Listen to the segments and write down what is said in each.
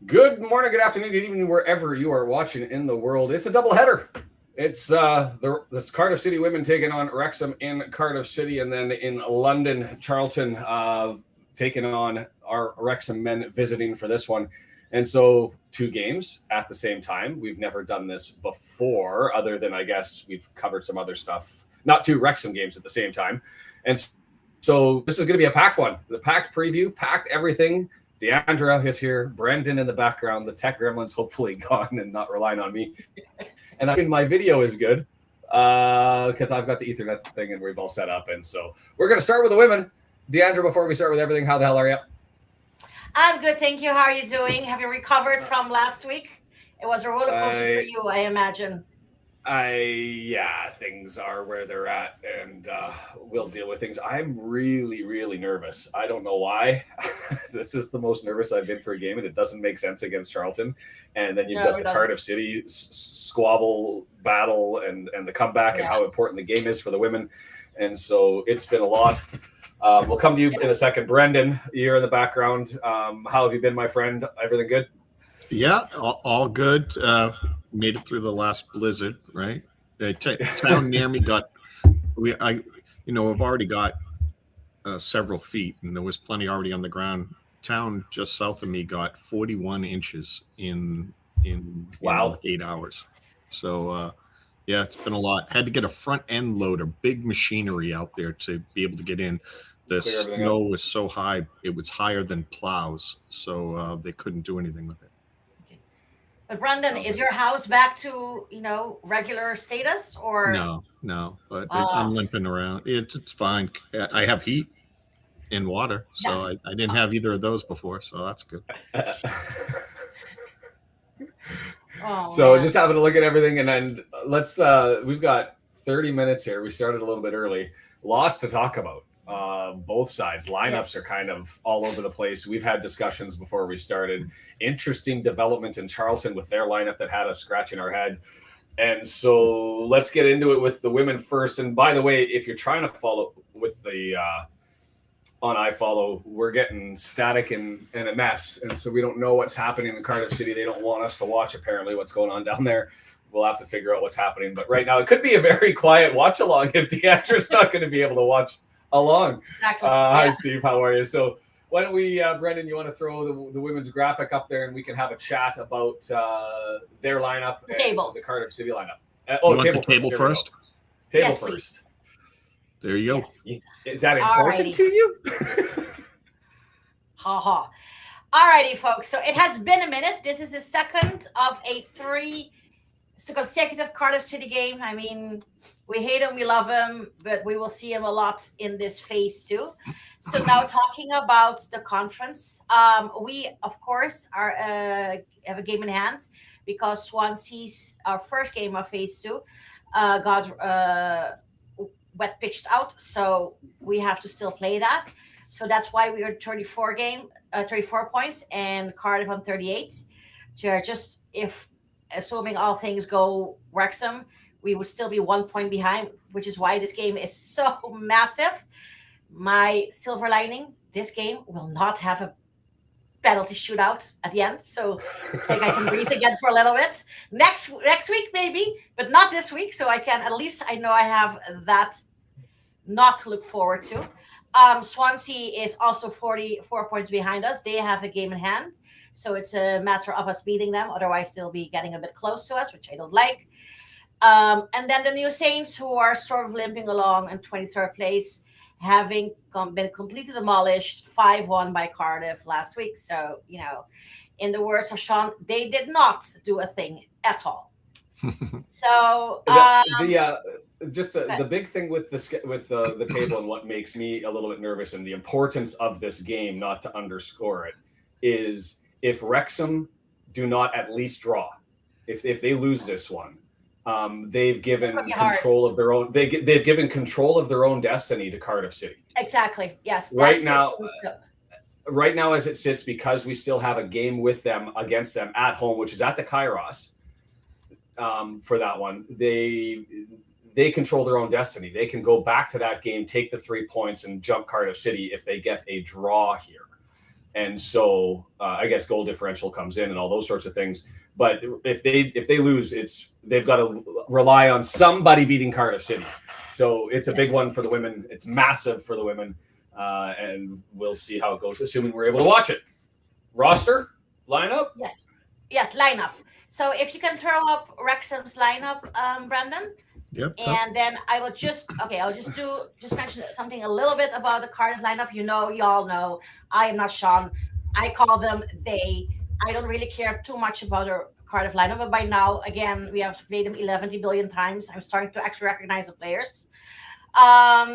Good morning, good afternoon, good evening, wherever you are watching in the world. It's a doubleheader. It's this Cardiff City women taking on Wrexham in Cardiff City, and then in London, Charlton taking on our Wrexham men visiting for this one. And so 2 games at the same time. We've never done this before, other than I guess we've covered some other stuff. Not 2 Wrexham games at the same time. And so this is going to be a packed one. The packed preview, packed everything. Diandra is here. Brendan in the background. The tech gremlin's hopefully gone and not relying on me. And I mean, my video is good because I've got the Ethernet thing and we've all set up. And so we're going to start with the women. Diandra, before we start with everything, how the hell are you? I'm good, thank you. How are you doing? Have you recovered from last week? It was a roller coaster for you, I imagine. Yeah, things are where they're at, and we'll deal with things. I'm really, really nervous. I don't know why. This is the most nervous I've been for a game, and it doesn't make sense against Charlton. And then you've got the Cardiff City squabble battle and the comeback and how important the game is for the women. And so it's been a lot. We'll come to you in a second. Brendan, you're in the background. How have you been, my friend? Everything good? Yeah, all good. Made it through the last blizzard, right? The town near me got, I've already got several feet, and there was plenty already on the ground. Town just south of me got 41 inches in wow 8 hours. So yeah, it's been a lot. Had to get a front end loader, big machinery out there to be able to get in. The snow was so high, it was higher than plows, so they couldn't do anything with it. But Brendan, is your house back to, regular status or? No, but I'm limping around. It's fine. I have heat and water, so I didn't have either of those before, so that's good. So just having a look at everything, and then let's, we've got 30 minutes here. We started a little bit early. Lots to talk about. Both sides. Lineups are kind of all over the place. We've had discussions before we started. Interesting development in Charlton with their lineup that had us scratching our head. And so let's get into it with the women first. And by the way, if you're trying to follow with the on iFollow, we're getting static and a mess. And so we don't know what's happening in Cardiff City. They don't want us to watch, apparently, what's going on down there. We'll have to figure out what's happening. But right now, it could be a very quiet watch along if Diandra's not going to be able to watch along. Exactly. Hi, Steve. How are you? So why don't we, Brendan, you want to throw the women's graphic up there and we can have a chat about their lineup and the Cardiff City lineup. Table first? Table first. There you go. Yes. Is that important to you? Ha. Alrighty, folks. So it has been a minute. This is the second of a 3 consecutive Cardiff City game. I mean, we hate him, we love him, but we will see him a lot in this phase 2. So now talking about the conference, we of course are have a game in hand because Swansea's our first game of phase 2 got wet pitched out, so we have to still play that. So that's why we are 34 points, and Cardiff on 38. So just if assuming all things go Wrexham, we will still be 1 point behind, which is why this game is so massive. My silver lining, this game will not have a penalty shootout at the end, so I think I can breathe again for a little bit. Next week maybe, but not this week, so I can, at least I know I have that not to look forward to. Swansea is also 44 points behind us. They have a game in hand. So it's a matter of us beating them. Otherwise, they'll be getting a bit close to us, which I don't like. And then the New Saints, who are sort of limping along in 23rd place, having been completely demolished 5-1 by Cardiff last week. So, in the words of Shaun, they did not do a thing at all. So the big thing with the table and what makes me a little bit nervous and the importance of this game, not to underscore it, is if Wrexham do not at least draw, if they lose this one, they've given control of their own. They've given control of their own destiny to Cardiff City. Exactly. Yes. Right now, as it sits, because we still have a game with them against them at home, which is at the Kairos. For that one, they control their own destiny. They can go back to that game, take the 3 points, and jump Cardiff City if they get a draw here. And so I guess goal differential comes in and all those sorts of things. But if they lose, they've got to rely on somebody beating Cardiff City. So it's a big one for the women. It's massive for the women, and we'll see how it goes, assuming we're able to watch it. Roster lineup. Yes, lineup. So if you can throw up Wrexham's lineup, Brandon. Yep. And then I'll just mention something a little bit about the Cardiff lineup. You all know, I am not Shaun. I call them they. I don't really care too much about the Cardiff lineup, but by now, again, we have played them 11 billion times. I'm starting to actually recognize the players.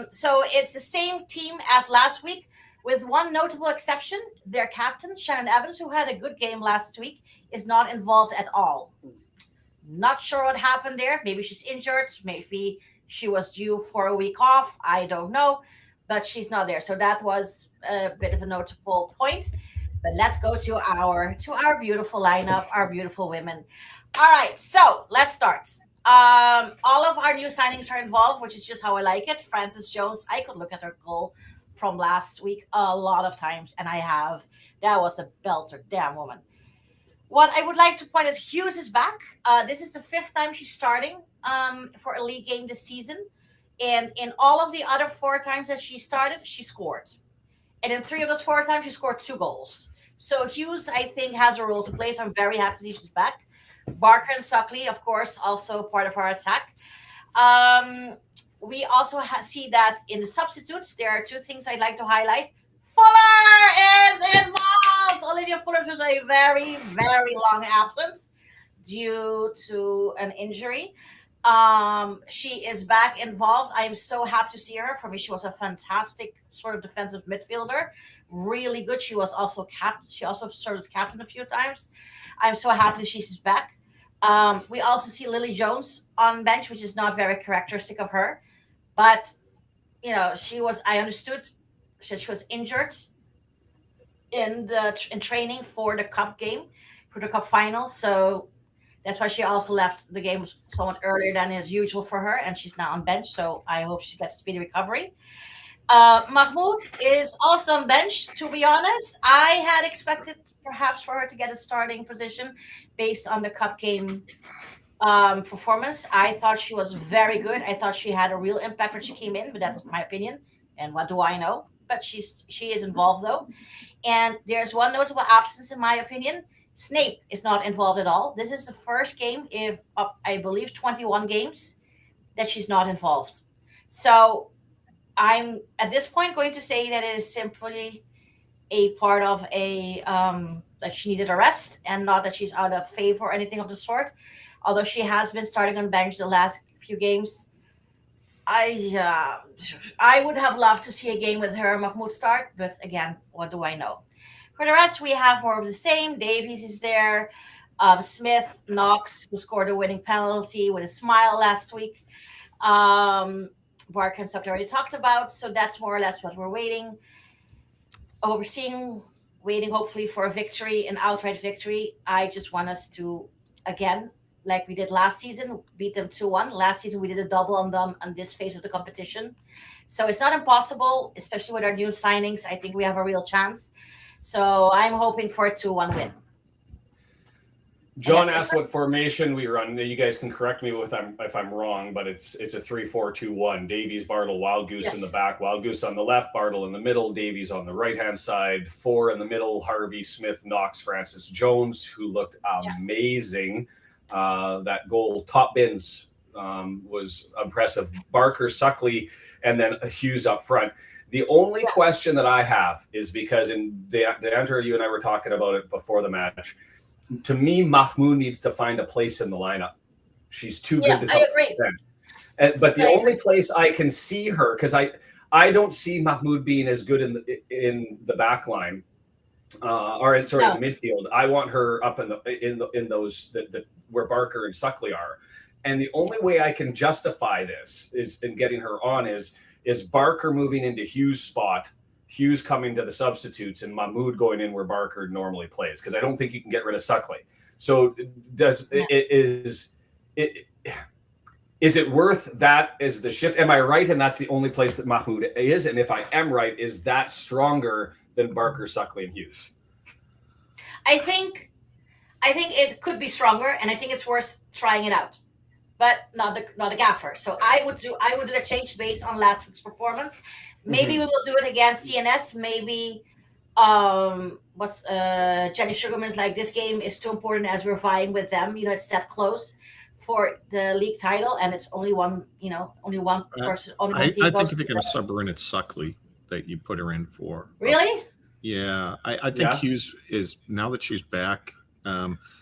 So it's the same team as last week, with one notable exception. Their captain, Shannon Evans, who had a good game last week, is not involved at all. Not sure what happened there. Maybe she's injured. Maybe she was due for a week off. I don't know, but she's not there. So that was a bit of a notable point. But let's go to our beautiful lineup, our beautiful women. All right, so let's start. All of our new signings are involved, which is just how I like it. Frances Jones, I could look at her goal from last week a lot of times, and I have. That was a belter, damn woman. What I would like to point is Hughes is back. This is the 5th time she's starting for a league game this season. And in all of the other 4 times that she started, she scored. And in 3 of those 4 times, she scored 2 goals. So Hughes, I think, has a role to play. So I'm very happy she's back. Barker and Suckley, of course, also part of our attack. We also see that in the substitutes, there are 2 things I'd like to highlight. Fuller is involved. Olivia Fuller was a very, very long absence due to an injury. She is back involved. I am so happy to see her. For me, she was a fantastic sort of defensive midfielder. Really good. She was also captain. She also served as captain a few times. I'm so happy she's back. We also see Lily Jones on bench, which is not very characteristic of her. But, I understood that she was injured in training for the cup game, for the cup final. So that's why she also left the game somewhat earlier than is usual for her, and she's now on bench. So I hope she gets speedy recovery. Mahmoud is also on bench. To be honest, I had expected perhaps for her to get a starting position based on the cup game performance. I thought she was very good. I thought she had a real impact when she came in, but that's my opinion. And what do I know? But she is involved though. And there's one notable absence in my opinion. Snape is not involved at all. This is the first game of I believe 21 games that she's not involved. So I'm at this point going to say that it is simply a part of that she needed a rest and not that she's out of favor or anything of the sort. Although she has been starting on bench the last few games. I would have loved to see a game with her Mahmoud start, but again, what do I know? For the rest, we have more of the same. Davies is there. Smith, Knox, who scored a winning penalty with a smile last week. Barker and Stuck already talked about, so that's more or less what we're waiting. Waiting hopefully for a victory, an outright victory. I just want us to, again, like we did last season, beat them 2-1. Last season, we did a double on them on this phase of the competition. So it's not impossible, especially with our new signings. I think we have a real chance. So I'm hoping for a 2-1 win. John asked what formation we run. You guys can correct me if I'm wrong, but it's a 3-4-2-1. Davies, Bartle, Wild Goose in the back, Wild Goose on the left, Bartle in the middle, Davies on the right-hand side, 4 in the middle, Harvey, Smith, Knox, Frances Jones, who looked amazing. That goal, top bins, was impressive. Barker, Suckley, and then Hughes up front. The only question that I have is because in Diandra, you and I were talking about it before the match. To me, Mahmoud needs to find a place in the lineup. She's too good to come bench. But the only place I can see her, because I don't see Mahmoud being as good in the back line, in the midfield. I want her up in those that where Barker and Suckley are. And the only way I can justify this is in getting her on is Barker moving into Hughes' spot, Hughes coming to the substitutes, and Mahmoud going in where Barker normally plays, because I don't think you can get rid of Suckley. So is it worth that as the shift? Am I right? And that's the only place that Mahmoud is. And if I am right, is that stronger than Barker, Suckley, and Hughes. I think it could be stronger, and I think it's worth trying it out, but not the gaffer. So I would do a change based on last week's performance. Maybe we will do it against CNS. Maybe Jenny Sugarman's like, this game is too important as we're vying with them. It's set close for the league title, and it's only one. Only one person. Only one team I think if you're going to sub her in, it's Suckley that you put her in for. Really? Yeah, I think Hughes is, now that she's back,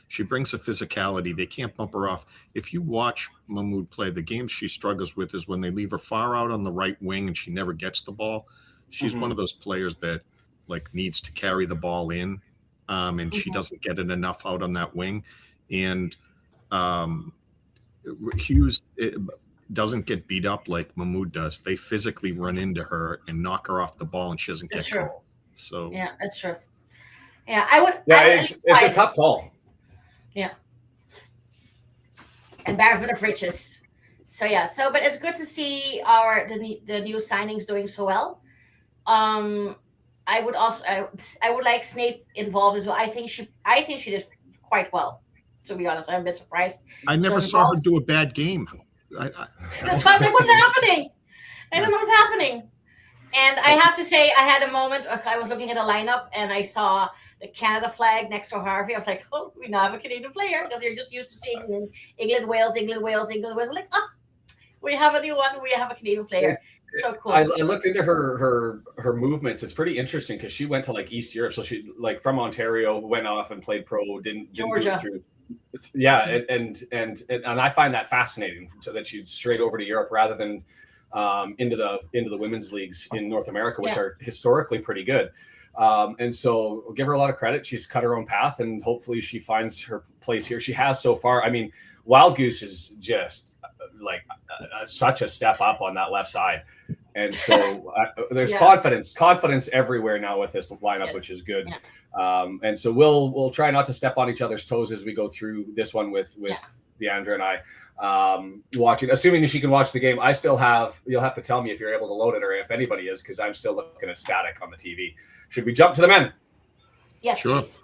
she brings a physicality. They can't bump her off. If you watch Mahmoud play, the games she struggles with is when they leave her far out on the right wing and she never gets the ball. She's one of those players that needs to carry the ball in, and she doesn't get it enough out on that wing. And Hughes doesn't get beat up like Mahmoud does. They physically run into her and knock her off the ball, and she doesn't get called. So yeah, that's true. Yeah, I would. Yeah, it's a tough call. Yeah. Embarrassment of riches. So yeah, but it's good to see the new signings doing so well. I would like Snape involved as well. I think she did quite well. To be honest, I'm a bit surprised. I never saw her do a bad game. That's what was happening. I don't know what's happening. And I have to say, I had a moment. I was looking at a lineup and I saw the Canada flag next to Harvey. I was like, oh, we now have a Canadian player, because you're just used to seeing England, Wales. I'm like, oh, we have a new one. We have a Canadian player. So cool. I looked into her movements. It's pretty interesting because she went to East Europe. So she from Ontario, went off and played pro. Didn't Georgia. go through. Yeah, and I find that fascinating. So that she's straight over to Europe rather than into the women's leagues in North America, which are historically pretty good. And so we'll give her a lot of credit. She's cut her own path, and hopefully she finds her place here. She has so far. I mean, Wild Goose is just such a step up on that left side. And so there's confidence everywhere now with this lineup, which is good. Yeah. And so we'll try not to step on each other's toes as we go through this one with Diandra and I. Watching, assuming she can watch the game. You'll have to tell me if you're able to load it, or if anybody is, because I'm still looking at static on the TV. Should we jump to the men? Yes, sure. Please.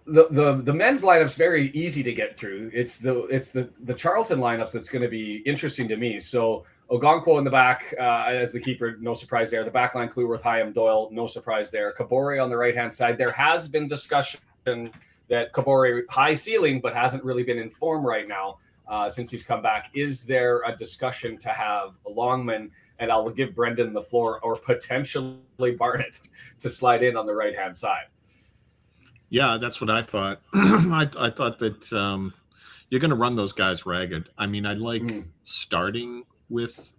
The men's lineup's very easy to get through. It's the Charlton lineups that's going to be interesting to me. So Ogonkwo in the back as the keeper, no surprise there. The back line, Kluwerth, Hyam, Doyle, no surprise there. Kabore on the right hand side. There has been discussion that Kabore high ceiling, but hasn't really been in form right now since he's come back. Is there a discussion to have Longman, and I'll give Brendan the floor, or potentially Barnett to slide in on the right hand side? Yeah, that's what I thought. I thought that you're going to run those guys ragged. I mean, I like starting with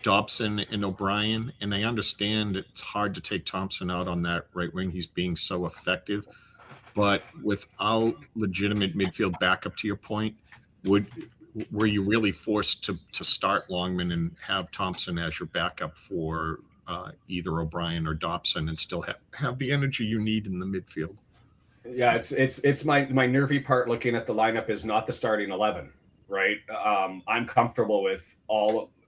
Dobson and O'Brien, and I understand it's hard to take Thompson out on that right wing. He's being so effective, but without legitimate midfield backup, to your point, were you really forced to start Longman and have Thompson as your backup for either O'Brien or Dobson, and still have the energy you need in the midfield? Yeah, it's my nervy part looking at the lineup is not the starting 11, right? I'm comfortable with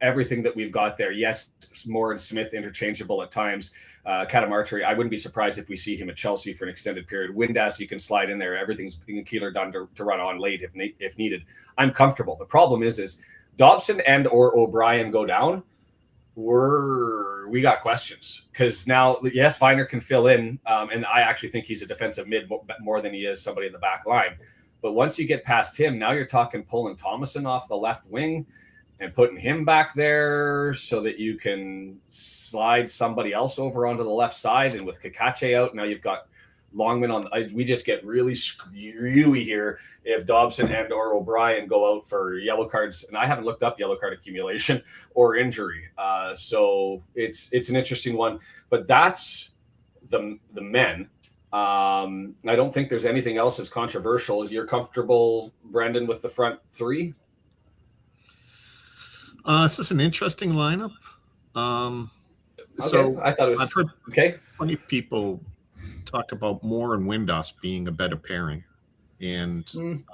everything that we've got there. Yes, Moore and Smith interchangeable at times. Catamarteri, I wouldn't be surprised if we see him at Chelsea for an extended period. Windass, you can slide in there. Everything's in Keeler done to run on late if needed. I'm comfortable. The problem is Dobson and or O'Brien go down. We got questions, because now, yes, Viner can fill in, and I actually think he's a defensive mid more than he is somebody in the back line. But once you get past him, now you're talking pulling Thomason off the left wing and putting him back there so that you can slide somebody else over onto the left side. And with Kakache out, now you've got Longman on. We just get really screwy here if Dobson and or O'Brien go out for yellow cards. And I haven't looked up yellow card accumulation or injury. So it's an interesting one. But that's the men. I don't think there's anything else that's controversial. You're comfortable, Brendan, with the front three? This is an interesting lineup. So I thought it was. I've heard okay. Plenty of people talk about Moore and Windass being a better pairing, and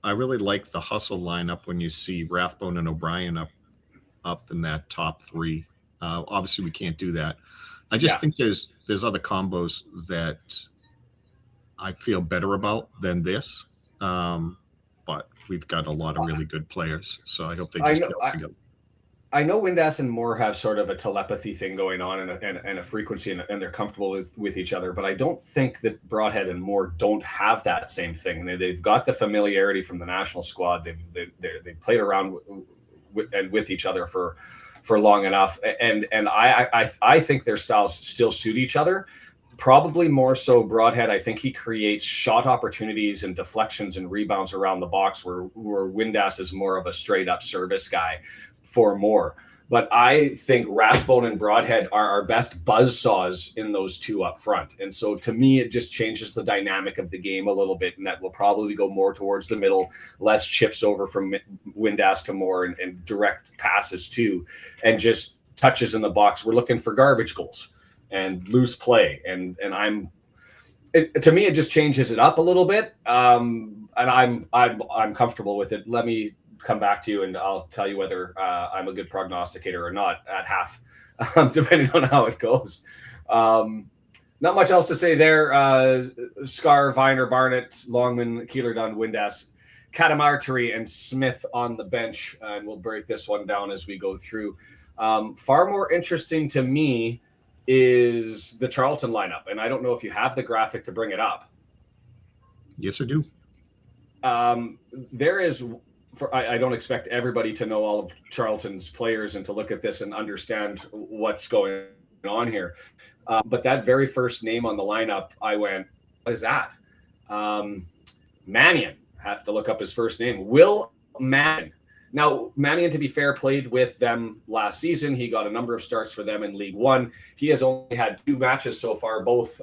I really like the hustle lineup when you see Rathbone and O'Brien up in that top three. Obviously, we can't do that. I just think there's other combos that I feel better about than this. But we've got a lot of really good players, so I hope they just gel together. I know Windass and Moore have sort of a telepathy thing going on and a frequency, and they're comfortable with each other. But I don't think that Broadhead and Moore don't have that same thing. They've got the familiarity from the national squad. They've played around with each other for long enough, and I think their styles still suit each other. Probably more so Broadhead. I think he creates shot opportunities and deflections and rebounds around the box, where Windass is more of a straight up service guy for Moore. But I think Rathbone and Broadhead are our best buzzsaws in those two up front. And so to me, it just changes the dynamic of the game a little bit, and that will probably go more towards the middle, less chips over from Windass to Moore, and direct passes too, and just touches in the box. We're looking for garbage goals and loose play. And to me, it just changes it up a little bit. And I'm comfortable with it. Let me come back to you and I'll tell you whether I'm a good prognosticator or not at half, depending on how it goes. Not much else to say there. Scar, Viner, Barnett, Longman, Keeler, Dunn, Windass, Katamartari, and Smith on the bench. And we'll break this one down as we go through. Far more interesting to me is the Charlton lineup. And I don't know if you have the graphic to bring it up. Yes, I do. There is... I don't expect everybody to know all of Charlton's players and to look at this and understand what's going on here. But that very first name on the lineup, I went, what is that? Mannion. Have to look up his first name. Will Mannion. Now, Mannion, to be fair, played with them last season. He got a number of starts for them in League One. He has only had 2 matches so far, both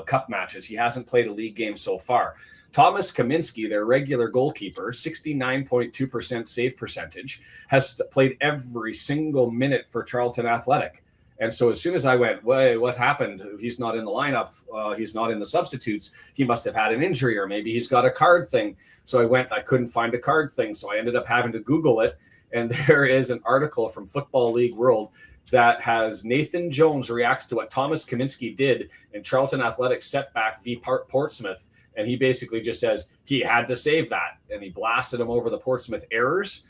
cup matches. He hasn't played a league game so far. Thomas Kaminski, their regular goalkeeper, 69.2% save percentage, has played every single minute for Charlton Athletic. And so as soon as I went, wait, what happened? He's not in the lineup. He's not in the substitutes. He must have had an injury, or maybe he's got a card thing. So I couldn't find a card thing. So I ended up having to Google it. And there is an article from Football League World that has Nathan Jones reacts to what Thomas Kaminski did in Charlton Athletic setback v Portsmouth. And he basically just says he had to save that. And he blasted him over the Portsmouth errors.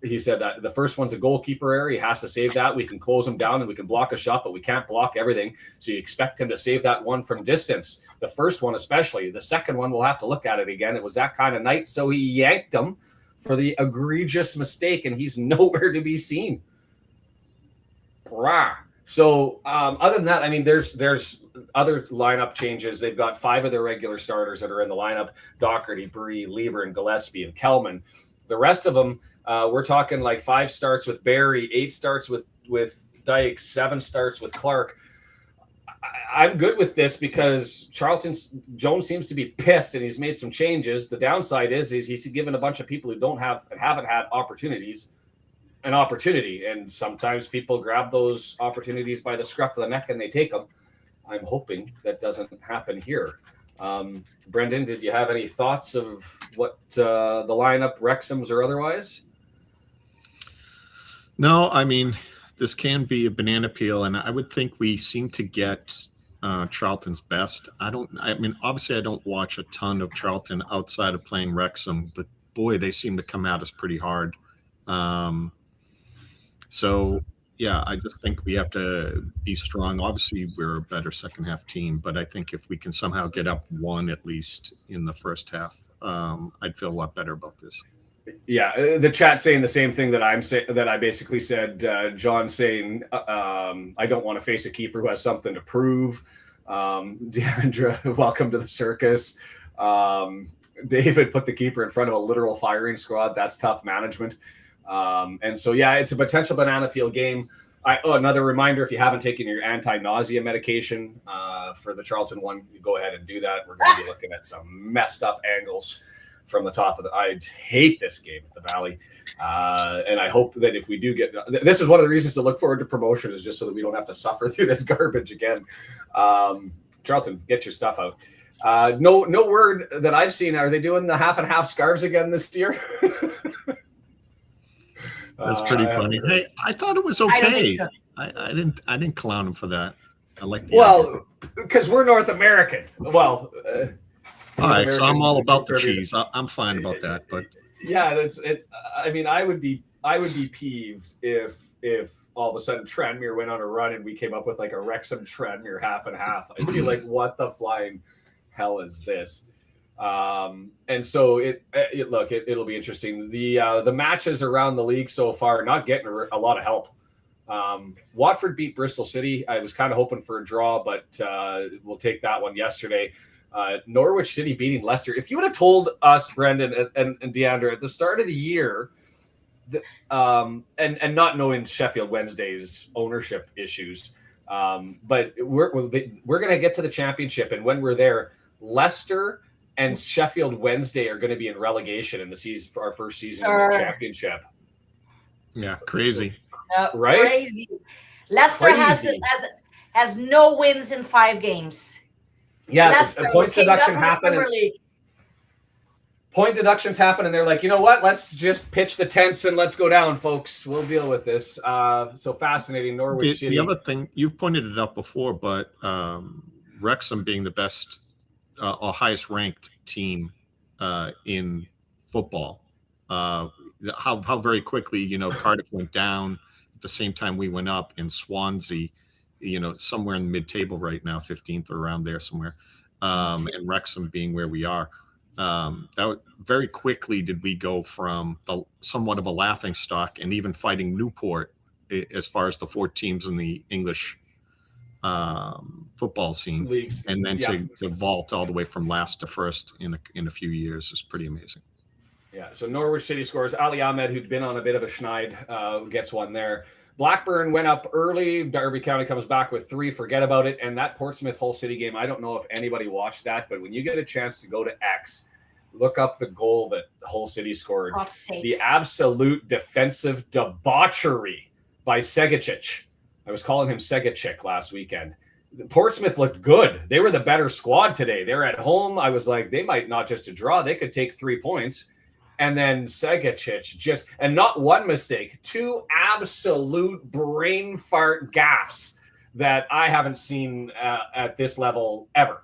He said that the first one's a goalkeeper error. He has to save that. We can close him down and we can block a shot, but we can't block everything. So you expect him to save that one from distance. The first one especially. The second one, we'll have to look at it again. It was that kind of night. So he yanked him for the egregious mistake, and he's nowhere to be seen. Brah. So other than that, I mean, there's other lineup changes. They've got 5 of their regular starters that are in the lineup: Doherty, Bree, Lieber, and Gillespie, and Kelman. The rest of them, we're talking like 5 starts with Barry, 8 starts with Dykes, 7 starts with Clark. I'm good with this because Jones seems to be pissed, and he's made some changes. The downside is he's given a bunch of people who haven't had opportunities an opportunity, and sometimes people grab those opportunities by the scruff of the neck and they take them. I'm hoping that doesn't happen here. Brendan, did you have any thoughts of what the lineup, Wrexham's or otherwise? No, I mean, this can be a banana peel, and I would think we seem to get Charlton's best. I mean, obviously I don't watch a ton of Charlton outside of playing Wrexham, but boy, they seem to come at us pretty hard. So, yeah, I just think we have to be strong. Obviously, we're a better second half team, but I think if we can somehow get up 1 at least in the first half, I'd feel a lot better about this. Yeah, the chat saying the same thing that I basically said. John saying, I don't want to face a keeper who has something to prove. Diandra, welcome to the circus. David put the keeper in front of a literal firing squad. That's tough management. And so, yeah, it's a potential banana peel game. Another reminder, if you haven't taken your anti-nausea medication for the Charlton one, you go ahead and do that. We're going to be looking at some messed up angles from the top of I hate this game at the Valley. And I hope that if we do get, this is one of the reasons to look forward to promotion, is just so that we don't have to suffer through this garbage again. Charlton, get your stuff out. No word that I've seen. Are they doing the half and half scarves again this year? That's pretty funny. Hey, I thought it was I don't okay. think so. I didn't clown him for that. I like the idea. Well, because we're North American. Well, All right, so I'm all about the Caribbean. cheese. I'm fine about that, but Yeah, it's. I mean, I would be peeved if all of a sudden Tranmere went on a run and we came up with like a Wrexham Tranmere half and half. I'd be like, what the flying hell is this? And so it'll be interesting. The matches around the league so far not getting a lot of help. Watford beat Bristol City. I was kind of hoping for a draw, but we'll take that one yesterday. Norwich City beating Leicester. If you would have told us, Brendan and Diandra, at the start of the year, and not knowing Sheffield Wednesday's ownership issues, but we're going to get to the championship, and when we're there, Leicester and Sheffield Wednesday are going to be in relegation in the season for our first season in the championship. yeah, crazy. Right? Crazy. Leicester has no wins in 5 games. Yeah, Leicester, point deduction happened. Point deductions happen, and they're like, you know what? Let's just pitch the tents and let's go down, folks. We'll deal with this. So fascinating. Norwich City. The other thing, you've pointed it out before, but Wrexham being the best or highest ranked team in football, how very quickly, Cardiff went down at the same time we went up, in Swansea, somewhere in the mid-table right now, 15th or around there somewhere, and Wrexham being where we are. Very quickly did we go from somewhat of a laughing stock and even fighting Newport as far as the 4 teams in the English football scene, Leagues. and then to vault all the way from last to first in a few years is pretty amazing. Yeah, so Norwich City scores. Ali Ahmed, who'd been on a bit of a schneid, gets one there. Blackburn went up early. Derby County comes back with 3. Forget about it. And that Portsmouth-Hull City game, I don't know if anybody watched that, but when you get a chance to go to X, look up the goal that Hull City scored. The absolute defensive debauchery by Segicic. I was calling him Segacic last weekend. Portsmouth looked good. They were the better squad today. They're at home. I was like, they might not just a draw. They could take 3 points. And then Segicic and not one mistake, 2 absolute brain fart gaffes that I haven't seen at this level ever.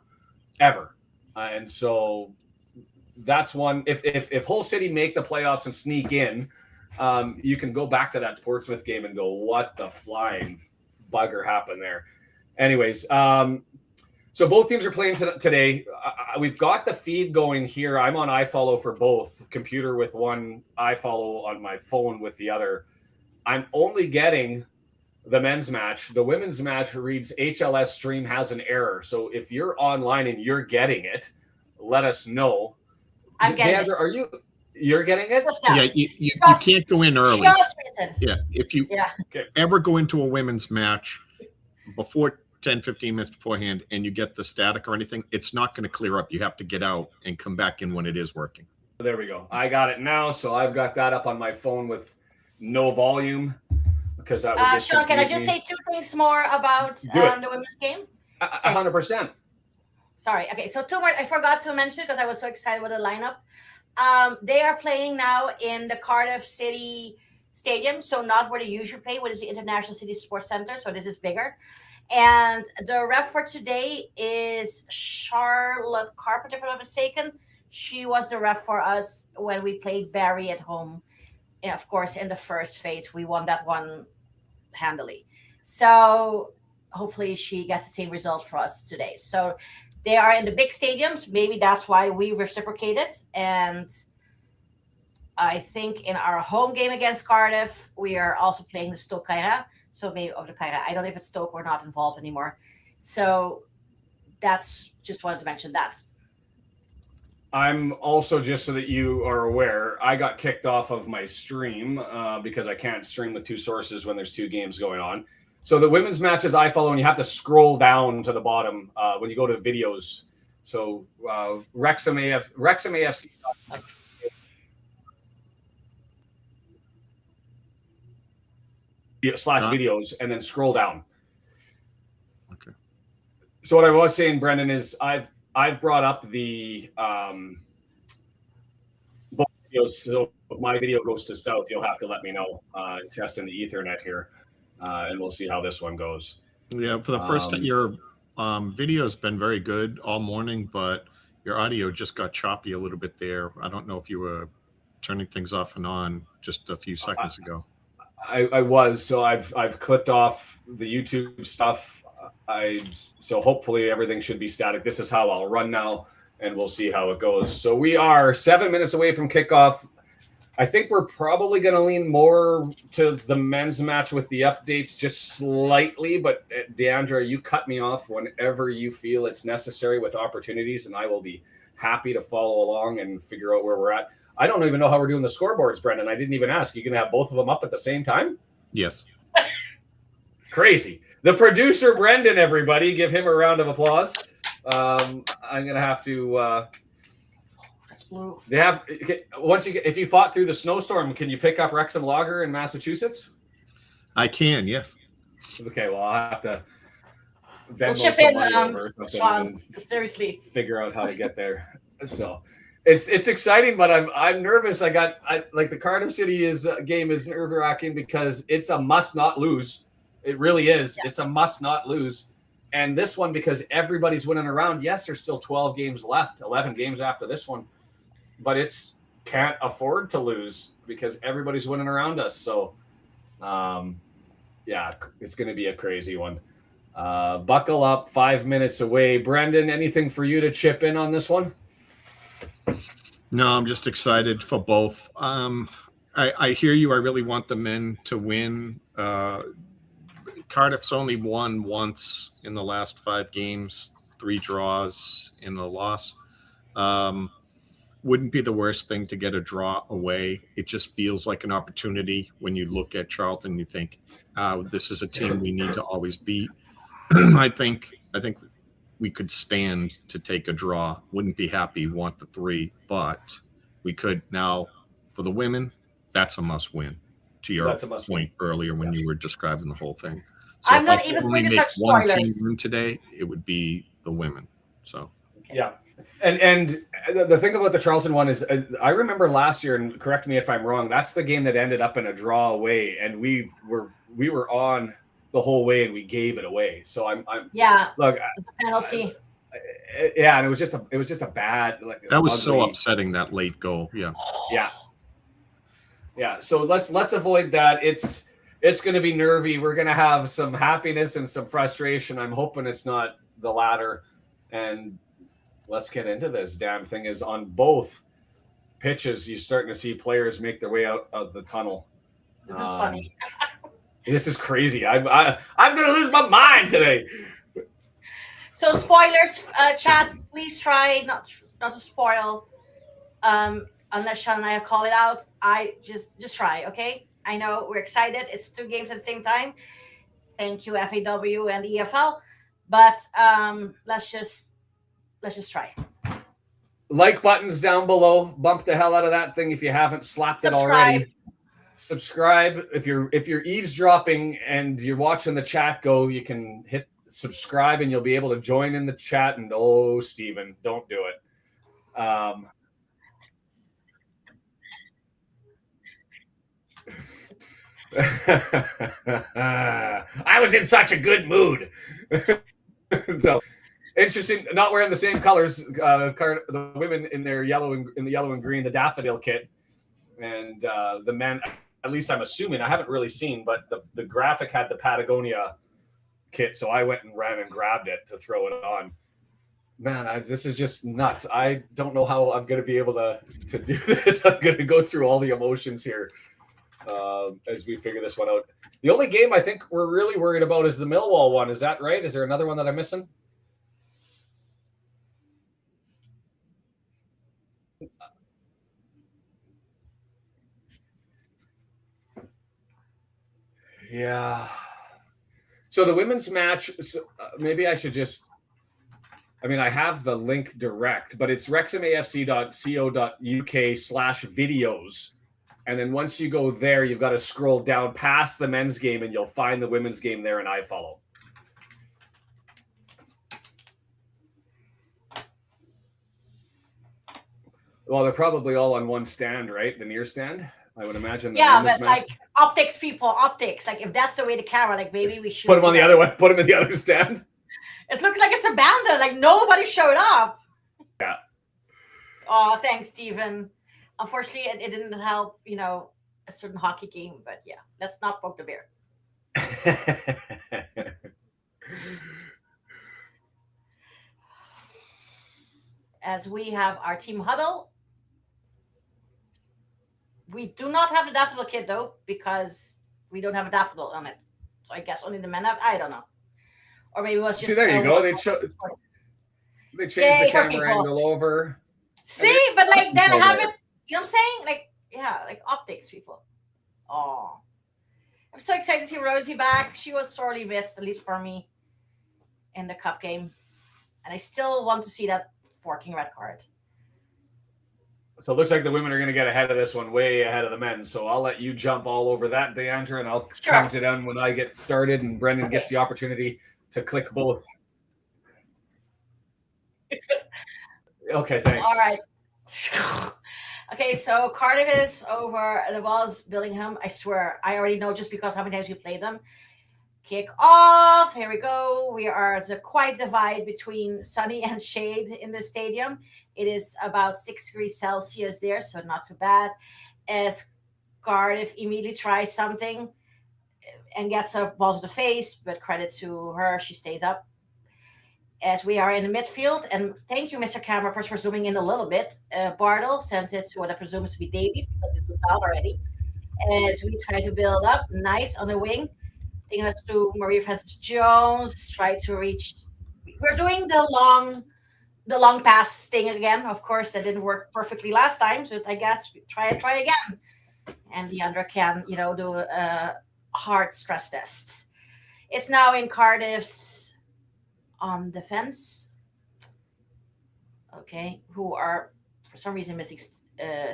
And so that's one. If Hull City make the playoffs and sneak in, you can go back to that Portsmouth game and go, what the flying bugger happened there? Anyways, so both teams are playing today. We've got the feed going here. I'm on iFollow for both, computer with one, iFollow on my phone with the other. I'm only getting the men's match. The women's match reads HLS stream has an error. So if you're online and you're getting it, let us know. I'm getting Diandra, it. You're getting it? Yeah, you can't go in early. Yeah, if you ever go into a women's match before 10, 15 minutes beforehand and you get the static or anything, it's not going to clear up. You have to get out and come back in when it is working. There we go. I got it now. So I've got that up on my phone with no volume because that would Shaun, can I just say 2 things more about the women's game? 100%. Sorry. Okay, so 2 more. I forgot to mention because I was so excited with the lineup. They are playing now in the Cardiff City Stadium, so not where they usually play, which is the International City Sports Center. So this is bigger. And the ref for today is Charlotte Carpenter, if I'm not mistaken. She was the ref for us when we played Barry at home. And of course, in the first phase, we won that one handily. So hopefully she gets the same result for us today. So they are in the big stadiums. Maybe that's why we reciprocated. And I think in our home game against Cardiff, we are also playing the Stoke Caira. So maybe over the Caira. I don't know if it's Stoke or not involved anymore. So that's just wanted to mention that. I'm also, just so that you are aware, I got kicked off of my stream because I can't stream with 2 sources when there's 2 games going on. So the women's matches I follow, and you have to scroll down to the bottom when you go to videos. So Wrexham AFC. /videos, and then scroll down. Okay. So what I was saying, Brendan, is I've brought up the both videos. So my video goes to south, you'll have to let me know. Testing the Ethernet here, and we'll see how this one goes. Yeah, for the first time, your video's been very good all morning, but your audio just got choppy a little bit there. I don't know if you were turning things off and on just a few seconds ago. I was, so I've clipped off the YouTube stuff. So hopefully everything should be static. This is how I'll run now, and we'll see how it goes. So we are 7 minutes away from kickoff. I think we're probably going to lean more to the men's match with the updates just slightly. But Diandra, you cut me off whenever you feel it's necessary with opportunities, and I will be happy to follow along and figure out where we're at. I don't even know how we're doing the scoreboards, Brendan. I didn't even ask. You going to have both of them up at the same time? Yes. Crazy. The producer, Brendan, everybody. Give him a round of applause. I'm going to have to... They have if you fought through the snowstorm, can you pick up Wrexham Lager in Massachusetts? I can, yes. Okay, well I'll have to we'll chip in, Shaun. Seriously, figure out how to get there. So it's exciting, but I'm nervous. I like the Cardiff City game is nerve-wracking because it's a must not lose. It really is. Yeah. It's a must not lose. And this one, because everybody's winning around. Yes, there's still 12 games left, 11 games after this one. But it's can't afford to lose because everybody's winning around us. So, yeah, it's going to be a crazy one. Buckle up, 5 minutes away. Brendan, anything for you to chip in on this one? No, I'm just excited for both. I hear you. I really want the men to win. Cardiff's only won once in the last 5 games, 3 draws in the loss. Wouldn't be the worst thing to get a draw away. It just feels like an opportunity when you look at Charlton. You think, this is a team we need to always beat. I think we could stand to take a draw. Wouldn't be happy, want the 3, but we could now. For the women, that's a must win. To your point earlier when you were describing the whole thing. So I'm not even going to touch one spoilers. team today, it would be the women. So yeah. And the thing about the Charlton one is I remember last year, and correct me if I'm wrong, that's the game that ended up in a draw away, and we were on the whole way and we gave it away. So I'm look, penalty. Yeah, and it was just a bad that was ugly. So upsetting, that late goal. Yeah. So let's avoid that. It's going to be nervy. We're going to have some happiness and some frustration. I'm hoping it's not the latter. And let's get into this. Damn thing is on both pitches, you're starting to see players make their way out of the tunnel. This is funny. This is crazy. I'm going to lose my mind today. So spoilers, chat. Please try not to spoil. Unless Shaun and I call it out, I just try. Okay. I know we're excited. It's 2 games at the same time. Thank you, FAW and EFL. But let's just try. Like buttons down below. Bump the hell out of that thing if you haven't slapped it already. Subscribe. If you're eavesdropping and you're watching the chat go, you can hit subscribe and you'll be able to join in the chat. And Steven, don't do it. I was in such a good mood. So interesting, not wearing the same colors. The women in their yellow and green, the daffodil kit, and the men. At least I'm assuming. I haven't really seen, but the graphic had the Patagonia kit, so I went and ran and grabbed it to throw it on. Man, this is just nuts. I don't know how I'm going to be able to do this. I'm going to go through all the emotions here. As we figure this one out. The only game I think we're really worried about is the Millwall one. Is that right? Is there another one that I'm missing? Yeah. So the women's match, maybe I should just, I have the link direct, but it's wrexhamafc.co.uk/videos. And then once you go there, you've got to scroll down past the men's game and you'll find the women's game there, and I follow. Well, they're probably all on one stand, right? The near stand, I would imagine. Yeah, but like optics, people, optics. Like if that's the way the camera, like maybe we should put them on the other one. Put them in the other stand. It looks like it's abandoned. Like nobody showed up. Yeah. Oh, thanks, Stephen. Unfortunately, it didn't help, a certain hockey game. But yeah, let's not poke the bear. As we have our team huddle. We do not have the daffodil kit though, because we don't have a daffodil on it. So I guess only the men have. I don't know. Or maybe it was just. See, there you go. They changed the camera angle over. See, but like then have it. You know what I'm saying? Like, yeah, like optics, people. Oh, I'm so excited to see Rosie back. She was sorely missed, at least for me, in the cup game, and I still want to see that forking red card. So it looks like the women are going to get ahead of this one, way ahead of the men. So I'll let you jump all over that, Diandra, and I'll count it in when I get started, and Brendan gets the opportunity to click both. Okay, thanks. All right. Okay, so Cardiff is over. The ball's Billingham. I swear, I already know just because how many times we played them. Kick off. Here we go. We are at a quite divide between sunny and shade in the stadium. It is about 6 degrees Celsius there, so not too bad. As Cardiff immediately tries something and gets a ball to the face, but credit to her, she stays up. As we are in the midfield, and thank you, Mr. Camera, for zooming in a little bit. Bartle sends it to what I presume is to be Davies, because it's out already. As we try to build up, nice on the wing. Taking us to Maria Francis Jones, try to reach. We're doing the long pass thing again. Of course, that didn't work perfectly last time, so I guess we try again. And Diandra can, do a hard stress test. It's now in Cardiff's on defense. Okay, who are for some reason missing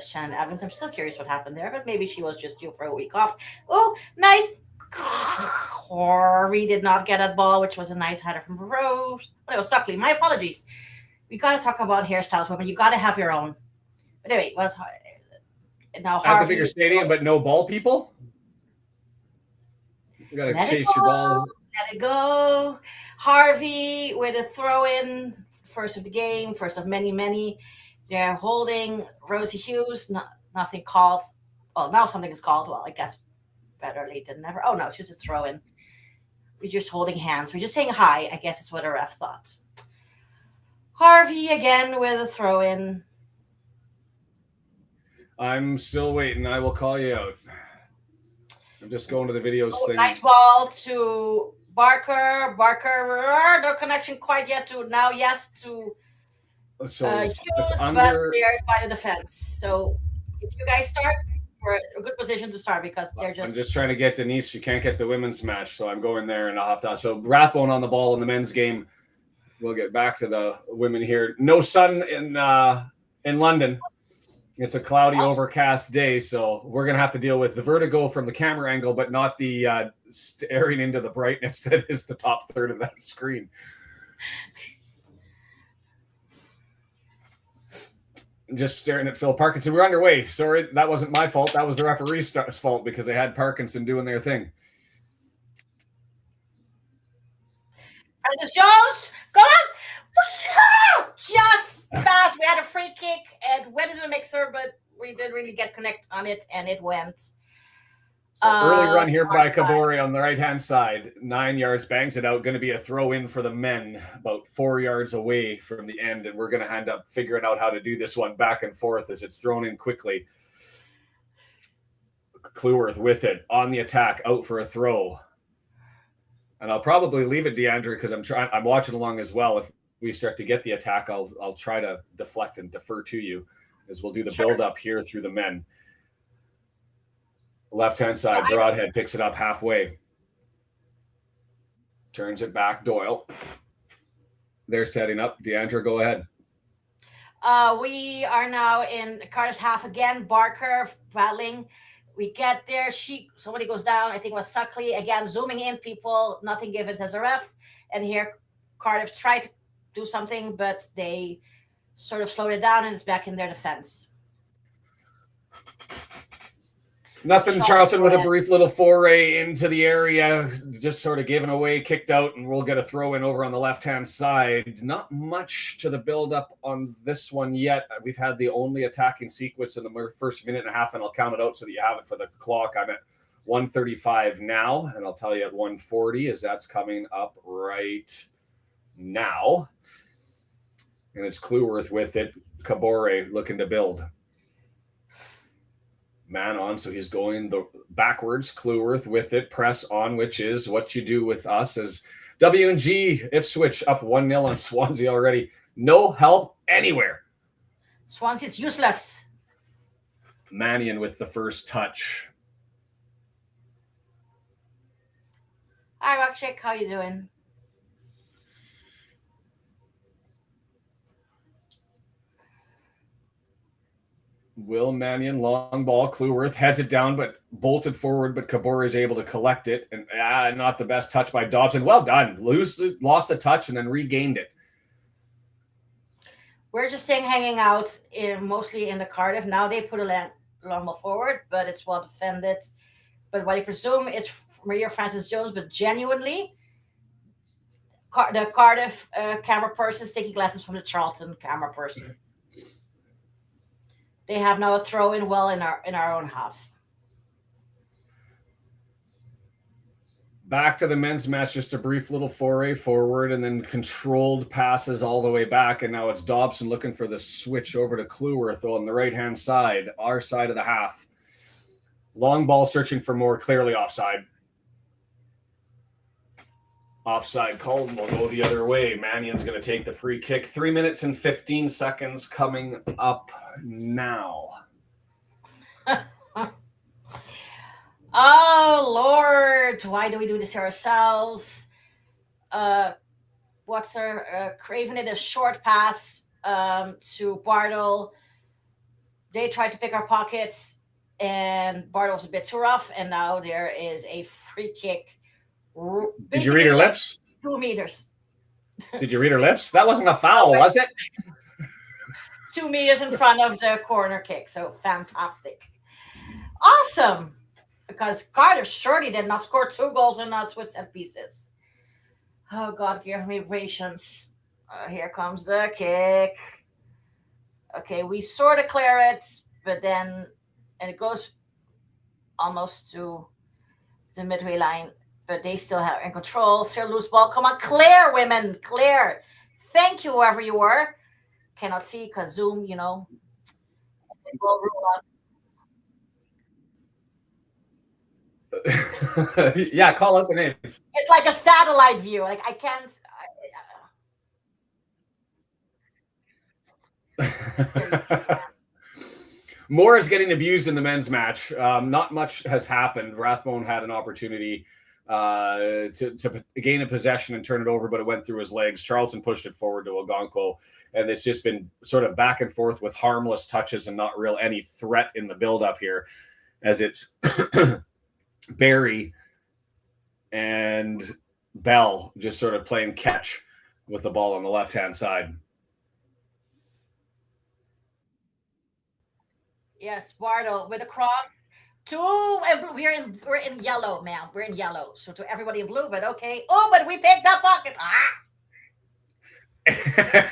Shannon Evans. I'm still curious what happened there, but maybe she was just due for a week off. Oh, nice. Harvey did not get that ball, which was a nice header from Rose. But it was Suckley. My apologies. We got to talk about hairstyles, women. You got to have your own. But anyway, now Harvey. At the bigger stadium, but no ball people. You got to chase your ball. Let it go. Harvey with a throw-in, first of the game, first of many. They're holding Rosie Hughes. Nothing called. Well, now something is called. Well, I guess better late than never. Oh, no, it's just a throw-in. We're just holding hands. We're just saying hi, I guess is what a ref thought. Harvey again with a throw-in. I'm still waiting. I will call you out. I'm just going to the videos thing. Nice ball to Barker. No connection quite yet to now. Yes to Hughes, but cleared by the defense. So if you guys start, we're in a good position to start because they're just. I'm just trying to get Denise. She can't get the women's match, so I'm going there and I'll have to. So Rathbone on the ball in the men's game. We'll get back to the women here. No sun in London. It's a cloudy, overcast day, so we're going to have to deal with the vertigo from the camera angle, but not the staring into the brightness that is the top third of that screen. I'm just staring at Phil Parkinson. We're underway. Sorry, that wasn't my fault. That was the referee's fault because they had Parkinson doing their thing. Francis Jones, go on! Just fast. We had a free kick and went into the mixer, but we didn't really get connect on it, and it went. So early run here by Kabori on the right-hand side. 9 yards, bangs it out. Going to be a throw-in for the men, about 4 yards away from the end, and we're going to end up figuring out how to do this one back and forth as it's thrown in quickly. Cleworth with it on the attack, out for a throw. And I'll probably leave it, Diandra, because I'm watching along as well. If we start to get the attack, I'll try to deflect and defer to you as we'll do the build up here through the men. Left-hand side, Broadhead picks it up halfway. Turns it back, Doyle. They're setting up. Diandra, go ahead. We are now in Cardiff's half again. Barker battling. We get there. Somebody goes down. I think it was Suckley. Again, zooming in people. Nothing given as a ref. And here Cardiff tried to do something, but they sort of slowed it down, and it's back in their defense. Nothing. Shaun, Charlton go with a ahead. brief little foray into the area, just sort of given away, kicked out, and we'll get a throw in over on the left-hand side. Not much to the build-up on this one yet. We've had the only attacking sequence in the first minute and a half, and I'll count it out so that you have it for the clock. I'm at 1:35 now, and I'll tell you at 1:40 as that's coming up right now. And it's Cleworth with it. Kabore looking to build. Man on, so he's going the backwards. Cleworth with it, press on, which is what you do with us as W&G Ipswich up 1-0 on Swansea already. No help anywhere. Swansea's useless. Mannion with the first touch. Hi, Rockchick, how you doing? Will Mannion, long ball. Cleworth heads it down, but bolted forward, but Kabore is able to collect it. And not the best touch by Dobson. Well done. Lost the touch and then regained it. We're just hanging out mostly in the Cardiff. Now they put a long ball forward, but it's well defended. But what I presume is Maria Francis Jones, but genuinely, the Cardiff camera person is taking lessons from the Charlton camera person. They have now a throw in well in our own half. Back to the men's match, just a brief little foray forward and then controlled passes all the way back. And now it's Dobson looking for the switch over to Cleworth on the right-hand side, our side of the half. Long ball searching for more, clearly offside. Offside call, and we'll go the other way. Mannion's going to take the free kick. 3 minutes and 15 seconds coming up now. Oh, Lord. Why do we do this ourselves? What's our craving it a short pass to Bartle. They tried to pick our pockets, and Bartle was a bit too rough, and now there is a free kick. Did you read her lips? 2 meters. Did you read her lips? That wasn't a foul, was it? 2 meters in front of the corner kick. So fantastic. Awesome. Because Cardiff surely did not score 2 goals in us with set pieces. Oh, God, give me patience. Here comes the kick. Okay, we sort of clear it, but then, and it goes almost to the midway line. But they still have in control. Still loose ball. Come on, clear, women, clear. Thank you, whoever you were. Cannot see because Zoom, you know. Will rule out. Yeah, call out the names. It's like a satellite view. Like I can't. Moore is getting abused in the men's match. Not much has happened. Rathbone had an opportunity to gain a possession and turn it over, but it went through his legs. Charlton pushed it forward to Ogonko, and it's just been sort of back and forth with harmless touches and not real any threat in the build-up here, as it's Barry and Bell just sort of playing catch with the ball on the left-hand side. Yes, Bartle with a cross. We're in yellow, ma'am. We're in yellow. So to everybody in blue, but okay. Oh, but we picked that pocket.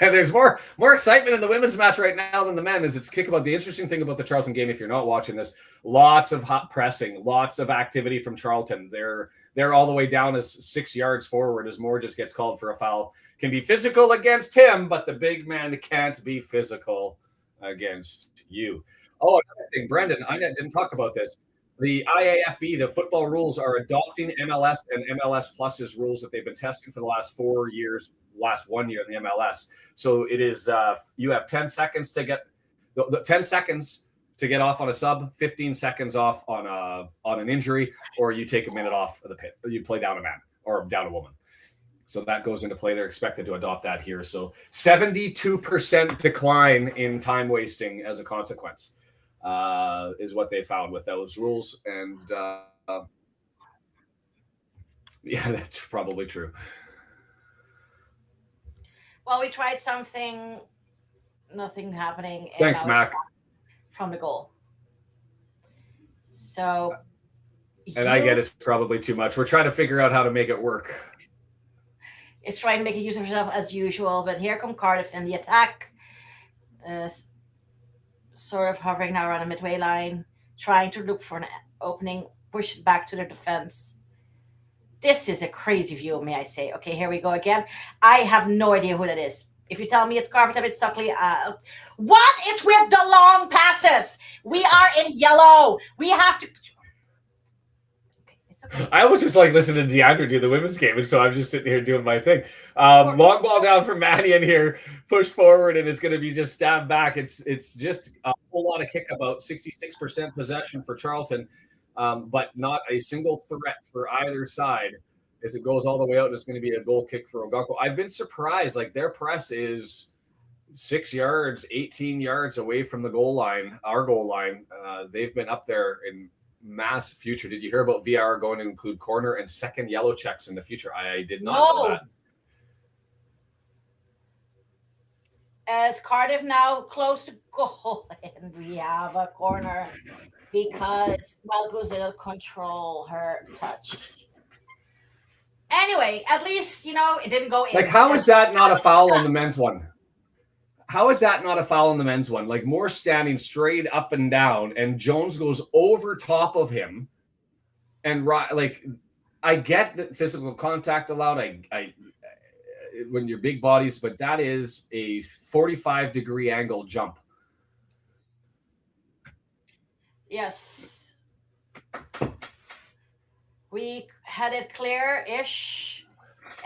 There's more excitement in the women's match right now than the men. Is it's kick about the interesting thing about the Charlton game. If you're not watching this, lots of hot pressing, lots of activity from Charlton. They're all the way down as 6 yards forward as Moore just gets called for a foul. Can be physical against him, but the big man can't be physical against you. Oh, another thing, Brendan, I didn't talk about this. The IAFB, the football rules, are adopting MLS and MLS Plus's rules that they've been testing for the last 4 years, last 1 year in the MLS. So it is you have 10 seconds to get 10 seconds to get off on a sub, 15 seconds off on an injury, or you take a minute off of the pit. You play down a man or down a woman. So that goes into play. They're expected to adopt that here. So 72% decline in time wasting as a consequence. Is what they found with those rules. And yeah, that's probably true. Well, we tried something Nothing happening. And Thanks, now it's Mac. from the goal. So, And I get it's probably too much. We're trying to figure out how to make it work. It's trying to make a use of herself as usual, but here come Cardiff in the attack. Sort of hovering now around the midway line, trying to look for an opening, push it back to their defense. This is a crazy view, may I say. Okay, here we go again. I have no idea who that is. If you tell me it's Cardiff, it's Suckley. What is with the long passes? We are in yellow. We have to. Okay, it's okay. I was just like listening to Diandra do the women's game, and so I'm just sitting here doing my thing. Long ball down from Mannion here, push forward, and it's going to be just stabbed back. It's just a whole lot of kick, about 66% possession for Charlton, but not a single threat for either side as it goes all the way out. And it's going to be a goal kick for Ogunko. I've been surprised. Like, their press is 6 yards, 18 yards away from the goal line, our goal line. They've been up there in massive future. Did you hear about VR going to include corner and second yellow checks in the future? I did not know that. As Cardiff now close to goal, and we have a corner because Malco's didn't control her touch. Anyway, at least, it didn't go in. Like, how is that not a foul on the men's one? How is that not a foul on the men's one? Like, Moore standing straight up and down, and Jones goes over top of him. And, like, I get that physical contact allowed. I when you're big bodies, but that is a 45-degree angle jump. Yes. We had it clear-ish,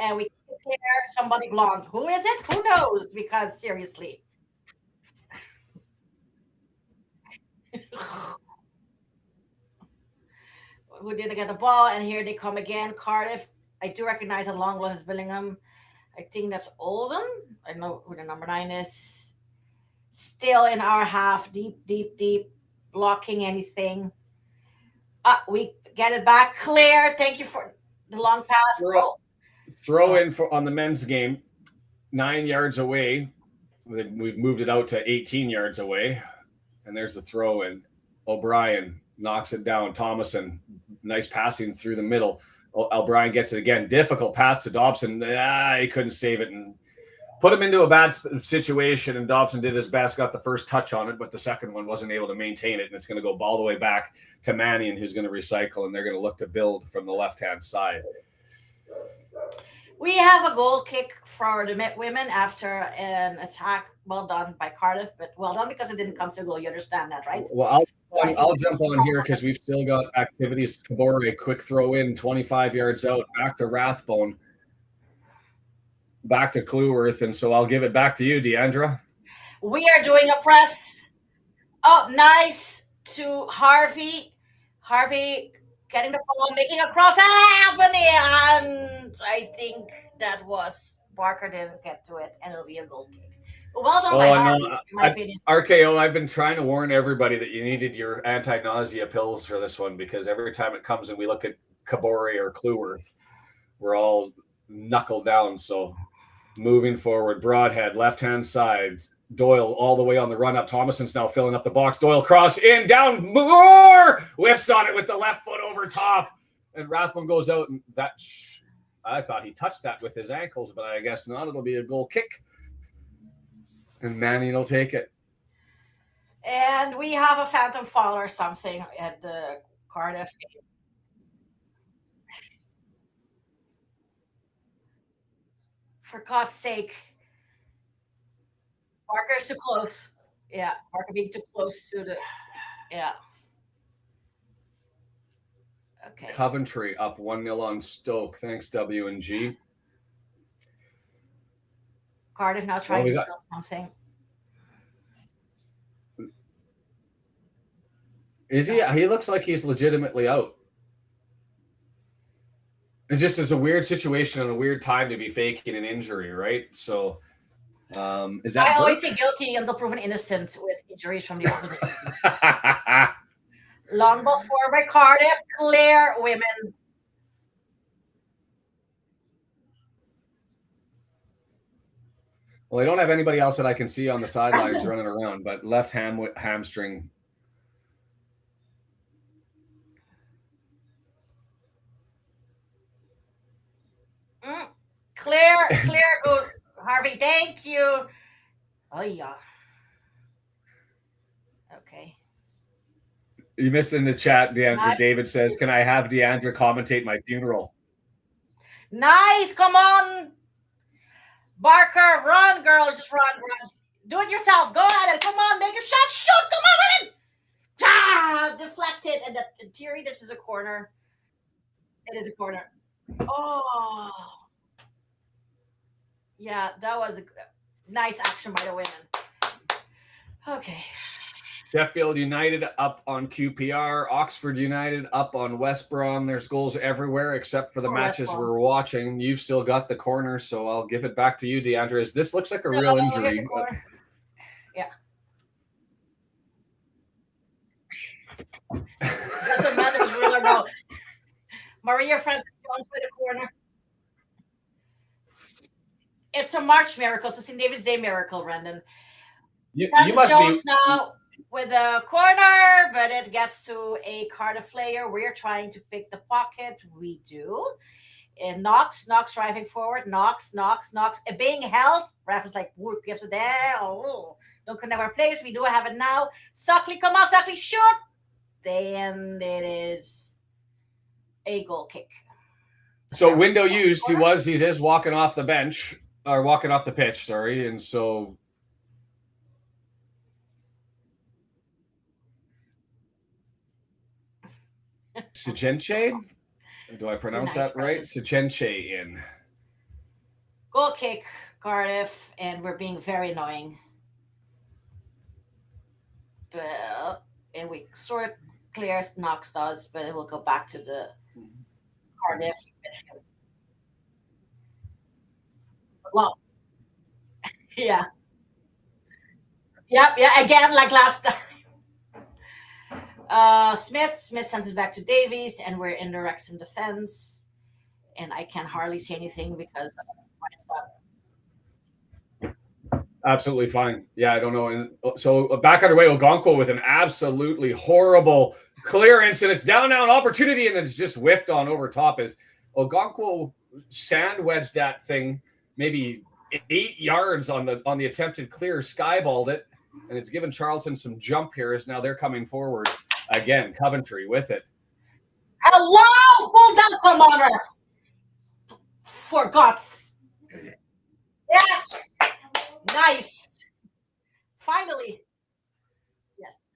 and we clear somebody blonde. Who is it? Who knows? Because seriously. Who didn't get the ball, and here they come again. Cardiff. I do recognize that long ball is Billingham. I think that's Oldham. I don't know who the number 9 is. Still in our half, deep, blocking anything. We get it back. Clear. Thank you for the long pass. Throw in on the men's game, 9 yards away. We've moved it out to 18 yards away. And there's the throw in. O'Brien knocks it down. Thomason, nice passing through the middle. O'Brien gets it again. Difficult pass to Dobson. He couldn't save it and put him into a bad situation. And Dobson did his best, got the first touch on it, but the second one wasn't able to maintain it. And it's going to go all the way back to Mannion, who's going to recycle, and they're going to look to build from the left-hand side. We have a goal kick for the women after an attack. Well done by Cardiff, but well done because it didn't come to a goal. You understand that, right? Well, I'll jump on here because we've still got activities. Cabore, quick throw in, 25 yards out, back to Rathbone, back to Cleworth, and so I'll give it back to you, Diandra. We are doing a press. Oh, nice to Harvey. Harvey getting the ball, making a cross, and I think that was Barker didn't get to it, and it'll be a goal kick. Well done by Harvey, in my opinion. RKO, I've been trying to warn everybody that you needed your anti-nausea pills for this one because every time it comes and we look at Cabore or Cleworth, we're all knuckled down. So moving forward, Broadhead, left-hand side, Doyle all the way on the run-up. Thomason's now filling up the box. Doyle cross in, down, Moore whiffs on it with the left foot over top. And Rathbone goes out, and I thought he touched that with his ankles, but I guess not. It'll be a goal kick. And Mannion will take it. And we have a phantom fall or something at the Cardiff game. For God's sake. Barker's too close. Yeah, Barker being too close to the... Yeah. Okay. Coventry up 1-0 on Stoke. Thanks, W&G. Cardiff now trying to do something. Is he? He looks like he's legitimately out. It's just a weird situation and a weird time to be faking an injury, right? So, is that? I always say guilty until proven innocent with injuries from the opposition. Long ball forward by Cardiff. Clear women. Well, I don't have anybody else that I can see on the sidelines running around, but left hamstring. Clear, good. Harvey, thank you. Oh, yeah. Okay. You missed in the chat, Diandra. Nice. David says, can I have Diandra commentate my funeral? Nice. Come on. Barker, run, girl. Just run. Do it yourself. Go ahead and come on. Make a shot. Shoot. Come on, women. Ah, deflected. And in theory, this is a corner. It is a corner. Oh. Yeah, that was a nice action by the women. Okay. Sheffield United up on QPR. Oxford United up on West Brom. There's goals everywhere except for the matches we're watching. You've still got the corner, so I'll give it back to you, Diandra. This looks like a real injury. Yeah. Doesn't matter. Really, no. Maria Francis Jones for the corner. It's a March miracle, so St. David's Day miracle, Brendan. You must be now with a corner, but it gets to a Cardiff player. We're trying to pick the pocket. We do. And Knox driving forward. Knox. Being held. Ref is like, gives it there. Oh, don't connect our players. We do have it now. Suckley, come on, Suckley, shoot. Then it is a goal kick. So window used. He is walking off the bench. Or walking off the pitch, sorry. And so Sijenche? Do I pronounce that right? Sijenche in. Goal kick, Cardiff, and we're being very annoying. But and we sort of clears Knox does, but it will go back to the Cardiff midfield. Well, yeah. Yep, yeah, again, like last time. Smith sends it back to Davies, and we're in the Wrexham defense. And I can hardly see anything because absolutely fine. Yeah, I don't know. And so back underway, Ogonkwo with an absolutely horrible clearance, and it's down now an opportunity, and it's just whiffed on over top as Ogonkwo sand wedged that thing maybe 8 yards on the attempted clear, skyballed it, and it's given Charlton some jump here as now they're coming forward again. Coventry with it. Hello, Bulldog commander. For God's yes, nice. Finally, yes.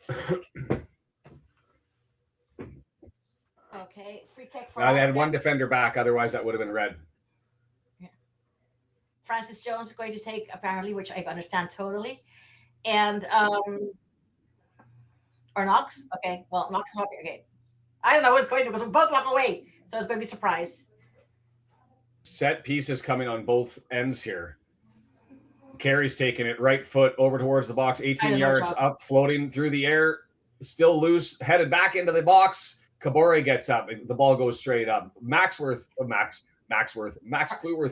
Yeah. Okay, free kick for us. They had one defender back, otherwise that would have been red. Yeah. Francis Jones is going to take, apparently, which I understand totally. And or Knox. Okay, well, Knox is not okay. I don't know what's going to because we both walk away. So it's going to be a surprise. Set pieces coming on both ends here. Carey's taking it right foot over towards the box, 18 yards up, floating through the air, still loose, headed back into the box. Kabore gets up. The ball goes straight up. Max Clueworth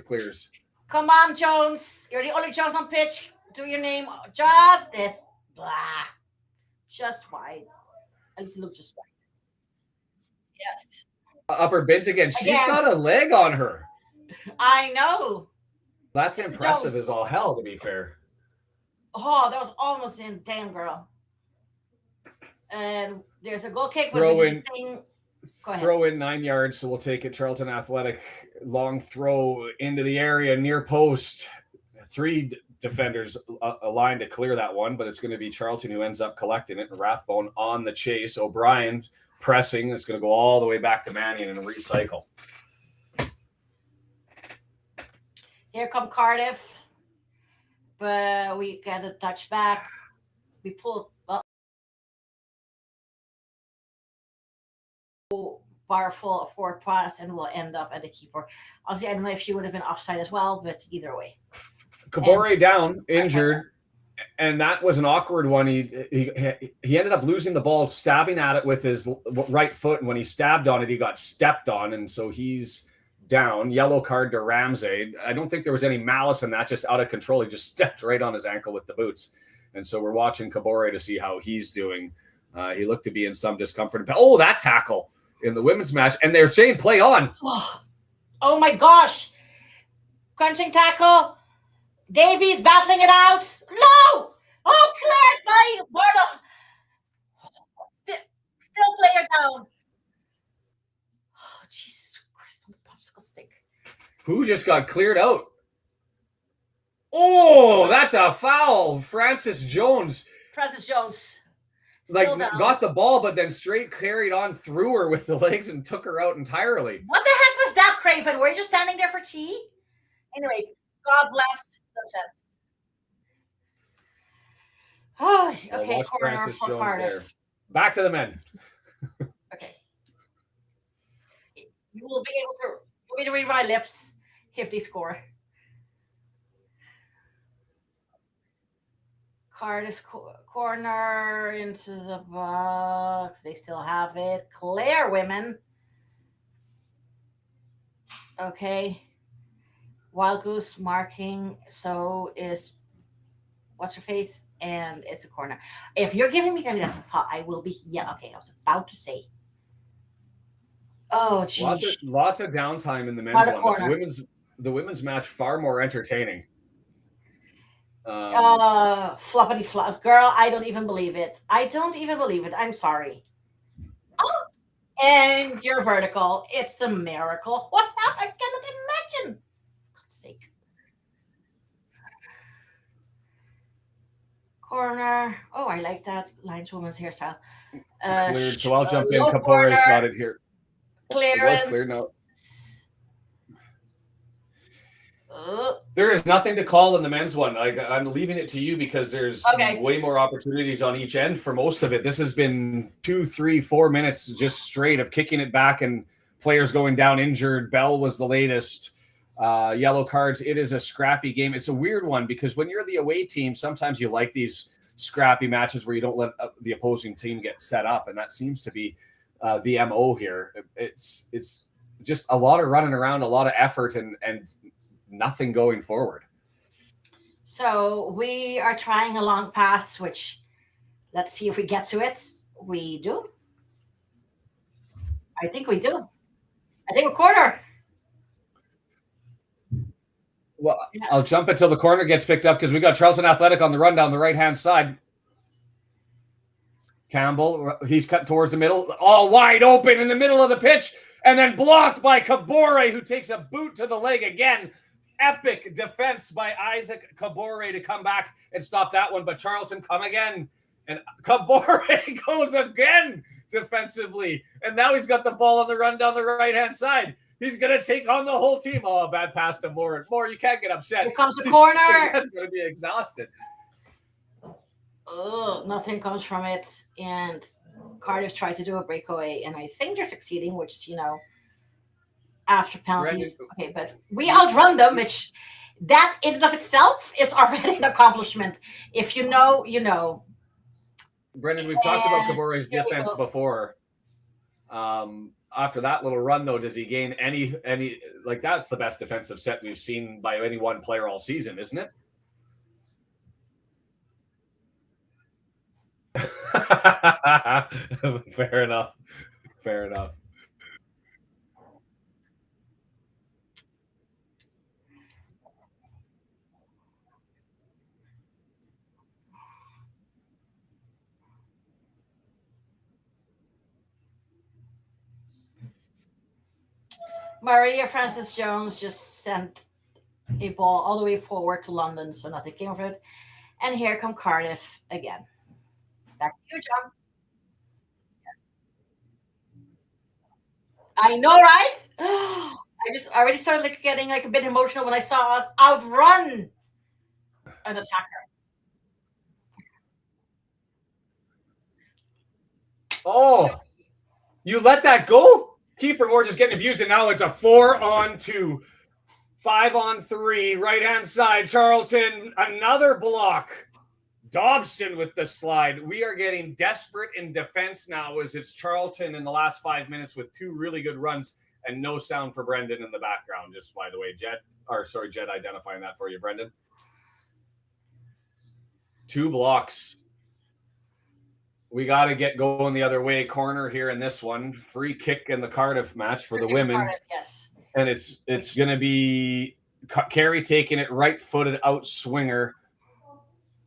clears. Come on, Jones. You're the only Jones on pitch. Do your name. Just this. Blah. Just wide. At least it looks just wide. Yes. Upper bids again. She's got a leg on her. I know. That's impressive Jones. As all hell, to be fair. Oh, that was almost in. Damn, girl. And there's a goal kick. Throw in 9 yards, so we'll take it. Charlton Athletic. Long throw into the area, near post. 3 defenders aligned to clear that one, but it's going to be Charlton who ends up collecting it. Rathbone on the chase. O'Brien pressing. It's going to go all the way back to Mannion and recycle. Here come Cardiff. But we get a touch back. We pull powerful forward pass and we'll end up at the keeper. Obviously, I don't know if she would have been offside as well, but either way. Kabore down, injured, and that was an awkward one. He ended up losing the ball, stabbing at it with his right foot, and when he stabbed on it, he got stepped on, and so he's down. Yellow card to Ramsey. I don't think there was any malice in that, just out of control. He just stepped right on his ankle with the boots. And so we're watching Kabore to see how he's doing. He looked to be in some discomfort. Oh, that tackle in the women's match. And they're saying play on. Oh my gosh. Crunching tackle. Davies battling it out. No! Oh, cleared by Bartle. Still player down. Oh, Jesus Christ, on the popsicle stick. Who just got cleared out? Oh, that's a foul. Francis Jones. Like down. Got the ball, but then straight carried on through her with the legs and took her out entirely. What the heck was that, Craven? Were you just standing there for tea? Anyway, God bless the defense. Oh, okay. Watch Corner Francis for Jones Cardiff. there. Back to the men. Okay. You will be able to read my lips if they score. Cardiff corner into the box. They still have it. Claire women. Okay. Wild Goose marking. So is what's her face? And it's a corner. If you're giving me time, that's a foul. I will be. Yeah. Okay. I was about to say. Oh, geez. Lots of downtime in the men's one. The women's match far more entertaining. Floppity flop. Girl, I don't even believe it. I'm sorry. Oh, and you're vertical. It's a miracle. What happened? I cannot imagine. For God's sake. Corner. Oh, I like that lineswoman's hairstyle. Cleared, so I'll jump in. Kapore's got it here. Clearance. It was cleared now. There is nothing to call in the men's one. I'm leaving it to you because there's way more opportunities on each end for most of it. This has been 2, 3, 4 minutes just straight of kicking it back and players going down injured. Bell was the latest. Yellow cards. It is a scrappy game. It's a weird one because when you're the away team, sometimes you like these scrappy matches where you don't let the opposing team get set up, and that seems to be the MO here. It's just a lot of running around, a lot of effort, and nothing going forward. So we are trying a long pass, which let's see if we get to it. We do. I think we do. I think we're corner. Well, yeah. I'll jump until the corner gets picked up because we got Charlton Athletic on the run down the right-hand side. Campbell, he's cut towards the middle, all wide open in the middle of the pitch, and then blocked by Kabore, who takes a boot to the leg again. Epic defense by Isaac Kabore to come back and stop that one, but Charlton come again, and Kabore goes again defensively, and now he's got the ball on the run down the right-hand side. He's going to take on the whole team. Oh, bad pass to Moore. Moore, you can't get upset. Here comes the corner. He's going to be exhausted. Oh, nothing comes from it, and Cardiff tried to do a breakaway, and I think they're succeeding, which, after penalties. Okay, but we outrun them, which that in and of itself is already an accomplishment. If you know, you know. Brendan, we've talked about Kabore's defense before. After that little run, though, does he gain any like that's the best defensive set we've seen by any one player all season, isn't it? Fair enough. Fair enough. Maria Francis Jones just sent a ball all the way forward to London, so nothing came of it. And here come Cardiff again. Back to you, John. I know, right? I just already started getting a bit emotional when I saw us outrun an attacker. Oh, you let that go? Kiefer Moore just getting abused, and now it's a 4-on-2, 5-on-3, right-hand side. Charlton, another block. Dobson with the slide. We are getting desperate in defense now as it's Charlton in the last 5 minutes with 2 really good runs And no sound for Brendan in the background, just by the way, Jed identifying that for you, Brendan. 2 blocks. We got to get going the other way. Corner here in this one. Free kick in the Cardiff match for the women. Cardiff, yes. And it's going to be Carey taking it right-footed out swinger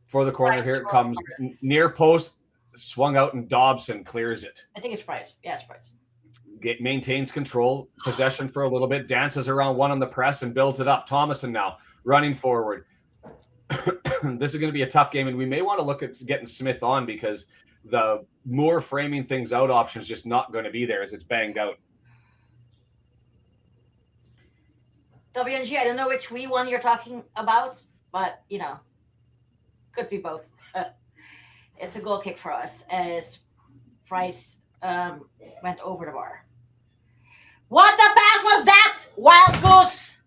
for the corner. Here it comes. Near post, swung out, and Dobson clears it. I think it's Price. Yeah, it's Price. Maintains control, possession for a little bit, dances around one on the press and builds it up. Thomason now running forward. This is going to be a tough game, and we may want to look at getting Smith on because the Moore framing things out option is just not going to be there as it's banged out. WNG, I don't know which one you're talking about, but, could be both. It's a goal kick for us as Price went over the bar. What the pass was that? Wild goose.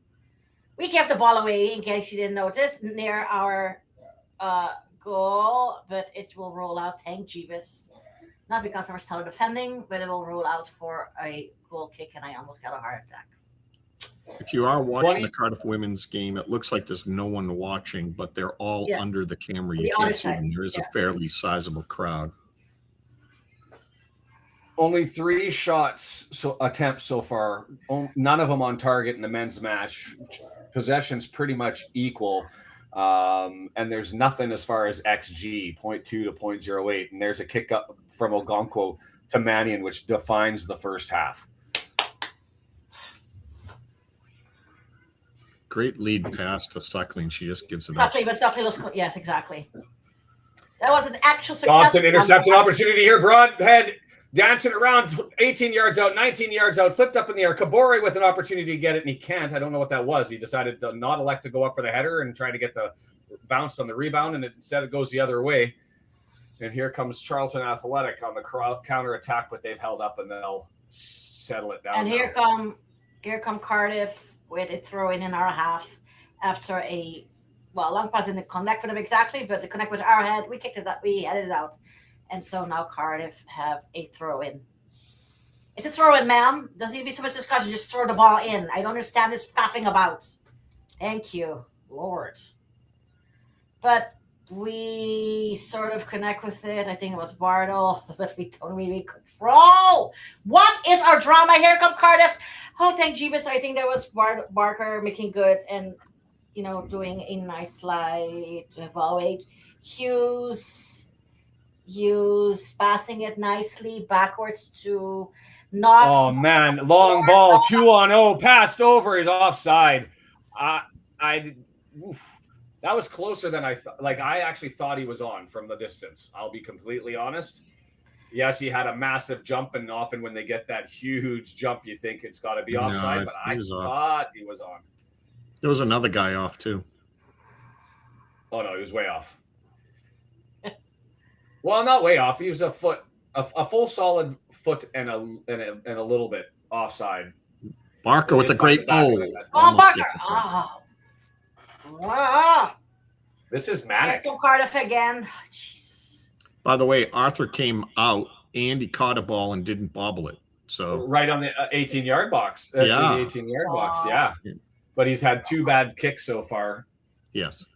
We gave the ball away in case you didn't notice near our goal, but it will roll out. Thank Jeebus. Not because I was still defending, but it will roll out for a goal kick, and I almost got a heart attack. If you are watching the Cardiff women's game, it looks like there's no one watching, but they're all under the camera. You can't see them. There is a fairly sizable crowd. Only 3 attempts so far. None of them on target in the men's match. Possession's pretty much equal. And there's nothing as far as XG, 0.2 to 0.08. And there's a kick up from Ogonkwo to Mannion, which defines the first half. Great lead pass to Suckling. She just gives it Suckling, but Suckling was, yes, exactly. That was an actual success. Dobson interception opportunity here. Broadhead dancing around 18 yards out, 19 yards out, flipped up in the air. Kabore with an opportunity to get it, and he can't. I don't know what that was. He decided to not elect to go up for the header and try to get the bounce on the rebound, and instead it goes the other way. And here comes Charlton Athletic on the counter attack, but they've held up and they'll settle it down. And here come Cardiff with a throw in our half after a long pass didn't connect with them exactly, but the connect with our head, we kicked it up, we headed it out. And so now Cardiff have a throw in. It's a throw in, ma'am. Doesn't need to be so much discussion. Just throw the ball in. I don't understand this faffing about. Thank you, Lord. But we sort of connect with it. I think it was Bartle, but we don't really control. What is our drama? Here come Cardiff. Oh, thank Jeebus. I think that was Barker making good and, doing a nice slide. Ball weight. Hughes passing it nicely backwards to Knox. Oh man, long ball, 2-on-0, passed over, he's offside. That was closer than I thought. Like, I actually thought he was on from the distance. I'll be completely honest. Yes, he had a massive jump, and often when they get that huge jump, you think it's got to be offside, but I thought he was on. There was another guy off too. Oh no, he was way off. Well, not way off. He was a full solid foot and a little bit offside. Barker with a great goal. Oh, Barker! This is manic. Cardiff again. Oh, Jesus. By the way, Arthur came out and he caught a ball and didn't bobble it. So right on the 18-yard box. The 18-yard box, yeah. But he's had 2 bad kicks so far. Yes.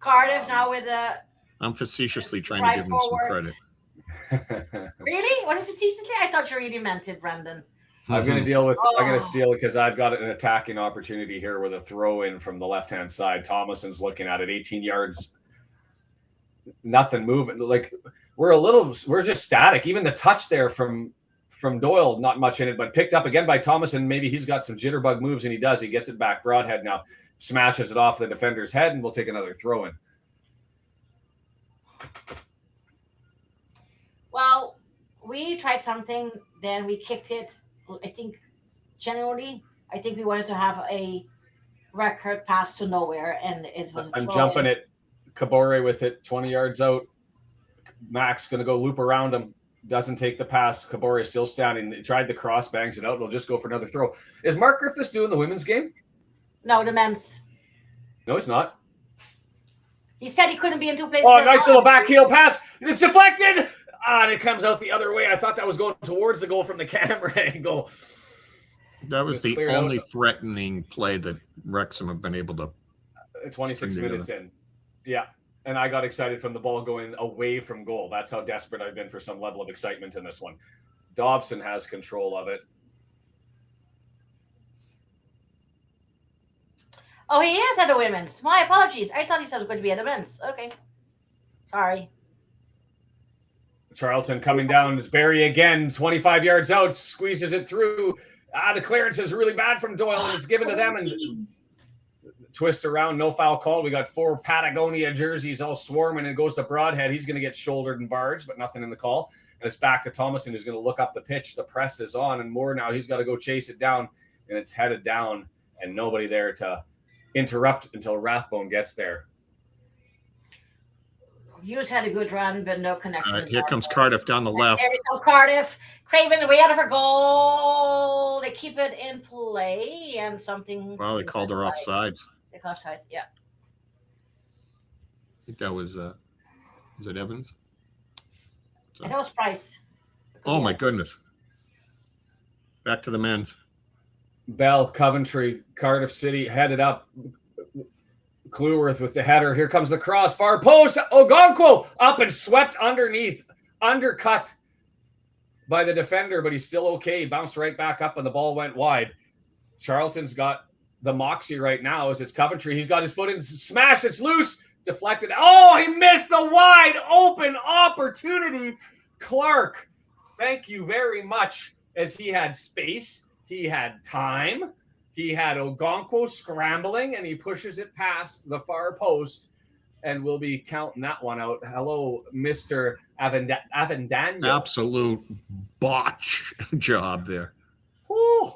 Cardiff now with a. I'm facetiously trying to give him some credit. Really? What facetiously? I thought you really meant it, Brendan. I'm going to steal it because I've got an attacking opportunity here with a throw in from the left-hand side. Thomason's looking at it, 18 yards. Nothing moving. Like, we're just static. Even the touch there from Doyle, not much in it, but picked up again by Thomason. Maybe he's got some jitterbug moves, and he does. He gets it back. Broadhead now smashes it off the defender's head, and we'll take another throw in. Well, we tried something, then we kicked it. I think we wanted to have a record pass to nowhere, and it was. I'm jumping it. Kabore with it, 20 yards out. Max going to go loop around him. Doesn't take the pass. Kabore is still standing. He tried the cross, bangs it out. They'll just go for another throw. Is Mark Griffiths doing the women's game? No, the men's. No, he's not. He said he couldn't be in 2 places. Oh, nice little back heel pass. It's deflected. And it comes out the other way. I thought that was going towards the goal from the camera angle. That was Just the cleared out. only threatening play that Wrexham have been able to. 26 string minutes in. Yeah. And I got excited from the ball going away from goal. That's how desperate I've been for some level of excitement in this one. Dobson has control of it. Oh, he is at the women's. My apologies. I thought he said it was going to be at the men's. Okay. Sorry. Charlton coming down. It's Barry again, 25 yards out, squeezes it through. The clearance is really bad from Doyle, and it's given to them. And twist around, no foul call. We got 4 Patagonia jerseys all swarming, and it goes to Broadhead. He's going to get shouldered and barged, but nothing in the call. And it's back to Thomason, who's going to look up the pitch. The press is on, and more now. He's got to go chase it down, and it's headed down, and nobody there to interrupt until Rathbone gets there. Hughes had a good run, but no connection. Here comes Cardiff down the left. There we go, Cardiff. Craven way out of her goal. They keep it in play, and something. Well, they called her offsides. They called offsides, yeah. I think that was, is it Evans? I thought it was Price. Oh, my goodness. Back to the men's. Bell, Coventry, Cardiff City headed up. Clueworth with the header. Here comes the cross. Far post. Ogonkwo up and swept underneath. Undercut by the defender, but he's still okay. Bounced right back up and the ball went wide. Charlton's got the moxie right now as it's Coventry. He's got his foot in. Smashed. It's loose. Deflected. Oh, he missed the wide open opportunity. Clark, thank you very much, as he had space. He had time. He had Ogonkwo scrambling, and he pushes it past the far post, and we'll be counting that one out. Hello, Mr. Avendano. Absolute botch job there. Whew.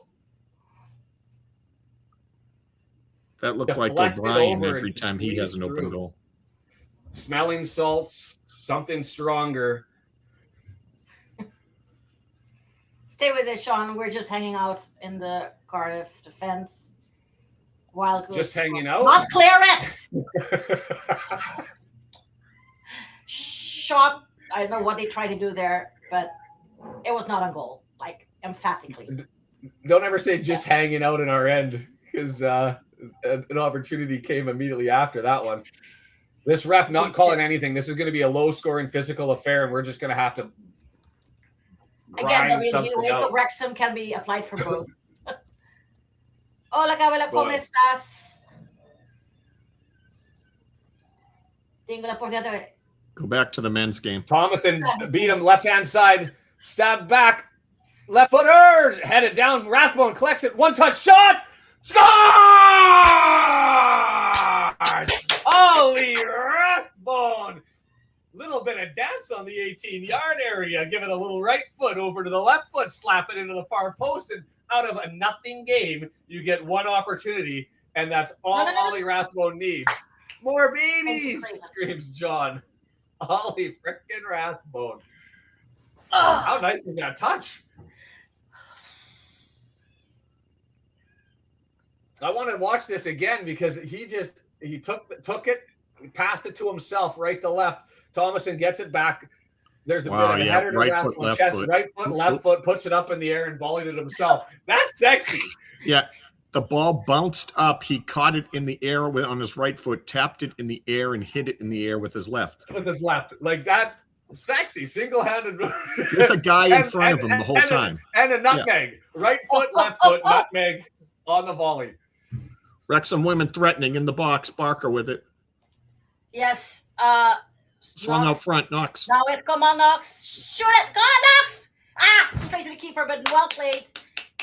That looked like Deflected O'Brien over every and time he has an squeezed open through. goal. Smelling salts, something stronger. Stay with it, Shaun. We're just hanging out in the Cardiff defense. While Just hanging out? Not clearance! Shot. I don't know what they tried to do there, but it was not on goal. Like, emphatically. Don't ever say just hanging out in our end, because an opportunity came immediately after that one. This ref not calling anything. This is going to be a low-scoring physical affair, and we're just going to have to Again, grind the something weight out. of Wrexham can be applied for both. Hola, Cabela, ¿cómo Boy. estás? Tengo la oportunidad. Go back to the men's game. Thomason beat him left-hand side, stabbed back, left footer, headed down. Rathbone collects it, one-touch shot, scores! Ollie Rathbone! Little bit of dance on the 18-yard area, give it a little right foot over to the left foot, slap it into the far post, and out of a nothing game, you get one opportunity, and that's all Ollie Rathbone needs. More babies, screams John. Ollie frickin' Rathbone. Oh, how nice was that touch? I want to watch this again because he took it, passed it to himself right to left. Thomason gets it back. There's a bit of a header to right Rathbone, foot, left chest, foot. right foot, left foot, puts it up in the air and volleyed it himself. That's sexy. Yeah, the ball bounced up. He caught it in the air on his right foot, tapped it in the air, and hit it in the air with his left. With his left. Like that, sexy, single-handed. With a guy in front of him the whole time. And a nutmeg. Yeah. Right foot, left foot, nutmeg on the volley. Wrexham women threatening in the box. Barker with it. Yes. Swung Knox. out front. Knox. Now it. Come on, Knox. Shoot it. Go on, Knox. Straight to the keeper, but well played.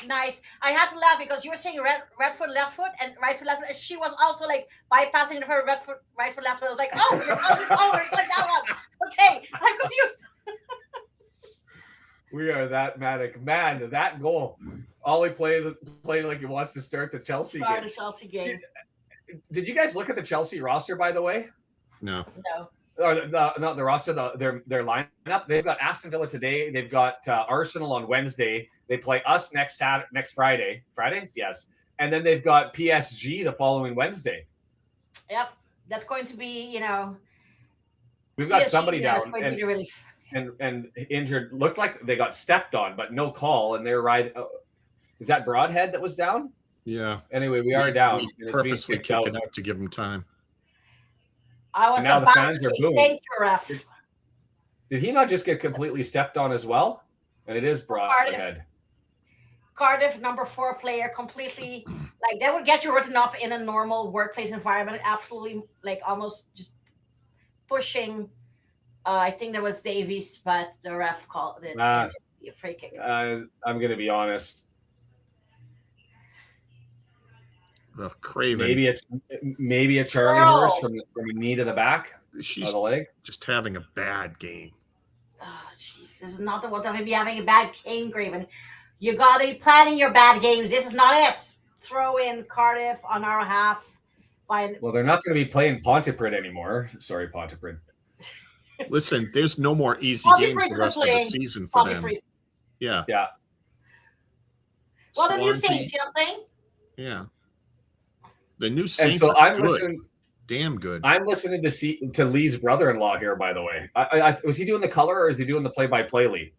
Nice. I had to laugh because you were saying right foot, left foot, and right foot, left foot. And she was also like bypassing her right foot, left foot. I was like, oh, you're over like that one. Okay, I'm confused. We are that manic. Man, that goal. Ollie played like he wants to start the Chelsea game. The Chelsea game. Did you guys look at the Chelsea roster, by the way? No. Or not the roster, their lineup. They've got Aston Villa today. They've got Arsenal on Wednesday. They play us next Friday. Fridays, yes. And then they've got PSG the following Wednesday. Yep, that's going to be, We've got PSG, somebody down and injured. Looked like they got stepped on, but no call, and they're right. Is that Broadhead that was down? Yeah. Anyway, we are down. We and it's being purposely kicked kick it out to give him time. I was And now the about fans to are say booing. thank you, ref. Did he not just get completely stepped on as well? And it is Broadhead. Cardiff, number 4 player, completely like they would get you written up in a normal workplace environment. Absolutely, like almost just pushing. I think there was Davies, but the ref called it a free kick. I'm going to be honest. Craven. Maybe a Charlie horse from a knee to the back She's of the leg. just having a bad game. Oh, jeez. This is not the one time to be having a bad game, Craven. You got to be planning your bad games. This is not it. Throw in Cardiff on our half. Well, they're not going to be playing Pontypridd anymore. Sorry, Pontypridd. Listen, there's no more easy games the rest of the season for them. Yeah. Yeah. Well, the new Saints, you know what I'm saying? Yeah. The new Saints so are good. Damn good. I'm listening to Lee's brother-in-law here, by the way. Was he doing the color or is he doing the play-by-play, Lee?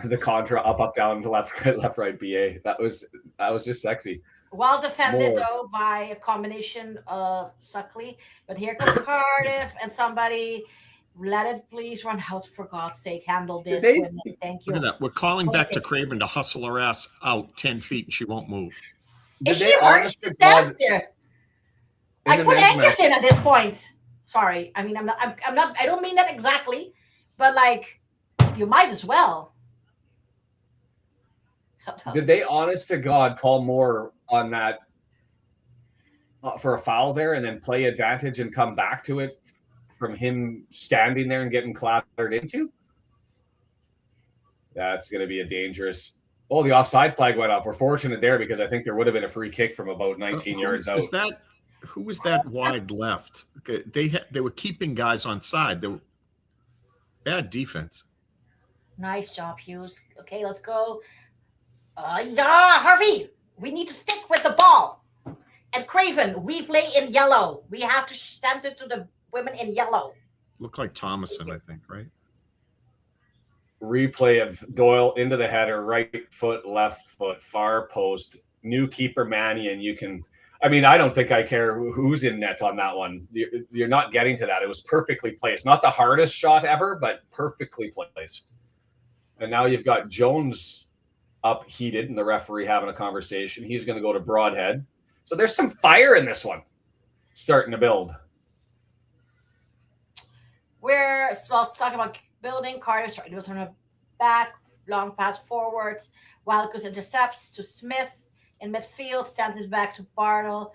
The contra, up, down, left, right, BA. That was just sexy. Well defended, though, by a combination of Suckley. But here comes Cardiff, and somebody let it please run out, for God's sake. Handle this. Thank you. Look at that. We're calling back to Craven to hustle her ass out 10 feet, and she won't move. Is she hurt? She just stands there. I put anchors in at this point. Sorry. I mean, I'm not, I don't mean that exactly, but like, you might as well. Did they, honest to God, call more on that for a foul there and then play advantage and come back to it from him standing there and getting clattered into? That's going to be a dangerous. Oh, the offside flag went off. We're fortunate there because I think there would have been a free kick from about 19 yards out. Who was that wide left? They were keeping guys on side. They were bad defense. Nice job, Hughes. Okay, let's go. Harvey, we need to stick with the ball. And Craven, we play in yellow. We have to send it to the women in yellow. Look like Thomason, I think, right? Replay of Doyle into the header, right foot, left foot, far post, new keeper Manny, and you can. I mean, I don't think I care who's in net on that one. You're not getting to that. It was perfectly placed. Not the hardest shot ever, but perfectly placed. And now you've got Jones up heated and the referee having a conversation. He's going to go to Broadhead. So there's some fire in this one starting to build. We're talking about building. Cardiff trying to turn it back. Long pass forwards. Wildgoose intercepts to Smith in midfield. Sends it back to Bartle.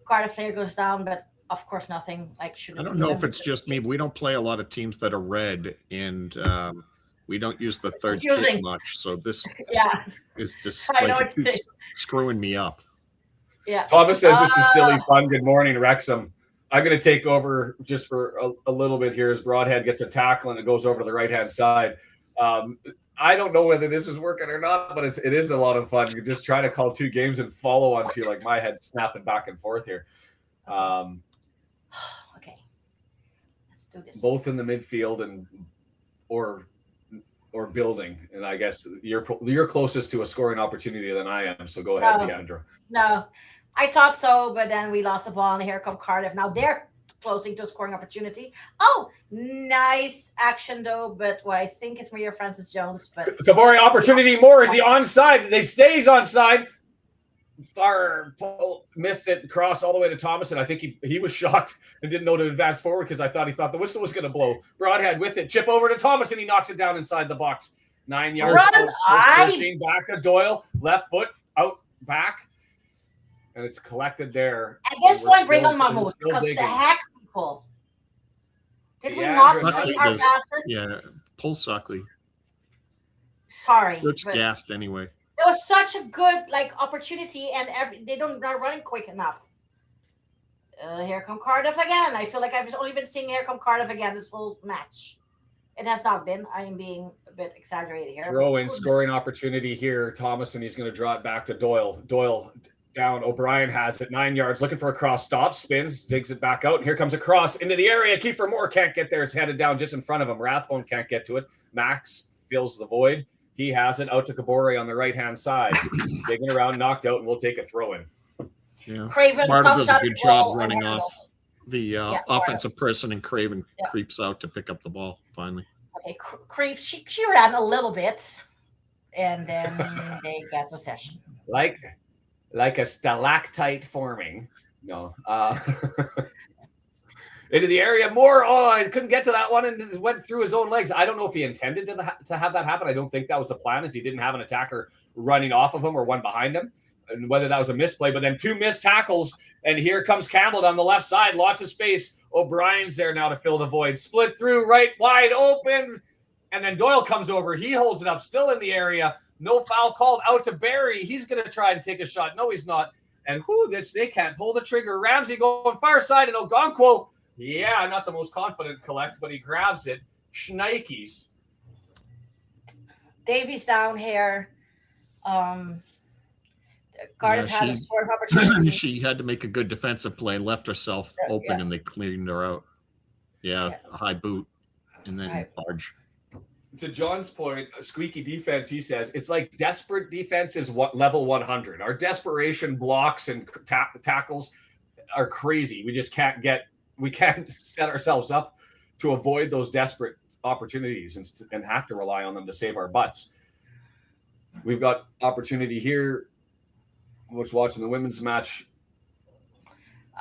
Cardiff player goes down, but of course nothing. I don't know if it's just me, but we don't play a lot of teams that are red, and we don't use the third kick much. So this is just screwing me up. Yeah. Thomas says this is silly fun. Good morning, Wrexham. I'm going to take over just for a little bit here as Broadhead gets a tackle and it goes over to the right-hand side. I don't know whether this is working or not, but it is a lot of fun. You just try to call two games and follow onto like my head snapping back and forth here. Okay. Let's do this. Both in the midfield and or building. And I guess you're closest to a scoring opportunity than I am. So go ahead, Diandra. No, I thought so, but then we lost the ball, and here come Cardiff. Now they're closing to a scoring opportunity. Oh, nice action, though, but what I think is Maria Francis Jones. But Kabori opportunity more. Is he onside? They stays onside. Far missed it, cross all the way to Thomas, and I think he was shocked and didn't know to advance forward because he thought the whistle was going to blow. Broadhead with it, chip over to Thomas, and he knocks it down inside the box. 9 yards out, 13 back to Doyle, left foot out back. And it's collected there. At this point, bring on Mahmoud, because the heck, people. Did we not see our passes? Yeah, pull Suckley. Sorry. Looks gassed anyway. It was such a good opportunity, and they're not running quick enough. Here come Cardiff again. I feel like I've only been seeing here come Cardiff again this whole match. It has not been. I am being a bit exaggerated here. Throw-in scoring opportunity here. Thomas, and he's going to draw it back to Doyle. Doyle down. O'Brien has it 9 yards, looking for a cross, stops, spins, digs it back out, and here comes a cross into the area. Kiefer Moore can't get there. It's headed down just in front of him. Rathbone can't get to it. Max fills the void. He has it out to Kabore on the right-hand side. Digging around, knocked out, and we'll take a throw-in. Yeah. Craven Marta comes does a out good of job goal and running off handles. the offensive person, and Craven creeps out to pick up the ball finally. Okay, creeps. She ran a little bit, and then they got possession. Like a stalactite forming. No. Into the area. Moore. Oh, I couldn't get to that one and went through his own legs. I don't know if he intended to have that happen. I don't think that was the plan, as he didn't have an attacker running off of him or one behind him. And whether that was a misplay, but then 2 missed tackles, and here comes Campbell down the left side, lots of space. O'Brien's there now to fill the void, split through, right, wide open, and then Doyle comes over. He holds it up, still in the area. No foul called, out to Barry. He's going to try and take a shot. No, he's not. And they can't pull the trigger. Ramsey going far side, and Ogonkwo, not the most confident collect, but he grabs it. Schnikes. Davies down here. Cardiff had a score of opportunity. She had to make a good defensive play, left herself open, and they cleaned her out. A high boot, and then barge. To John's point, a squeaky defense, he says, it's like desperate defense is what level 100. Our desperation blocks and tackles are crazy. We just can't set ourselves up to avoid those desperate opportunities and have to rely on them to save our butts. We've got opportunity here. Was watching the women's match.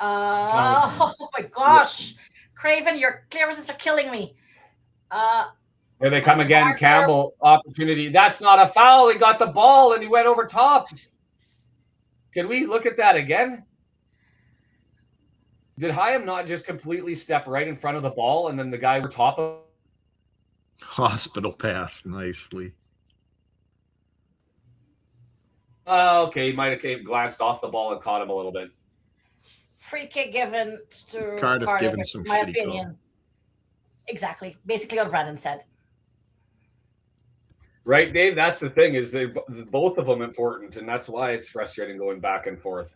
Oh my gosh. Craven, your clearances are killing me. Here they come again. Campbell, opportunity. That's not a foul. He got the ball and he went over top. Can we look at that again? Did Hyam not just completely step right in front of the ball and then the guy over top of? Hospital pass nicely. Okay, he might have glanced off the ball and caught him a little bit. Free kick given to Cardiff given some my shitty opinion. call. Exactly. Basically what Brandon said. Right, Dave? That's the thing, is they both of them important, and that's why it's frustrating going back and forth.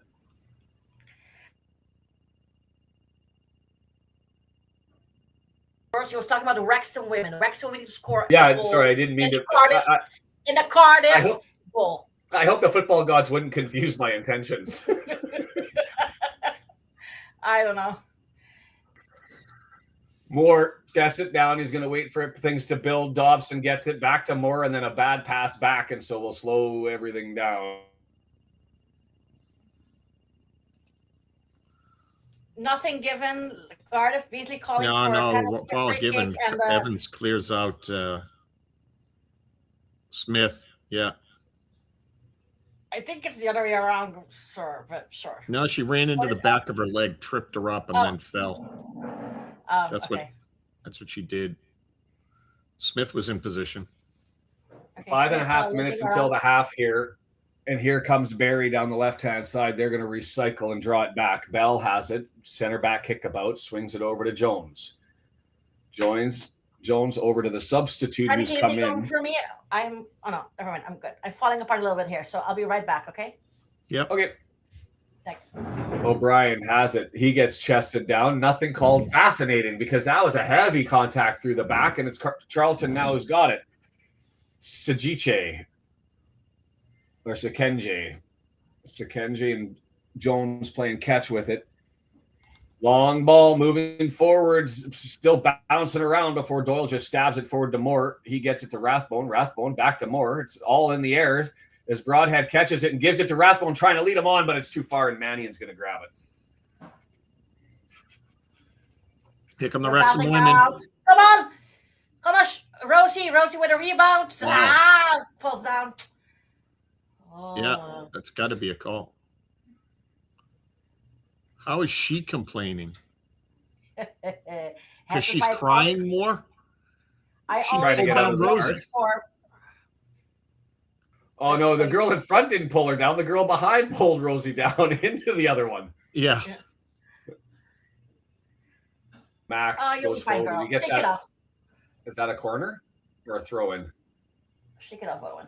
First, he was talking about the Wrexham women. Wrexham women to score. Yeah, sorry, I didn't mean to. In the Cardiff goal. I hope the football gods wouldn't confuse my intentions. I don't know. Moore gets it down. He's going to wait for things to build. Dobson gets it back to Moore, and then a bad pass back, and so we'll slow everything down. Nothing given. Cardiff Beasley calling for no, a penalty. foul given. And, Evans clears out Smith. Yeah. I think it's the other way around, sure, but sure. No, she ran into the back of her leg, tripped her up, and then fell. That's what she did. Smith was in position. Okay, 5.5 minutes until the half here. And here comes Barry down the left-hand side. They're going to recycle and draw it back. Bell has it. Center back kickabout. Swings it over to Jones. Jones over to the substitute who's come in. For me, no, never mind. I'm good. I'm falling apart a little bit here, so I'll be right back, okay? Yep. Okay. Thanks. O'Brien has it. He gets chested down. Nothing called. Fascinating, because that was a heavy contact through the back, and it's Charlton now who's got it. Sakenje and Jones playing catch with it. Long ball moving forwards, still bouncing around before Doyle just stabs it forward to Moore. He gets it to Rathbone. Rathbone back to Moore. It's all in the air as Broadhead catches it and gives it to Rathbone, trying to lead him on, but it's too far, and Mannion's going to grab it. Here come the Wrexham women. Come on, Rosie with a rebound. Pulls down. Yeah, that's got to be a call. How is she complaining? Because she's crying more? She's trying to get out of Rosie. Oh, no, the girl in front didn't pull her down. The girl behind pulled Rosie down into the other one. Yeah. Max goes forward. Shake it off. Is that a corner or a throw-in? Shake it off, Owen.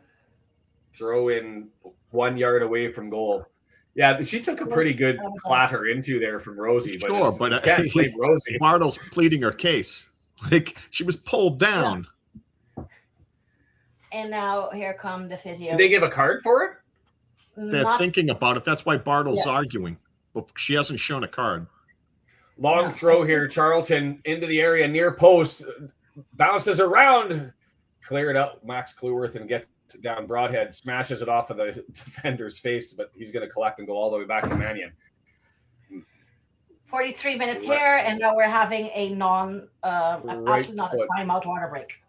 Throw in 1 yard away from goal. Yeah, she took a pretty good clatter into there from Rosie. Sure, but can't blame Rosie. Bartle's pleading her case. Like, she was pulled down. And now here come the physios. Did they give a card for it? They're thinking about it. That's why Bartle's Yes. arguing. But she hasn't shown a card. Long throw here. Charlton into the area near post. Bounces around. Clear it up. Max Cluworth and gets it down broadhead. Smashes it off of the defender's face, but he's going to collect and go all the way back to Mannion. 43 minutes here, and now we're having a actually not a timeout water break.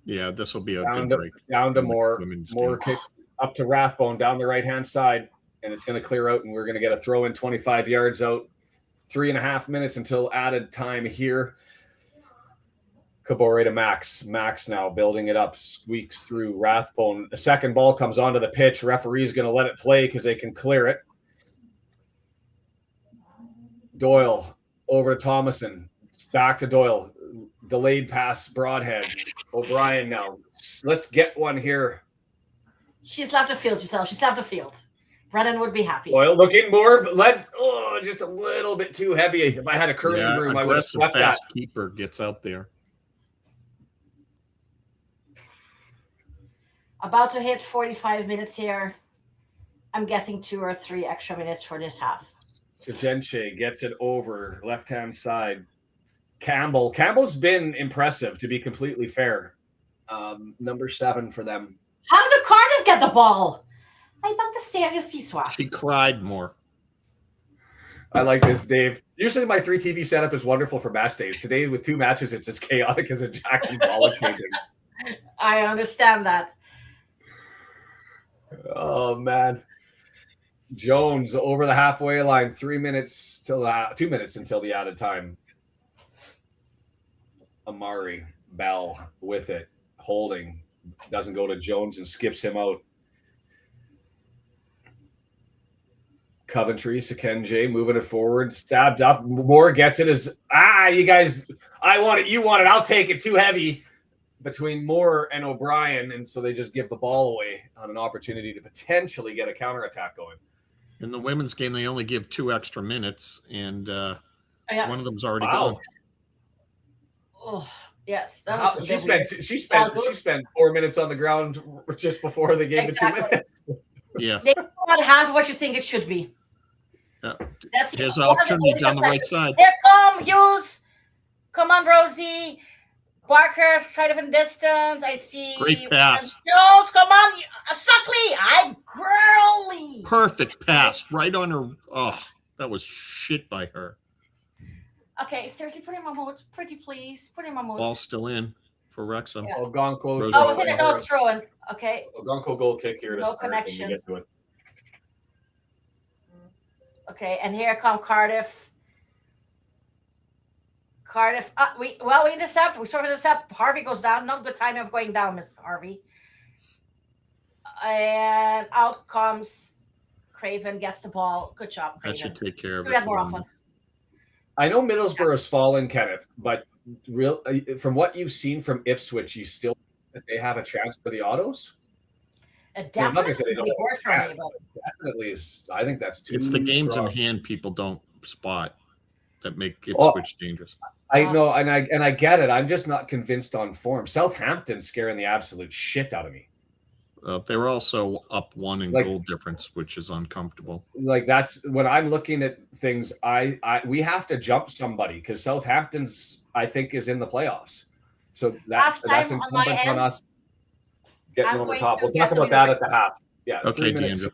Yeah, this will be a Down good to, break. down to more game. kick up to Rathbone down the right-hand side, and it's going to clear out, and we're going to get a throw in 25 yards out. 3.5 minutes until added time here. Kabore to Max. Max now building it up, squeaks through Rathbone. The second ball comes onto the pitch. Referee's going to let it play because they can clear it. Doyle over to Thomason. Back to Doyle. Delayed pass, broadhead. O'Brien now. Let's get one here. She's left the field, Giselle. She's left the field. Brennan would be happy. Doyle looking more, but just a little bit too heavy. If I had a curling broom, I would have swept that. Fast keeper gets out there. About to hit 45 minutes here. I'm guessing 2 or 3 extra minutes for this half. Sejenche gets it over left-hand side. Campbell's been impressive, to be completely fair. Number 7 for them. How did Cardiff get the ball? I'm about to say you see swap. She cried more. I like this, Dave. Usually my 3 TV setup is wonderful for match days. Today, with 2 matches, it's as chaotic as a Jackson Pollock painting. I understand that. Oh, man. Jones over the halfway line. 2 minutes until the added time. Amari Bell with it, holding, doesn't go to Jones and skips him out. Coventry, Sekenje moving it forward, stabbed up. Moore gets it as you guys, I want it, you want it, I'll take it. Too heavy between Moore and O'Brien, and so they just give the ball away on an opportunity to potentially get a counterattack going. In the women's game, they only give 2 extra minutes, and one of them's already gone. Oh, yes. She spent 4 minutes on the ground just before they gave the 2 minutes. Yes. They got half of what you think it should be. That's his opportunity down the right side. Here come Hughes. Come on, Rosie. Barker, try different distance. I see. Great pass. Jones, come on. Suckley. Girly. Perfect pass. Right on her. Oh, that was shit by her. Okay, seriously, put in my modes. Pretty please. Put in my modes. Ball's still in for Wrexham. Yeah. Ogonko. Oh, was it a goal throwing? Okay. Ogonko goal kick here to No start connection. when we get to it. Okay, and here come Cardiff. We intercept. We sort of intercept. Harvey goes down. Not good timing of going down, Miss Harvey. And out comes Craven, gets the ball. Good job, Craven. That should take care of Do it. that more often. I know Middlesbrough's fallen, Kenneth, but from what you've seen from Ipswich, you still think they have a chance for the autos? Definitely I think that's too It's the games strong. in hand people don't spot that make Ipswich dangerous. I know, and I get it. I'm just not convinced on form. Southampton's scaring the absolute shit out of me. They were also up 1 in goal difference, which is uncomfortable. Like that's when I'm looking at things. We have to jump somebody because Southampton's I think is in the playoffs. So that's incumbent on us getting over top. We'll talk about that at the half. Yeah. Okay, 3 minutes. Diandra.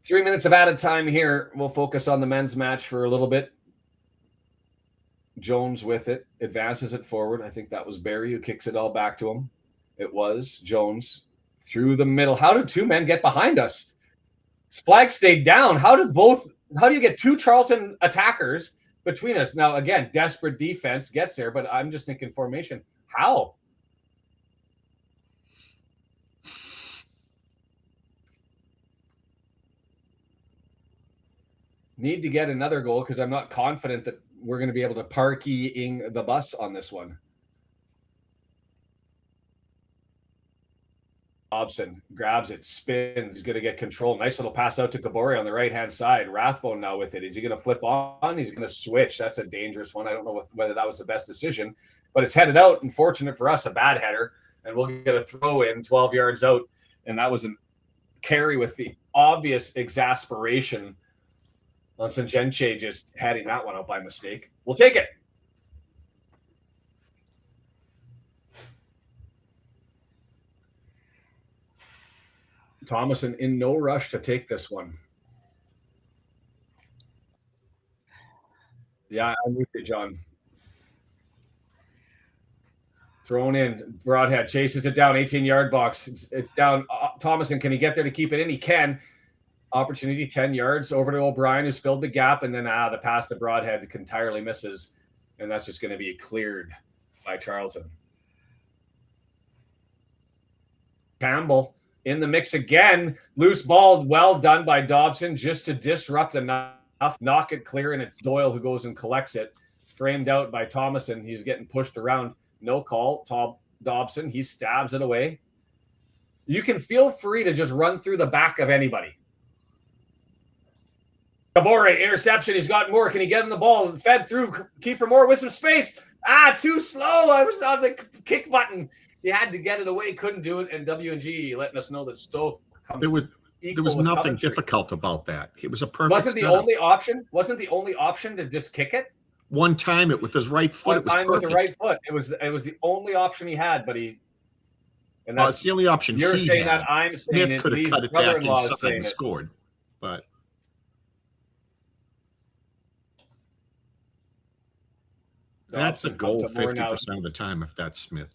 3 minutes of added time here. We'll focus on the men's match for a little bit. Jones with it, advances it forward. I think that was Barry who kicks it all back to him. It was Jones through the middle. How did 2 men get behind us? Flag stayed down. How do you get 2 Charlton attackers between us? Now, again, desperate defense gets there, but I'm just thinking formation. How? Need to get another goal because I'm not confident that we're going to be able to parking the bus on this one. Hobson grabs it, spins. He's going to get control. Nice little pass out to Kabore on the right-hand side. Rathbone now with it. Is he going to flip on? He's going to switch. That's a dangerous one. I don't know whether that was the best decision, but it's headed out. Unfortunate for us, a bad header. and we'll get a throw in 12 yards out. And that was a carry with the obvious exasperation on Sanjenche just heading that one out by mistake. We'll take it. Thomason in no rush to take this one. Yeah, I'm with you, John. Thrown in. Broadhead chases it down, 18-yard box. It's down. Thomason, can he get there to keep it in? He can. Opportunity, 10 yards over to O'Brien, who's filled the gap, and then the pass to Broadhead entirely misses, and that's just going to be cleared by Charlton. Campbell in the mix again. Loose ball, well done by Dobson, just to disrupt enough, knock it clear, and it's Doyle who goes and collects it. Framed out by Thomason. He's getting pushed around. No call. Dobson, he stabs it away. You can feel free to just run through the back of anybody. Kabore, interception. He's got more. Can he get in the ball? Fed through. Kiefer Moore with some space. Too slow. I was on the kick button. He had to get it away. Couldn't do it. And W&G letting us know that Stoke comes. There was nothing difficult about that. It was a perfect. Wasn't the only option? Wasn't the only option to just kick it? One time it with his right foot. It was perfect. With the right foot. It was the only option he had, but he. And that's the only option. You're he saying had. that. I'm saying Smith could have cut it back inside and scored, but. That's a goal 50% of the time if that's Smith.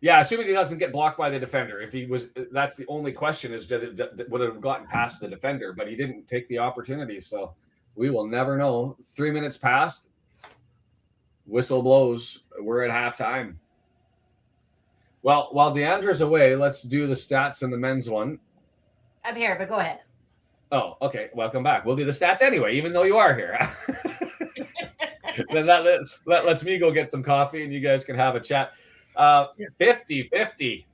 Yeah, assuming he doesn't get blocked by the defender. If he was, that's the only question is would it have gotten past the defender, but he didn't take the opportunity. So we will never know. 3 minutes passed. Whistle blows. We're at halftime. Well, while Diandra's away, let's do the stats in the men's one. I'm here, but go ahead. Oh, okay. Welcome back. We'll do the stats anyway, even though you are here. Then that lets me go get some coffee and you guys can have a chat. 50-50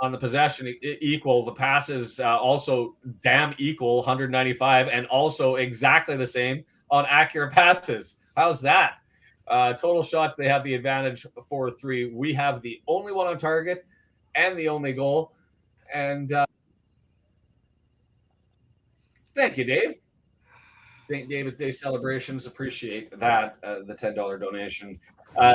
on the possession equal. The passes also damn equal, 195, and also exactly the same on accurate passes. How's that? Total shots, they have the advantage 4-3. We have the only one on target and the only goal. And thank you, Dave. St. David's Day celebrations. Appreciate that. The $10 donation.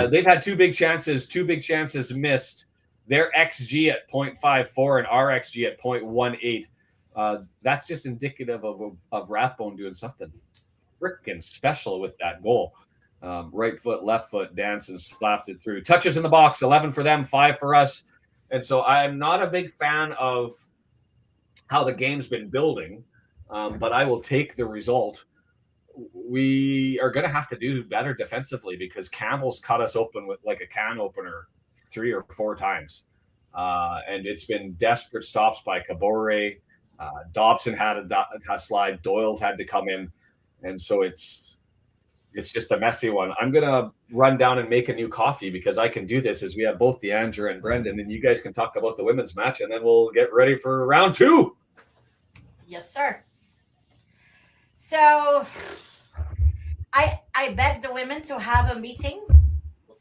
They've had two big chances missed. Their XG at 0.54 and our XG at 0.18. That's just indicative of Rathbone doing something freaking special with that goal. Right foot, left foot, dancing, slapped it through. Touches in the box, 11 for them, 5 for us. And so I'm not a big fan of how the game's been building, but I will take the result. We are going to have to do better defensively because Campbell's cut us open with like a can opener 3 or 4 times. And it's been desperate stops by Kabore. Dobson had a slide. Doyle's had to come in. And so it's just a messy one. I'm going to run down and make a new coffee because I can do this as we have both Diandra and Brendan, and you guys can talk about the women's match, and then we'll get ready for round 2. Yes, sir. So I begged the women to have a meeting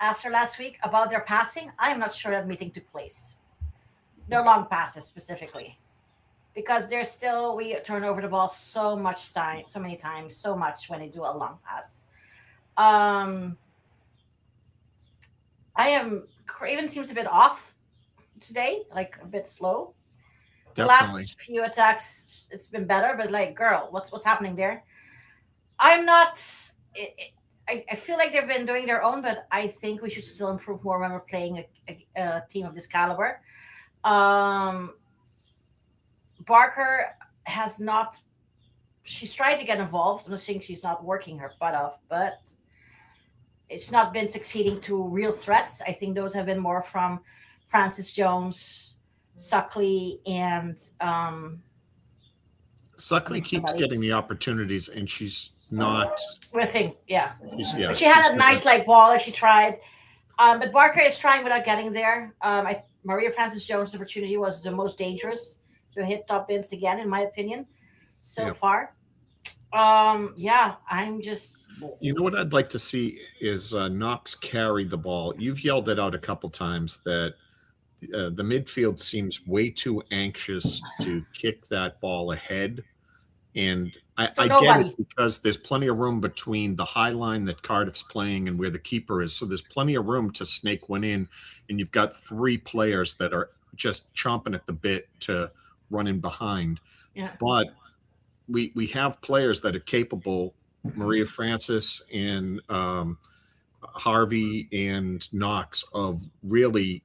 after last week about their passing. I'm not sure that meeting took place. Their long passes specifically. Because we turn over the ball so many times, so much when they do a long pass. Craven seems a bit off today, like a bit slow. Definitely. The last few attacks, it's been better, but like, girl, what's happening there? I'm not. I feel like they've been doing their own, but I think we should still improve more when we're playing a team of this caliber. Barker has not. She's tried to get involved. I'm not saying she's not working her butt off, but it's not been succeeding to real threats. I think those have been more from Francis Jones, Suckley, and Suckley keeps getting the opportunities, and she's not. I think, yeah. She she's had a nice ball. She tried, but Barker is trying without getting there. Maria Francis Jones' opportunity was the most dangerous to hit top bins again, in my opinion, so far. Yeah, I'm just. You know what I'd like to see is Knox carry the ball. You've yelled it out a couple times that the midfield seems way too anxious to kick that ball ahead. And To I get it nobody. because there's plenty of room between the high line that Cardiff's playing and where the keeper is. So there's plenty of room to snake one in. And you've got 3 players that are just chomping at the bit to run in behind. Yeah. But we have players that are capable. Maria Francis and Harvey and Knox of really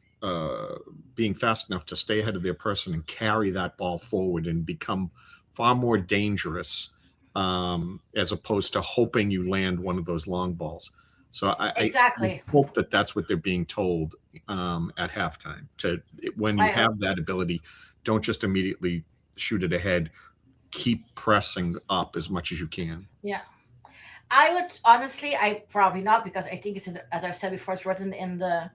being fast enough to stay ahead of their person and carry that ball forward and become far more dangerous as opposed to hoping you land one of those long balls. So Exactly. I hope that that's what they're being told at halftime. To when you I have that ability, don't just immediately shoot it ahead. Keep pressing up as much as you can. Yeah. I would honestly, I probably not because I think it's as I've said before, it's written in the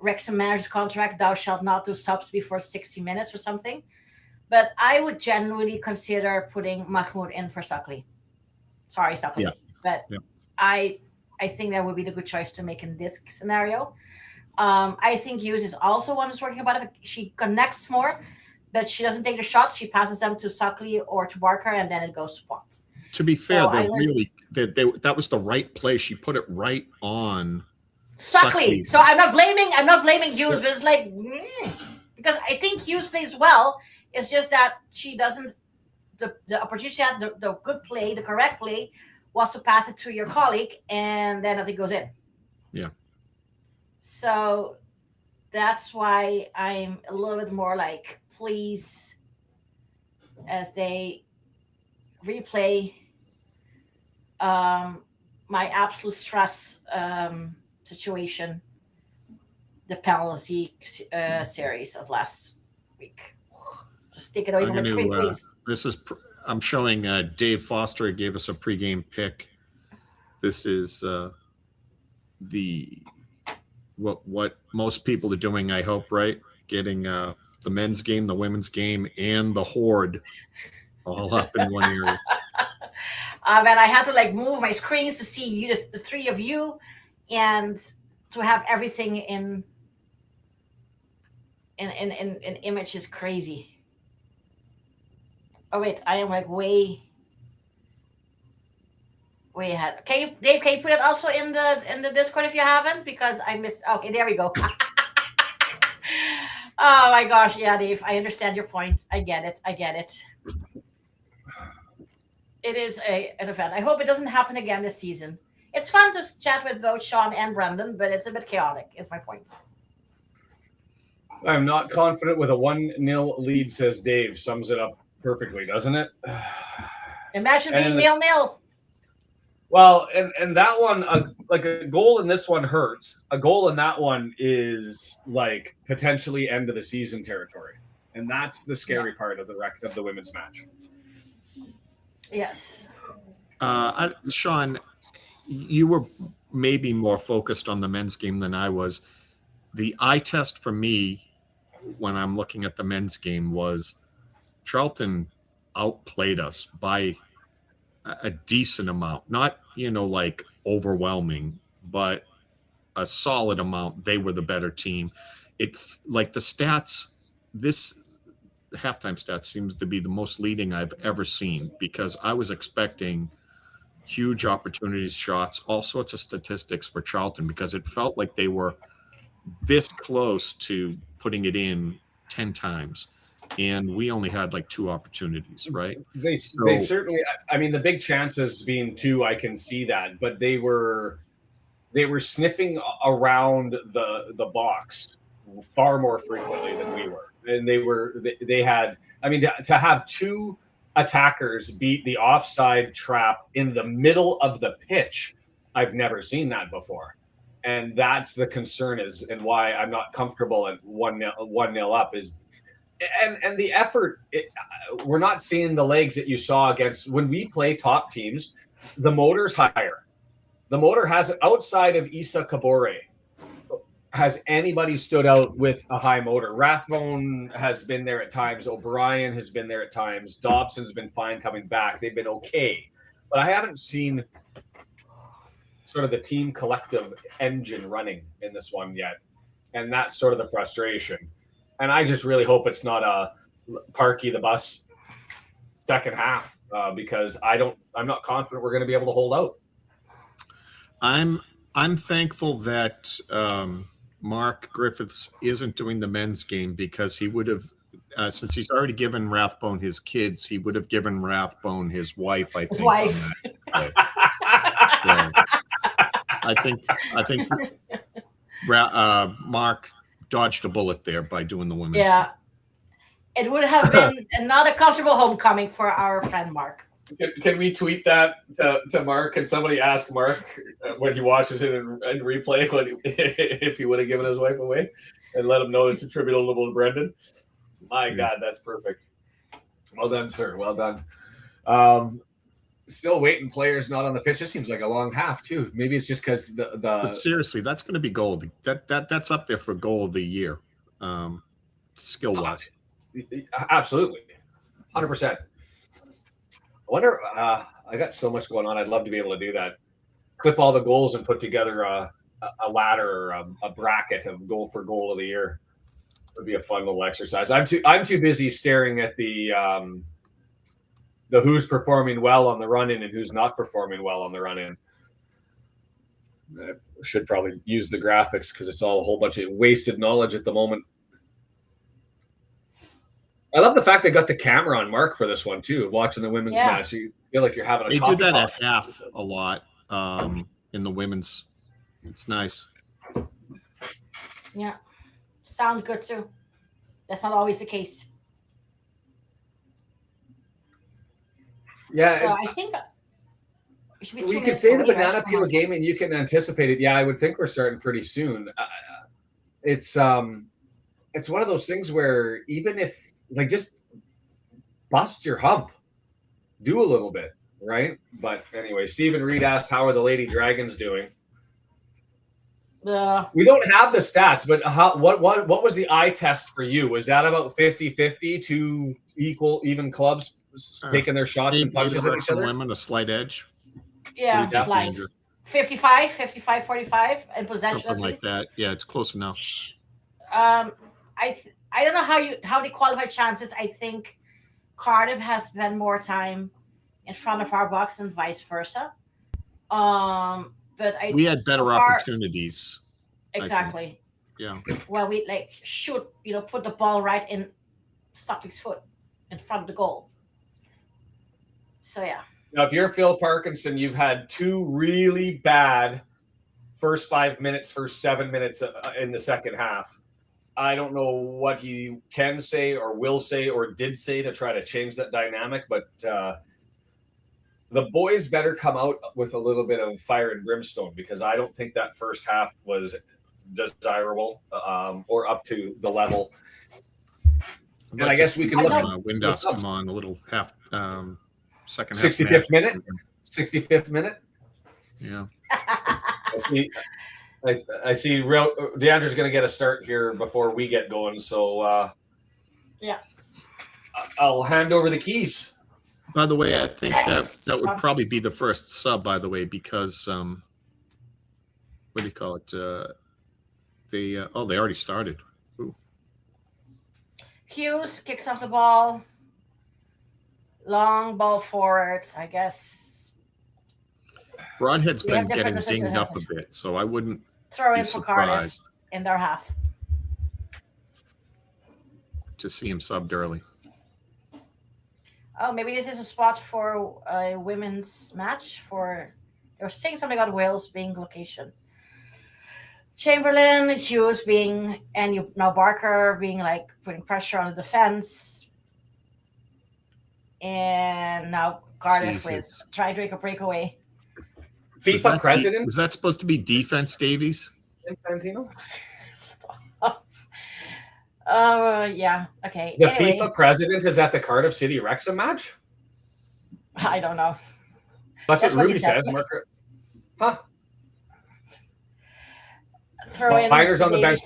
Wrexham manager's contract. Thou shalt not do subs before 60 minutes or something. But I would genuinely consider putting Mahmoud in for Suckley. Sorry, Suckley, Yeah. but Yeah. I think that would be the good choice to make in this scenario. I think Hughes is also one who's working about it. She connects more, but she doesn't take the shots. She passes them to Suckley or to Barker, and then it goes to Pont. To be fair, So I they would- really that was the right play. She put it right on Suckley. So I'm not blaming Hughes, but it's like because I think Hughes plays well. It's just that she doesn't. The opportunity she had, the good play, the correct play, was to pass it to your colleague, and then nothing goes in. Yeah. So that's why I'm a little bit more like, please, as they replay my absolute stress situation, the penalty series of last week. Just take it away from the screen, please. I'm showing Dave Foster gave us a pregame pick. This is what most people are doing, I hope, right? Getting the men's game, the women's game, and the Horde all up in one area. And I had to like move my screens to see you, the 3 of you, and to have everything in image is crazy. Oh wait, I am like way ahead. Dave, can you put it also in the Discord if you haven't? Because I missed. Okay, there we go. Oh my gosh, yeah, Dave, I understand your point. I get it. It is an event. I hope it doesn't happen again this season. It's fun to chat with both Shaun and Brendan, but it's a bit chaotic, is my point. I'm not confident with a 1-0 lead, says Dave. Sums it up perfectly, doesn't it? Imagine being And- 0-0. Well, and that one, like a goal in this one hurts. A goal in that one is like potentially end of the season territory, and that's the scary part of the women's match. Yes. Shaun, you were maybe more focused on the men's game than I was. The eye test for me when I'm looking at the men's game was Charlton outplayed us by a decent amount, not like overwhelming, but a solid amount. They were the better team. It like the stats, this halftime stats seems to be the most leading I've ever seen, because I was expecting huge opportunities, shots, all sorts of statistics for Charlton, because it felt like they were this close to putting it in 10 times. And we only had like 2 opportunities, right? They certainly. I mean, the big chances being 2, I can see that, but they were sniffing around the box far more frequently than we were, and they had. I mean, to have 2 attackers beat the offside trap in the middle of the pitch, I've never seen that before, and that's the concern and why I'm not comfortable at 1-0 up is. And the effort, we're not seeing the legs that you saw against when we play top teams. The motor's higher. The motor has, outside of Issa Kabore, has anybody stood out with a high motor? Rathbone has been there at times. O'Brien has been there at times. Dobson's been fine coming back. They've been okay. but I haven't seen sort of the team collective engine running in this one yet. And that's sort of the frustration. And I just really hope it's not a Parky the bus second half because I'm not confident we're going to be able to hold out. I'm thankful that Mark Griffiths isn't doing the men's game because he would have, since he's already given Rathbone his kids, he would have given Rathbone his wife. I think. His wife. I think Mark dodged a bullet there by doing the women's. Yeah, it would have been not a comfortable homecoming for our friend Mark. Can we tweet that to Mark? Can somebody ask Mark when he watches it in replay if he would have given his wife away, and let him know it's attributable to Brendan? My God, that's perfect. Well done, sir. Well done. Still waiting. Players not on the pitch. This seems like a long half too. Maybe it's just because the. But seriously, that's going to be goal. That's up there for goal of the year, skill wise. Absolutely, 100%. I wonder. I got so much going on. I'd love to be able to do that. Clip all the goals and put together a ladder or a bracket of goal for goal of the year. Would be a fun little exercise. I'm too busy staring at the who's performing well on the run in and who's not performing well on the run in. I should probably use the graphics because it's all a whole bunch of wasted knowledge at the moment. I love the fact they got the camera on Mark for this one too. Watching the women's match, you feel like you're having a. They do that at half a lot in the women's. It's nice. Yeah, sound good too. That's not always the case. Yeah, so I think it should be. You can say the banana peel game, and you can anticipate it. Yeah, I would think we're starting pretty soon. It's one of those things where even if just bust your hump, do a little bit, right? But anyway, Stephen Reed asked, "How are the Lady Dragons doing?" We don't have the stats, but what was the eye test for you? Was that about 50-50, two even clubs taking their shots and punches at each other? Women a slight edge. Yeah, slight. 55, 45, and possession. Something like that. Yeah, it's close enough. I don't know how they qualify chances. I think Cardiff has spent more time in front of our box and vice versa. But we had better opportunities. Exactly. Yeah. Well, we shoot, put the ball right in Stockton's foot in front of the goal. So yeah. Now, if you're Phil Parkinson, you've had two really bad first 5 minutes, first 7 minutes in the second half. I don't know what he can say or will say or did say to try to change that dynamic, but the boys better come out with a little bit of fire and brimstone because I don't think that first half was desirable or up to the level. And I guess we can look at Windass come on a little half second half. 65th minute. 65th minute. Yeah. I see. Diandra's going to get a start here before we get going, so yeah, I'll hand over the keys. By the way, I think that would probably be the first sub. By the way, because what do you call it? They already started. Ooh. Hughes kicks off the ball. Long ball forwards, I guess. Broadhead's been getting dinged up a bit, so I wouldn't throw in for Cardiff in their half. Just see him subbed early. Oh, maybe this is a spot for a women's match. They were saying something about Wales being location. Chamberlain, Hughes being, and Barker being putting pressure on the defense. And now Cardiff with try Drake a breakaway. FIFA president? Was that supposed to be defense, Davies? Stop. Yeah. Okay. The FIFA president is at the Cardiff City Wrexham match? I don't know. That's what Ruby says. Huh? Miners on the bench.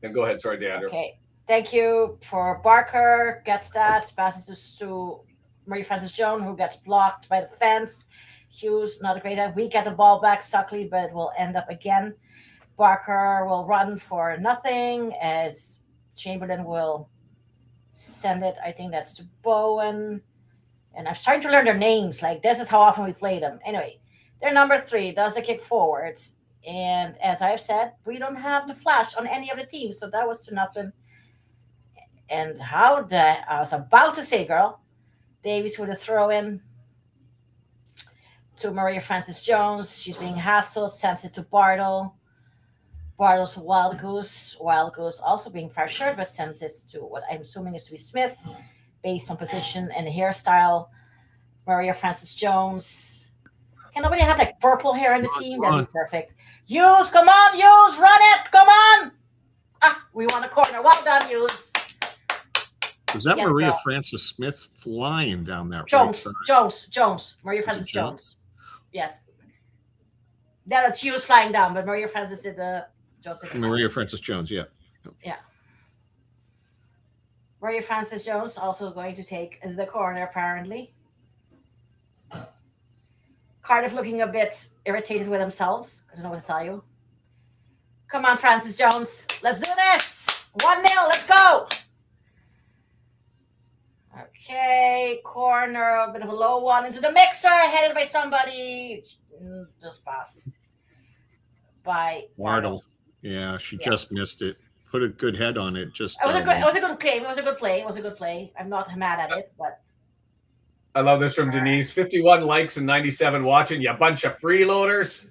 And go ahead. Sorry, Diandra. Okay. Thank you for Barker. Gets that. Passes to Marie Francis Jones, who gets blocked by the fence. Hughes, not a great idea. We get the ball back, Suckley, but it will end up again. Barker will run for nothing as Chamberlain will send it. I think that's to Bowen. And I'm starting to learn their names. Like, this is how often we play them. Anyway, their number 3 does the kick forwards. And as I've said, we don't have the flash on any of the teams. So that was to nothing. And I was about to say, girl, Davies with a throw in to Maria Francis Jones. She's being hassled, sends it to Bartle. Bartle's Wild Goose. Wild Goose also being pressured, but sends it to what I'm assuming is to be Smith, based on position and hairstyle. Maria Francis Jones. Can nobody have like purple hair in the team? That'd be perfect. Hughes, come on, Hughes, run it, come on. We won a corner. Well done, Hughes. Was that Maria Francis Smith flying down that Jones, right side? Jones. Maria Francis Jones. Yes. That's Hughes flying down, but Maria Francis did the Joseph. Maria Francis Jones, yeah. Yeah. Maria Francis Jones also going to take the corner, apparently. Cardiff looking a bit irritated with themselves. I don't know what to tell you. Come on, Francis Jones. Let's do this. 1-0. Let's go. Okay. Corner. A bit of a low one into the mixer. Headed by somebody. Just passed. By Wardle. Yeah, she just missed it. Put a good head on it. It was a good play. I'm not mad at it, but I love this from Denise. 51 likes and 97 watching. You bunch of freeloaders.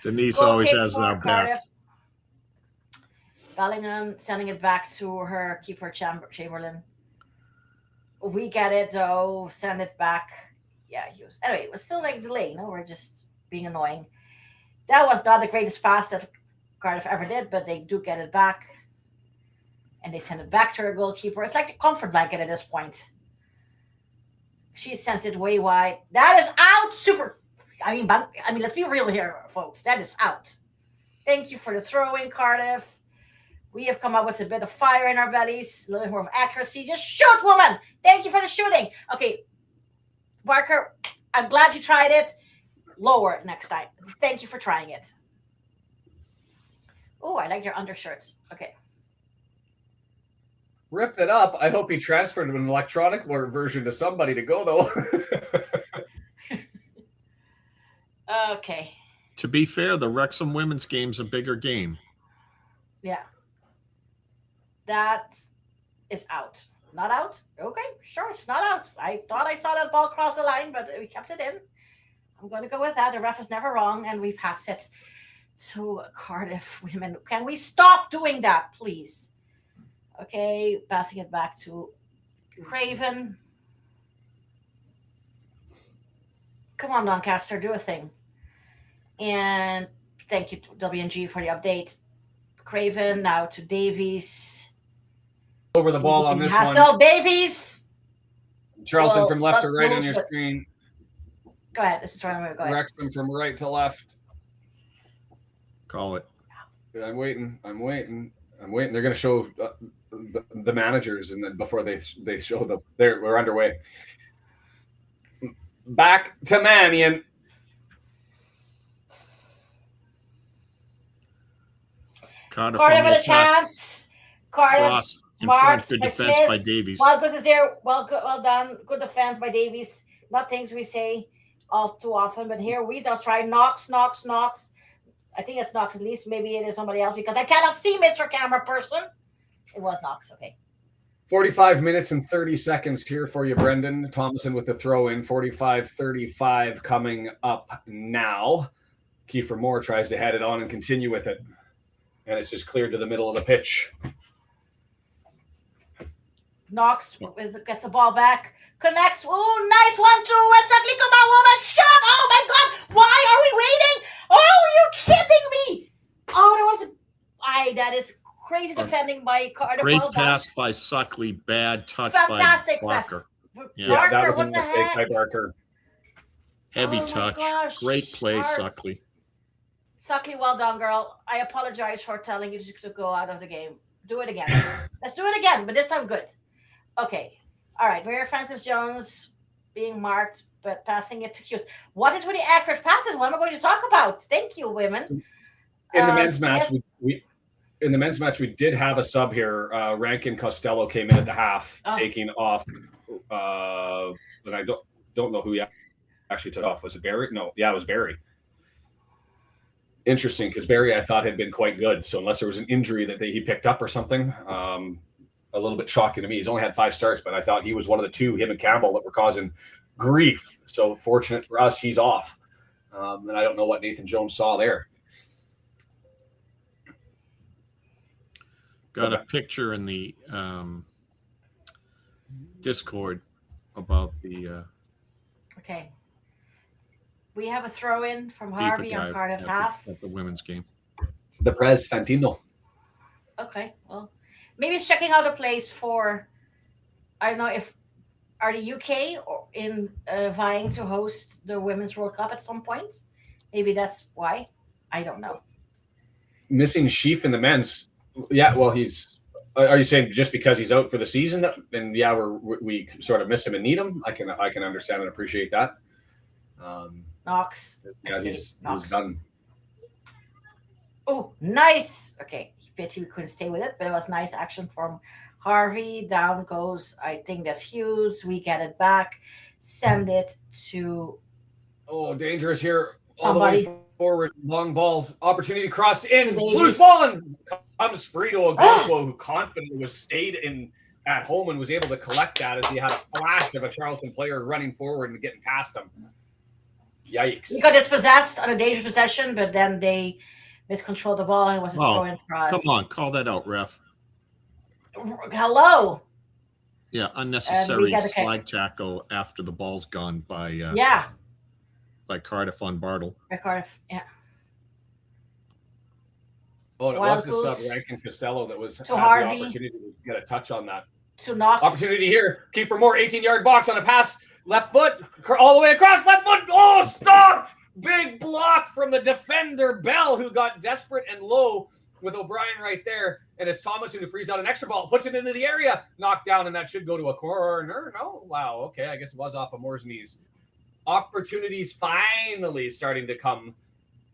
Denise always has that back. Bellingham sending it back to her keeper, Chamberlain. We get it, though. Send it back. Yeah, Hughes. Anyway, it was still like delay. No, we're just being annoying. That was not the greatest pass that Cardiff ever did, but they do get it back. And they send it back to her goalkeeper. It's like the comfort blanket at this point. She sends it way wide. That is out. Super. I mean, let's be real here, folks. That is out. Thank you for the throw-in, Cardiff. We have come up with a bit of fire in our bellies, a little bit more of accuracy. Just shoot, woman. Thank you for the shooting. Okay, Barker, I'm glad you tried it. Lower next time. Thank you for trying it. Oh, I like your undershirts. Okay. Ripped it up. I hope he transferred an electronic version to somebody to go, though. Okay. To be fair, the Wrexham women's game's a bigger game. Yeah. That is out. Not out? Okay, sure, it's not out. I thought I saw that ball cross the line, but we kept it in. I'm going to go with that. The ref is never wrong, and we pass it to Cardiff women. Can we stop doing that, please? Okay, passing it back to Craven. Come on, Doncaster, do a thing. And thank you to W&G for the update. Craven now to Davies. Over the ball on this one. Davies. Charlton from left to right on your screen. Go ahead. This is right. Go ahead. Wrexham from right to left. Call it. I'm waiting. They're going to show the managers, and then before they show them, we're underway. Back to Mannion. Cardiff with a chance. Cardiff. In front, good defense Smith. by Davies. Wild Goose is there. Well done. Good defense by Davies. Not things we say all too often, but here we don't try. Knox. I think it's Knox at least. Maybe it is somebody else because I cannot see Mr. Camera Person. It was Knox. Okay. 45 minutes and 30 seconds here for you, Brendan. Thomason with the throw in. 45-35 coming up now. Kiefer Moore tries to head it on and continue with it. And it's just cleared to the middle of the pitch. Knox gets the ball back. Connects. Oh, nice 1-2. Exactly. Come on, woman. Shut. Oh, my God. Why are we waiting? Oh, you're kidding me. Oh, that is crazy defending by Cardiff. Great pass by Suckley. Bad touch Fantastic by Barker. Yeah, that was a mistake by Barker. Heavy touch. Gosh. Great play, Suckley. Suckley, well done, girl. I apologize for telling you to go out of the game. Do it again. Let's do it again, but this time good. Okay. All right. Mary Frances Jones being marked, but passing it to Hughes. What is with the accurate passes? What am I going to talk about? Thank you, women. In the men's match, in the men's match, we did have a sub here. Rankin Costello came in at the half, taking off. But I don't know who he actually took off. Was it Barry? No, yeah, it was Barry. Interesting, because Barry I thought had been quite good. So unless there was an injury that he picked up or something, a little bit shocking to me. He's only had 5 starts, but I thought he was one of the 2, him and Campbell, that were causing grief. So fortunate for us, he's off. And I don't know what Nathan Jones saw there. Got a picture in the Discord about the. Okay. We have a throw-in from Harvey on Cardiff's half. At the women's game. The Prez Fantino. Okay, well, maybe it's checking out a place for, I don't know if, are the UK or in vying to host the Women's World Cup at some point? Maybe that's why. I don't know. Missing Sheaf in the men's. Yeah, well, he's. Are you saying just because he's out for the season? And yeah, we sort of miss him and need him. I can understand and appreciate that. Knox. Yeah, he's done. Oh, nice. Okay, pity we couldn't stay with it, but it was nice action from Harvey. Down goes, I think that's Hughes. We get it back. Send it to. Oh, dangerous here. Somebody. All the way forward, long balls, opportunity crossed in, loose ball, and comes Frito Ogonkwo, who confidently was stayed in at home and was able to collect that as he had a flash of a Charlton player running forward and getting past him. Yikes. He got dispossessed on a dangerous possession, but then they miscontrolled the ball and it was a throw in for us. Come on, call that out, ref. Hello. Yeah, unnecessary slide tackle after the ball's gone by by Cardiff on Bartle. By Cardiff, yeah. Oh, and it was the sub Rankin Costello that was to had Harvey. The opportunity to get a touch on that. To Knox. Opportunity here. Kiefer Moore, 18-yard box on a pass. Left foot, all the way across. Left foot. Oh, stopped. Big block from the defender, Bell, who got desperate and low with O'Brien right there. And it's Thomas who frees out an extra ball, puts it into the area, knocked down, and that should go to a corner. No, wow, okay, I guess it was off of Moore's knees. Opportunities finally starting to come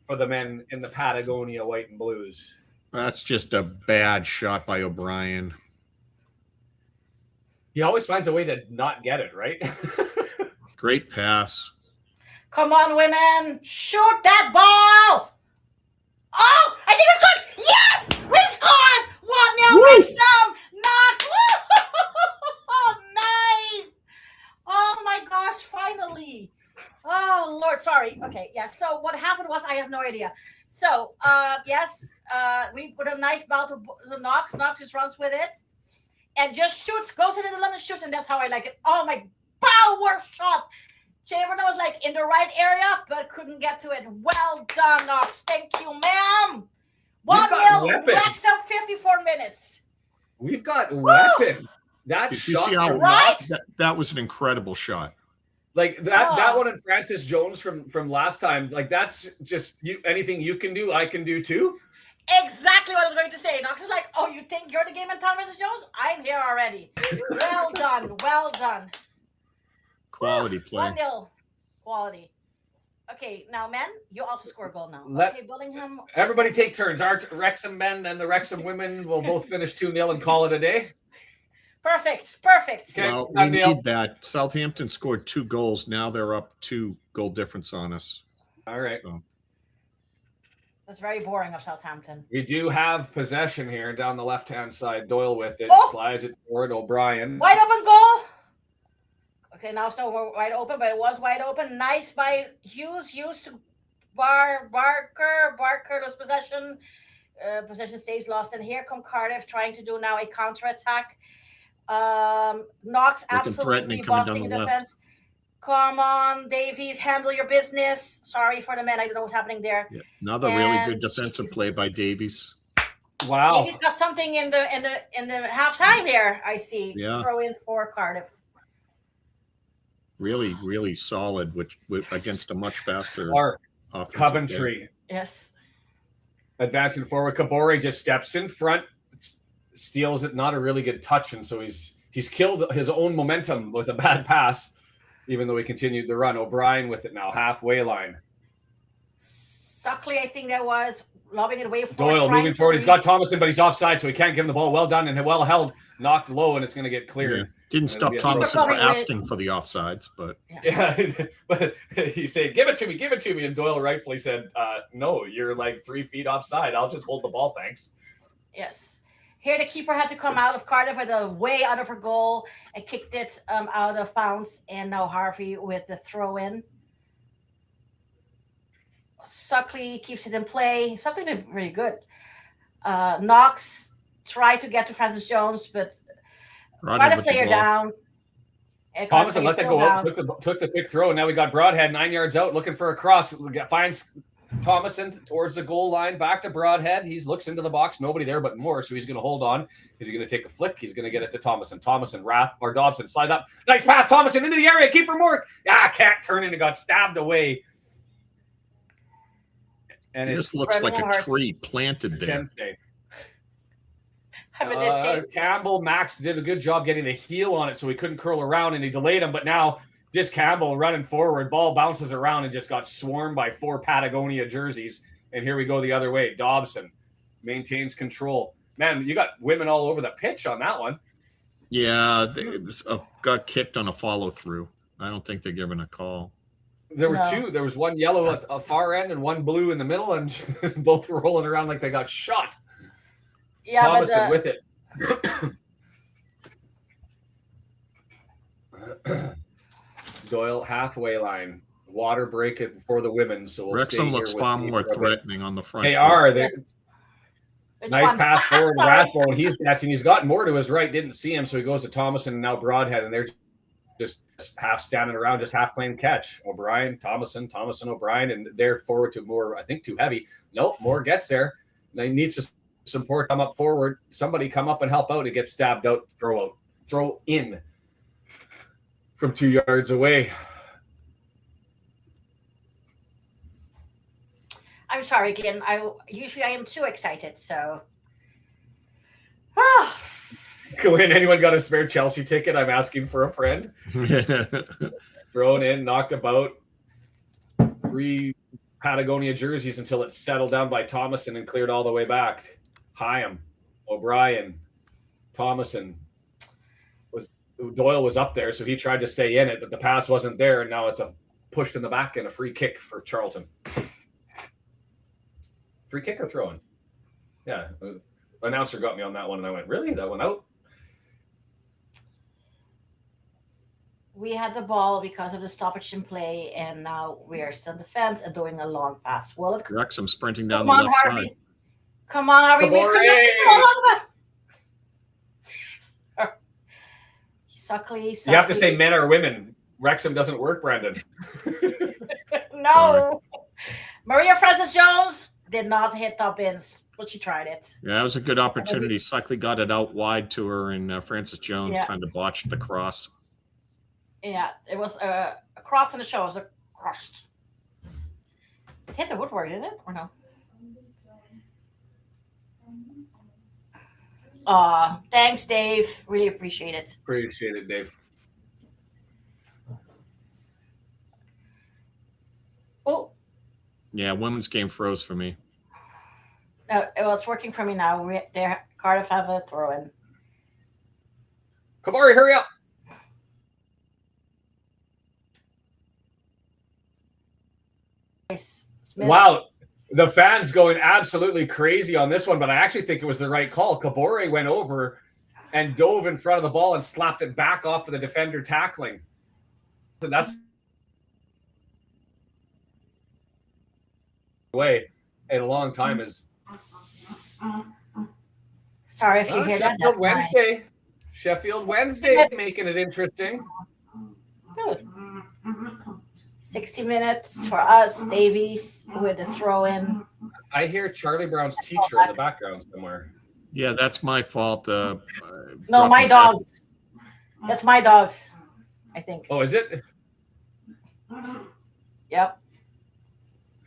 for the men in the Patagonia White and Blues. That's just a bad shot by O'Brien. He always finds a way to not get it, right? Great pass. Come on, women. Shoot that ball. Oh, I think it's good. Yes, we scored. 1-0 Wrexham. Knox. Oh, nice. Oh, my gosh, finally. Oh, Lord, sorry. Okay, yeah, so what happened was, I have no idea. So, we put a nice ball to Knox. Knox just runs with it and just shoots, goes into the London, shoots, and that's how I like it. Oh, my power shot. Chamberlain was like in the right area, but couldn't get to it. Well done, Knox. Thank you, ma'am. 1-0, Wrexham, 54 minutes. We've got weapons. That Did shot, you see how right? that was an incredible shot. Like that one and Francis Jones from last time. Like that's just anything you can do, I can do too. Exactly what I was going to say. Knox is like, oh, you think you're the game in town, Mrs. Jones? I'm here already. Well done. Well done. Quality play. 1-0. Quality. Okay, now, men, you also score a goal now. Okay, Billingham. Everybody take turns. Our Wrexham men and the Wrexham women will both finish 2-0 and call it a day. Perfect. Okay, well, we need that. Southampton scored 2 goals. Now they're up 2 goal difference on us. All right. So. That's very boring of Southampton. We do have possession here down the left-hand side. Doyle with it. Slides it forward. O'Brien. Wide open goal. Okay, now it's not wide open, but it was wide open. Nice by Hughes. Hughes to Barker. Barker lost possession. Possession stays lost. And here come Cardiff trying to do now a counterattack. Knox absolutely bossing the defense. Come on, Davies, handle your business. Sorry for the men. I don't know what's happening there. Yeah, another really good defensive play by Davies. Wow. Davies got something in the halftime here, I see. Yeah. Throw in for Cardiff. Really, really solid, which against a much faster Clark, offensive Coventry. play. Yes. Advancing forward, Kabore just steps in front, steals it. Not a really good touch, and so he's killed his own momentum with a bad pass, even though he continued the run. O'Brien with it now, halfway line. Suckley, I think that was lobbing it away. Doyle moving forward. He's got Thomason, but he's offside, so he can't give him the ball. Well done and well held. Knocked low, and it's going to get cleared. Yeah. Didn't stop Thomason for asking for the offsides, but but he said, give it to me. And Doyle rightfully said, no, you're like 3 feet offside. I'll just hold the ball, thanks. Yes. Here the keeper had to come out of Cardiff with a way out of her goal and kicked it out of bounds. And now Harvey with the throw in. Suckley keeps it in play. Suckley's been pretty good. Knox tried to get to Francis Jones, but got a player down. Thomason let that go out, took the quick throw, and now we got Broadhead 9 yards out looking for a cross. Finds Thomason towards the goal line, back to Broadhead. He looks into the box, nobody there but Moore, so he's going to hold on. Is he going to take a flick? He's going to get it to Thomason. Dobson slide up. Nice pass, Thomason into the area. Keep for Moore. Can't turn in. It got stabbed away. And it just looks like a tree planted there. Campbell, Max did a good job getting a heel on it so he couldn't curl around, and he delayed him, but now just Campbell running forward, ball bounces around and just got swarmed by 4 Patagonia jerseys. And here we go the other way. Dobson maintains control. Man, you got women all over the pitch on that one. Yeah, it got kicked on a follow through. I don't think they're giving a call. There were 2. There was one yellow at the far end and one blue in the middle, and both were rolling around like they got shot. Yeah, Thomason with it. Doyle halfway line. Water break it for the women. So we'll Wrexham looks far more threatening on the front. They are. Nice pass forward to Rathbone. He's got more to his right. Didn't see him, so he goes to Thomason and now Broadhead, and they're just half standing around, just half playing catch. O'Brien, Thomason, O'Brien, and they're forward to Moore. I think too heavy. Nope, Moore gets there. They need some support. Come up forward. Somebody come up and help out. It gets stabbed out. Throw in from 2 yards away. I'm sorry, Glenn. I am too excited. So. Glenn, anyone got a spare Chelsea ticket? I'm asking for a friend. Thrown in, knocked about. 3 Patagonia jerseys until it's settled down by Thomason and cleared all the way back. Hyam, O'Brien, Thomason. Doyle was up there, so he tried to stay in it, but the pass wasn't there, and now it's a pushed in the back and a free kick for Charlton. Free kick or throw-in? Yeah. Announcer got me on that one, and I went, really? That one out? We had the ball because of the stoppage in play, and now we are still in defense and doing a long pass. Well, Wrexham sprinting down the left side. Come on, Harvey. We connected to all of us. Suckley. You have to say men or women. Wrexham doesn't work, Brandon. No. Maria Francis Jones did not hit top ins, but she tried it. Yeah, that was a good opportunity. Suckley got it out wide to her, and Francis Jones kind of botched the cross. Yeah, it was a cross in the show. It was a crushed. It hit the woodwork, didn't it? Or no? Thanks, Dave. Really appreciate it. Appreciate it, Dave. Oh. Yeah, women's game froze for me. No, it was working for me now. Cardiff have a throw-in. Kabari, hurry up. Smith. Wow. The fans going absolutely crazy on this one, but I actually think it was the right call. Kabore went over and dove in front of the ball and slapped it back off of the defender tackling. So that's way in a long time is. Sorry if you hear that. Sheffield Wednesday. Sheffield Wednesday making it interesting. Good. 60 minutes for us, Davies, with a throw in. I hear Charlie Brown's teacher in the background somewhere. Yeah, that's my fault. No, my dogs. That's my dogs, I think. Oh, is it? Yep.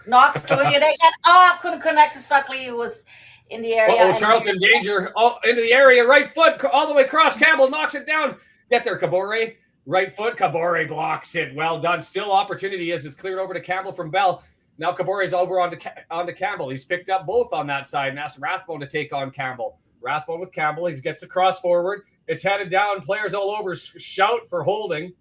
Knox doing it again. Oh, couldn't connect to Suckley, who was in the area. Oh, Charlton danger. Oh, into the area. Right foot all the way across. Campbell knocks it down. Get there, Kabore. Right foot. Kabore blocks it. Well done. Still opportunity as it's cleared over to Campbell from Bell. Now Kabore's over onto Campbell. He's picked up both on that side and asked Rathbone to take on Campbell. Rathbone with Campbell. He gets across forward. It's headed down. Players all over shout for holding.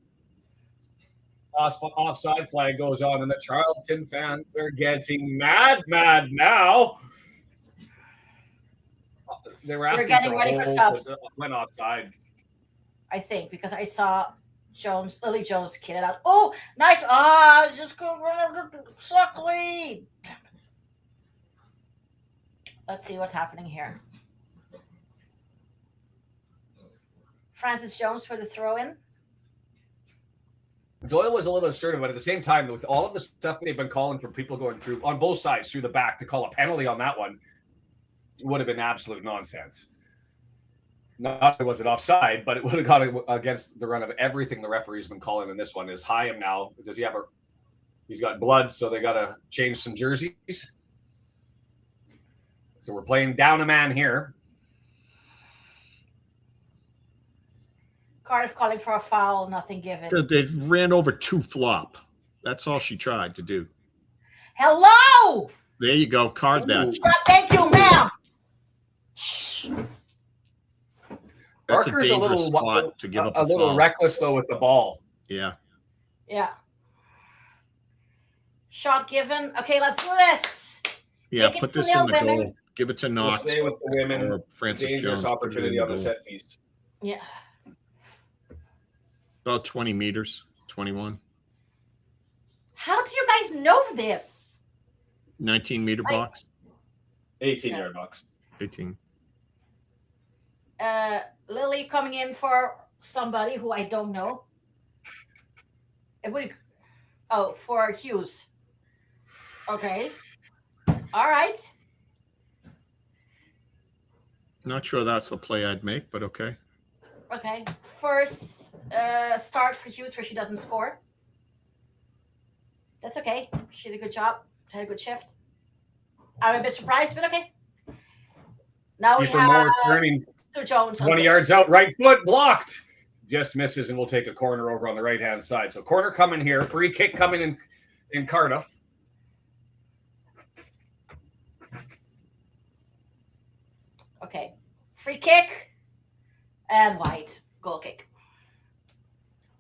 Offside flag goes on, and the Charlton fans are getting mad now. They were asking getting ready for subs. Went offside. I think, because I saw Lily Jones kid it out. Oh, nice. Just go run over to Suckley. Let's see what's happening here. Francis Jones for the throw-in. Doyle was a little assertive, but at the same time, with all of the stuff they've been calling for people going through on both sides through the back, to call a penalty on that one would have been absolute nonsense. Not only was it offside, but it would have gone against the run of everything the referee's been calling in this one. Is Hyam now? Does he have he's got blood, so they got to change some jerseys. So we're playing down a man here. Cardiff calling for a foul, nothing given. They ran over 2 flop. That's all she tried to do. Hello! There you go. Card that. Thank you, ma'am. That's Barker's a dangerous spot to give up a little foul. reckless, though, with the ball. Yeah. Yeah. Shot given. Okay, let's do this. Yeah, Make it put this 2-0, in the women. goal. Give it to Knox. We'll stay with the women. Or Francis Dangerous Jones. opportunity on the set piece. Yeah. About 20 meters, 21. How do you guys know this? 19-meter box, 18-yard box. 18. Lily coming in for somebody who I don't know. For Hughes. Okay. All right. Not sure that's the play I'd make, but okay. Okay. First start for Hughes where she doesn't score. That's okay. She did a good job. Had a good shift. I'm a bit surprised, but okay. Now we have turning to Jones. 20 yards out, right foot blocked. Just misses, and we'll take a corner over on the right-hand side. So corner coming here. Free kick coming in Cardiff. Okay. Free kick and white. Goal kick.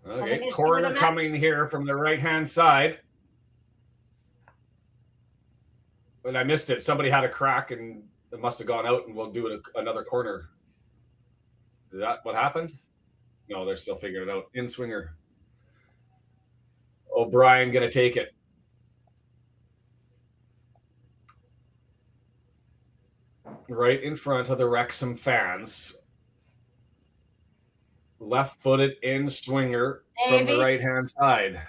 Okay, corner coming here from the right-hand side. But I missed it. Somebody had a crack, and it must have gone out, and we'll do another corner. Is that what happened? No, they're still figuring it out. In swinger. O'Brien going to take it. Right in front of the Wrexham fans. Left-footed in swinger from the right-hand side.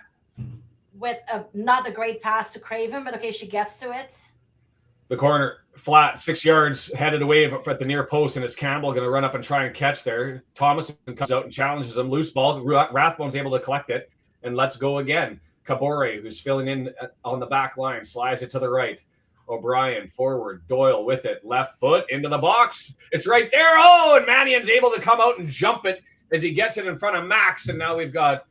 With not a great pass to Craven, but okay, she gets to it. The corner flat, 6 yards headed away at the near post, and it's Campbell going to run up and try and catch there. Thomason comes out and challenges him. Loose ball. Rathbone's able to collect it, and let's go again. Kabore, who's filling in on the back line, slides it to the right. O'Brien forward. Doyle with it. Left foot into the box. It's right there. Oh, and Mannion's able to come out and jump it as he gets it in front of Max, and now we've got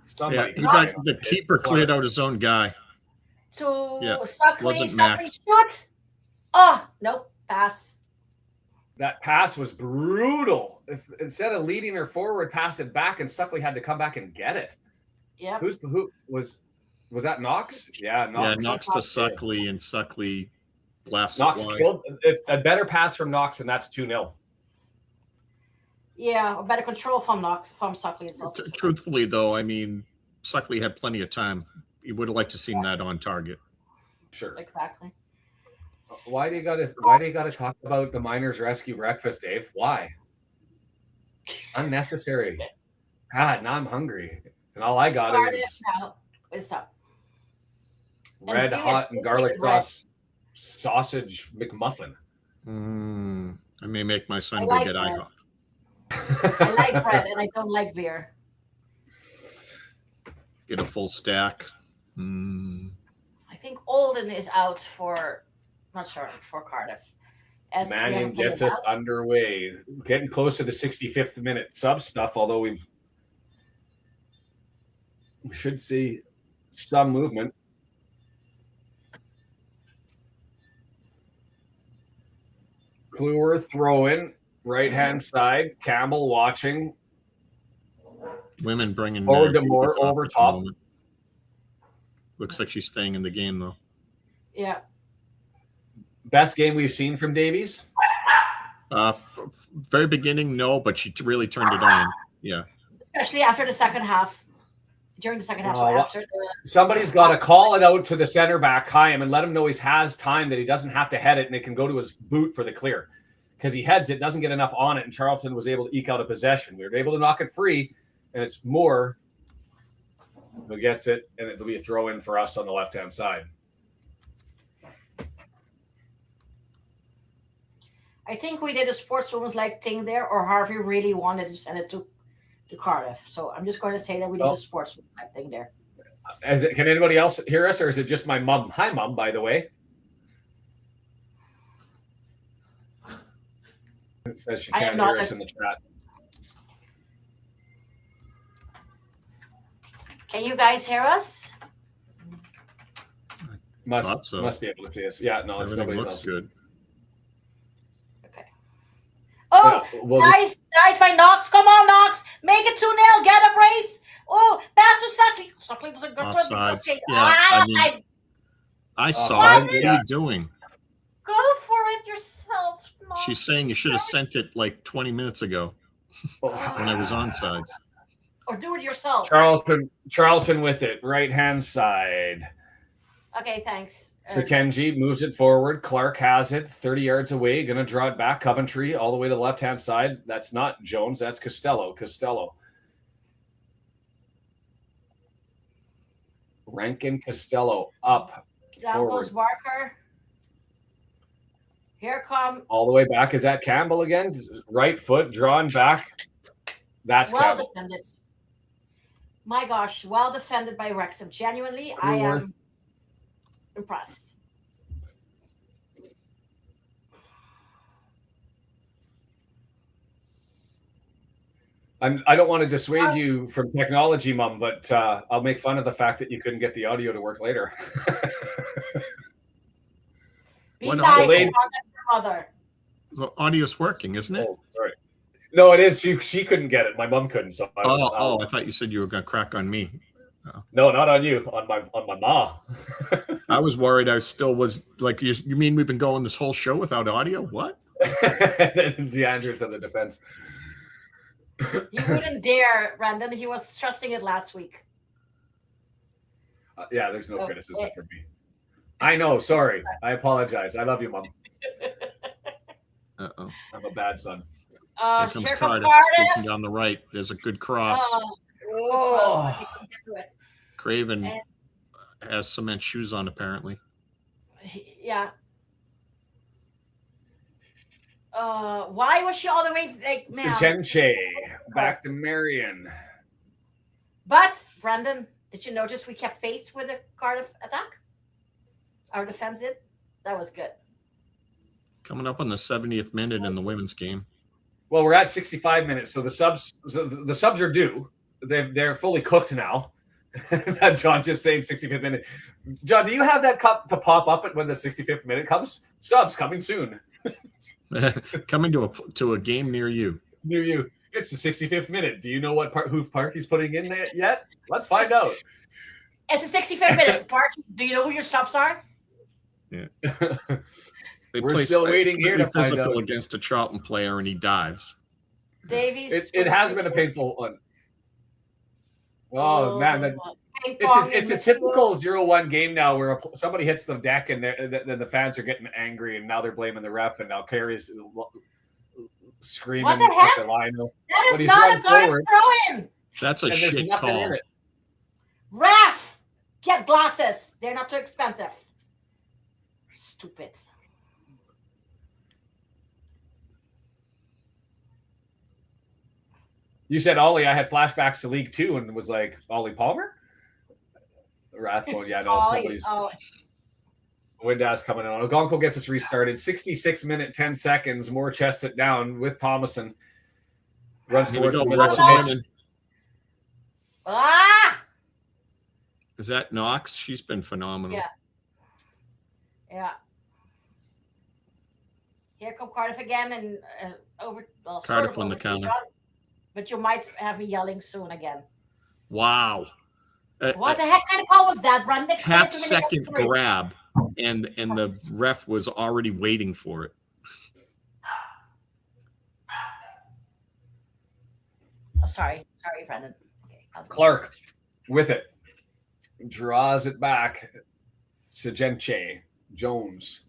somebody. Yeah, the keeper cleared out his own guy. To wasn't Suckley Max. shot. Oh, nope. Pass. That pass was brutal. If instead of leading her forward, pass it back, and Suckley had to come back and get it. Yep. Who was that? Knox? Yeah, Knox. Yeah, Knox to Suckley, and Suckley blasted Knox wide. killed a better pass from Knox, and that's 2-0. Yeah, a better control from Suckley. Is also Truthfully, though, I mean, Suckley had plenty of time. You would have liked to seen that on target. Sure. Exactly. Why do you gotta talk about the miners' rescue breakfast, Dave? Why? Unnecessary. God, now I'm hungry, and all I got is What's up? red hot and garlic sauce sausage McMuffin. I may make my son I go get IHOP. I like bread, and I don't like beer. Get a full stack. think Olden is out for, not sure, for Cardiff. As we Mannion haven't played gets it us underway. Getting close to the 65th minute sub stuff, although we should see some movement. Kluwer throw-in, right-hand side. Campbell watching. Women bringing Forward to Moore, over at the top. moment. Looks like she's staying in the game, though. Yeah. Best game we've seen from Davies? Very beginning, no, but she really turned it on. Yeah. Especially after the second half. During the second half. So after the, somebody's got to call it out to the center back, Chaim, and let him know he has time, that he doesn't have to head it and it can go to his boot for the clear. Because he heads it, doesn't get enough on it, and Charlton was able to eke out a possession. We were able to knock it free, and it's Moore who gets it, and it'll be a throw-in for us on the left-hand side. I think we did a sportswoman's-like thing there, or Harvey really wanted to send it to Cardiff. So I'm just going to say that we did a sportswoman-like thing there. Can anybody else hear us, or is it just my mom? Hi, Mom, by the way. It says she can't hear us in the chat. Can you guys hear us? Must be able to see us. Yeah, no, everything looks good. Okay. Oh, yeah, nice by Knox. Come on, Knox. Make it 2-0. Get a brace. Oh, pass to Suckley. Suckley doesn't go to it. Yeah, I saw it. What are you doing? Go for it yourself. Knox. She's saying you should have sent it like 20 minutes ago when I was on sides. Or do it yourself. Charlton with it, right-hand side. Okay, thanks. Sakenji moves it forward. Clark has it, 30 yards away. Going to draw it back. Coventry all the way to the left-hand side. That's not Jones. That's Costello. Rankin Costello up. Down goes Barker. Here come. All the way back. Is that Campbell again? Right foot drawn back. That's well Campbell. Defended. My gosh, well defended by Wrexham. Genuinely, I am impressed. I don't want to dissuade you from technology, Mom, but I'll make fun of the fact that you couldn't get the audio to work later. Be nice to mother. The audio's working, isn't it? Oh, sorry. No, it is. She couldn't get it. My mom couldn't. So I thought you said you were going to crack on me. No, not on you. On my ma. I was worried. I still was like, you mean we've been going this whole show without audio? What? Diandra to the defense. You wouldn't dare, Brandon. He was trusting it last week. Yeah, there's no criticism for me. I know. Sorry. I apologize. I love you, Mom. Uh-oh. I'm a bad son. Here comes Cardiff scooping down the right. There's a good cross. Craven has cement shoes on, apparently. Yeah. Why was she all the way like now? Chenche back to Marion. But Brandon, did you notice we kept pace with the Cardiff attack? Our defense did. That was good. Coming up on the 70th minute in the women's game. Well, we're at 65 minutes, so the subs are due. They're fully cooked now. John just saying 65th minute. John, do you have that cup to pop up when the 65th minute comes? Subs coming soon. Coming to a game near you. Near you. It's the 65th minute. Do you know what Hoof Park he's putting in there yet? Let's find out. It's the 65th minute. Park. Do you know who your subs are? Yeah. We're still waiting here to find out. Against a Charlton player, and he dives. Davies. It has been a painful one. Oh man, it's a typical 0-1 game now where somebody hits the deck and then the fans are getting angry, and now they're blaming the ref, and now Carey's screaming what the heck? at the line. That is not a good throw-in. That's a shit call. Ref, get glasses. They're not too expensive. Stupid. You said Ollie. I had flashbacks to League Two and was like, Ollie Palmer? Rathbone, yeah, no, somebody's. Windass coming on. Ogonko gets us restarted. 66 minute, 10 seconds. Moore chests it down with Thomason. Runs Here we towards go. the middle of Wrexham the pitch. women. Ah! Is that Knox? She's been phenomenal. Yeah. Yeah. Here come Cardiff again and over. Well, Cardiff sort of on the over counter. John, but you might have me yelling soon again. Wow. What the heck kind of call was that, Brandon? Explain it Half to me second next week. grab, and the ref was already waiting for it. Oh, sorry, Brandon. Okay, Clark with it. Draws it back. Sejenche. Jones.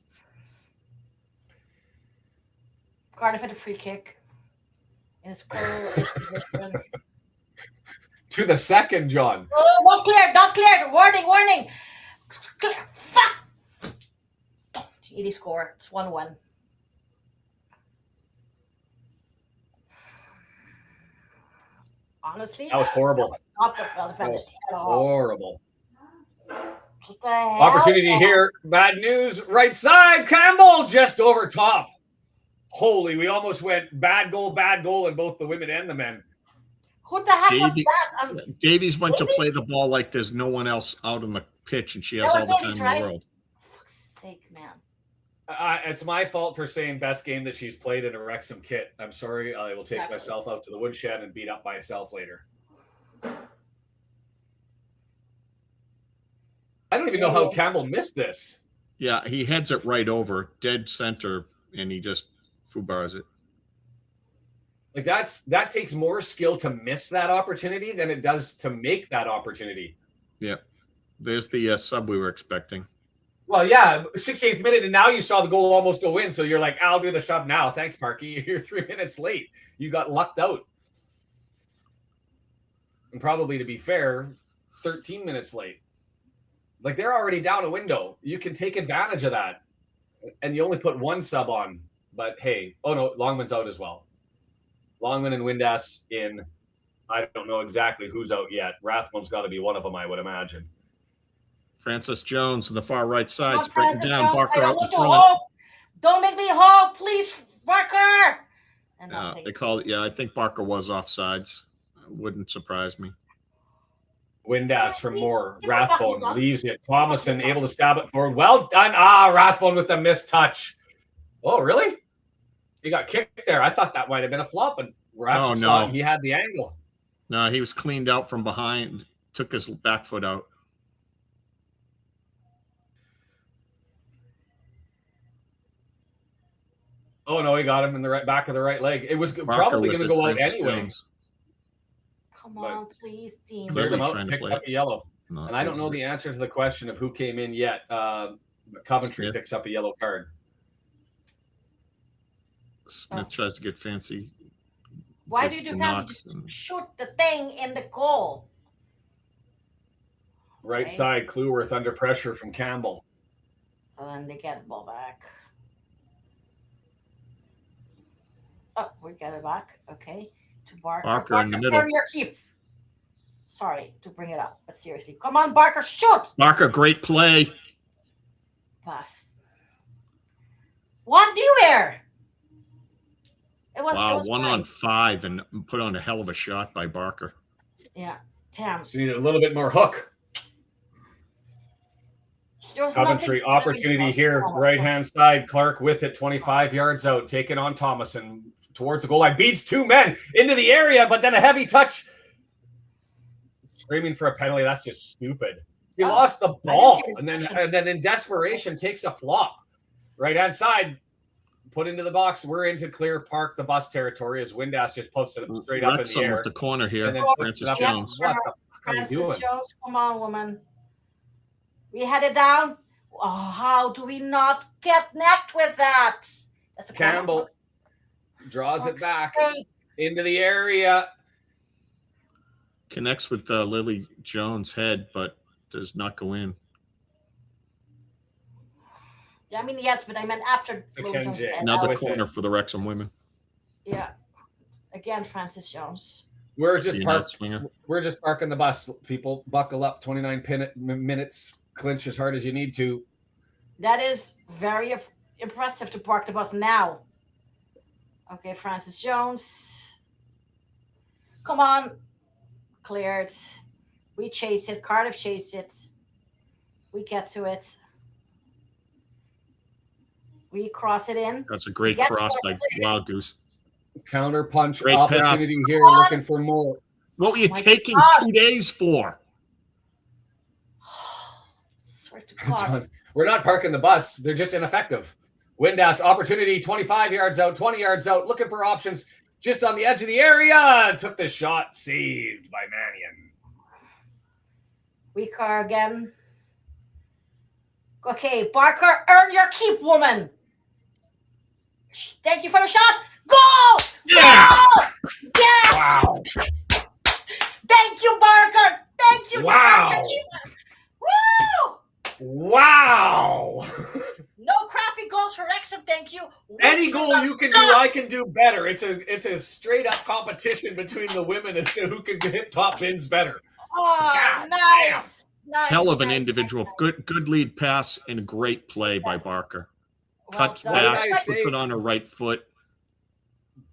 Cardiff had a free kick in his goal position. To the second, John. Oh, not cleared. Warning. Clear. Fuck. Easy score. It's 1-1. Honestly, That was horrible. not the well defended at all. Horrible. What the hell? Opportunity here. Bad news. Right side. Campbell just over top. Holy, we almost went bad goal, in both the women and the men. Who the heck was Davey- that? Davies went to play the ball like there's no one else out on the pitch, and she has That all was the time Davies, in right? the world. For fuck's sake, man. It's my fault for saying best game that she's played in a Wrexham kit. I'm sorry. I will take Exactly. myself out to the woodshed and beat up myself later. I don't even know how Campbell missed this. Yeah, he heads it right over, dead center, and he just foobars it. Like that takes more skill to miss that opportunity than it does to make that opportunity. Yep. There's the sub we were expecting. Well, yeah, 68th minute, and now you saw the goal almost go in, so you're like, I'll do the shove now. Thanks, Parky. You're 3 minutes late. You got lucked out. And probably, to be fair, 13 minutes late. Like, they're already down a window. You can take advantage of that. And you only put one sub on. But, hey, oh, no, Longman's out as well. Longman and Windass in. I don't know exactly who's out yet. Rathbone's got to be one of them, I would imagine. Francis Jones on the far right side, Come on, breaking Francis down. Jones. Barker I don't out in want to front. hope. Don't make me hope, please, Barker. And nothing. They call it. Yeah, I think Barker was offsides. Wouldn't surprise me. Windass from Moore. Give him a Rathbone buckle. leaves it. Thomason able to stab it forward. Well done. Rathbone with the missed touch. Oh, really? He got kicked there. I thought that might have been a flop, but Rathbone saw it. He had the angle. No, he was cleaned out from behind. Took his back foot out. Oh, no, he got him in the right back of the right leg. It was Barker probably with going to it, go out Francis anyway. Jones. Come on, please, team. Cleared Clearly him out trying and to picked play up a yellow. No, And I don't know the answer to the question of who came in yet. Coventry Smith. picks up a yellow card. Smith tries to get fancy. Why Gives do you to do fancy? Knox Just and- shoot the thing in the goal. Right Okay. side, Clueworth under pressure from Campbell. And they get the ball back. Oh, we get it back. Okay. To Barker. Barker in the middle. turn your keep. Sorry to bring it up, but seriously. Come on, Barker, shoot! Barker, great play. Pass. What do you wear? It Wow, was 1-on-5 and put on a hell of a shot by Barker. Yeah, damn. Just needed a little bit more hook. There was Coventry nothing- opportunity here, right hand side. Clark with it, 25 yards out, taking on Thomason towards the goal line, beats two men into the area, but then a heavy touch. Screaming for a penalty. That's just stupid. He Oh, lost the ball, see the and action. then in desperation takes a flop. Right hand side, put into the box. We're into clear park, the bus territory, as Windass just puts it straight up in the Wrexham air. with the corner here. And then puts Francis it up. Jones. What the fuck are you Francis doing? Jones, come on, woman. We had it down. Oh, how do we not get necked with that? That's a Campbell draws it Fuck's back sake. into the area. Connects with Lily Jones' head, but does not go in. Yeah, I mean, yes, but I meant after a Lil Ken Jones J. said, Another with corner it. for the Wrexham women. yeah. Again, Francis Jones. We're just The net parked. swinger. We're just parking the bus. People, buckle up. 29 minutes. Clinch as hard as you need to. That is very impressive to park the bus now. Okay, Francis Jones. Come on. Cleared. We chase it. Cardiff chase it. We get to it. We cross it in. That's a great cross by Wild Goose. Counter punch Great opportunity pass. here, looking for more. What were you taking 2 days for? Swear to God. We're not parking the bus. They're just ineffective. Windass opportunity, 25 yards out, 20 yards out, looking for options just on the edge of the area. Took the shot, saved by Mannion. Weak car again. Okay, Barker, earn your keep, woman. Thank you for the shot. Goal! Yeah! Goal! Yes! Wow. Thank you, Barker. Thank you. Wow. Woo! Wow. No crappy goals for Wrexham, thank you. Any goal you can do, I can do better. It's a straight up competition between the women as to who can hit top bins better. Oh, God nice. Nice. Hell of an nice, individual. nice. Good lead pass and a great play by Barker. Well Cut done. back, What did I puts say? it on her right foot.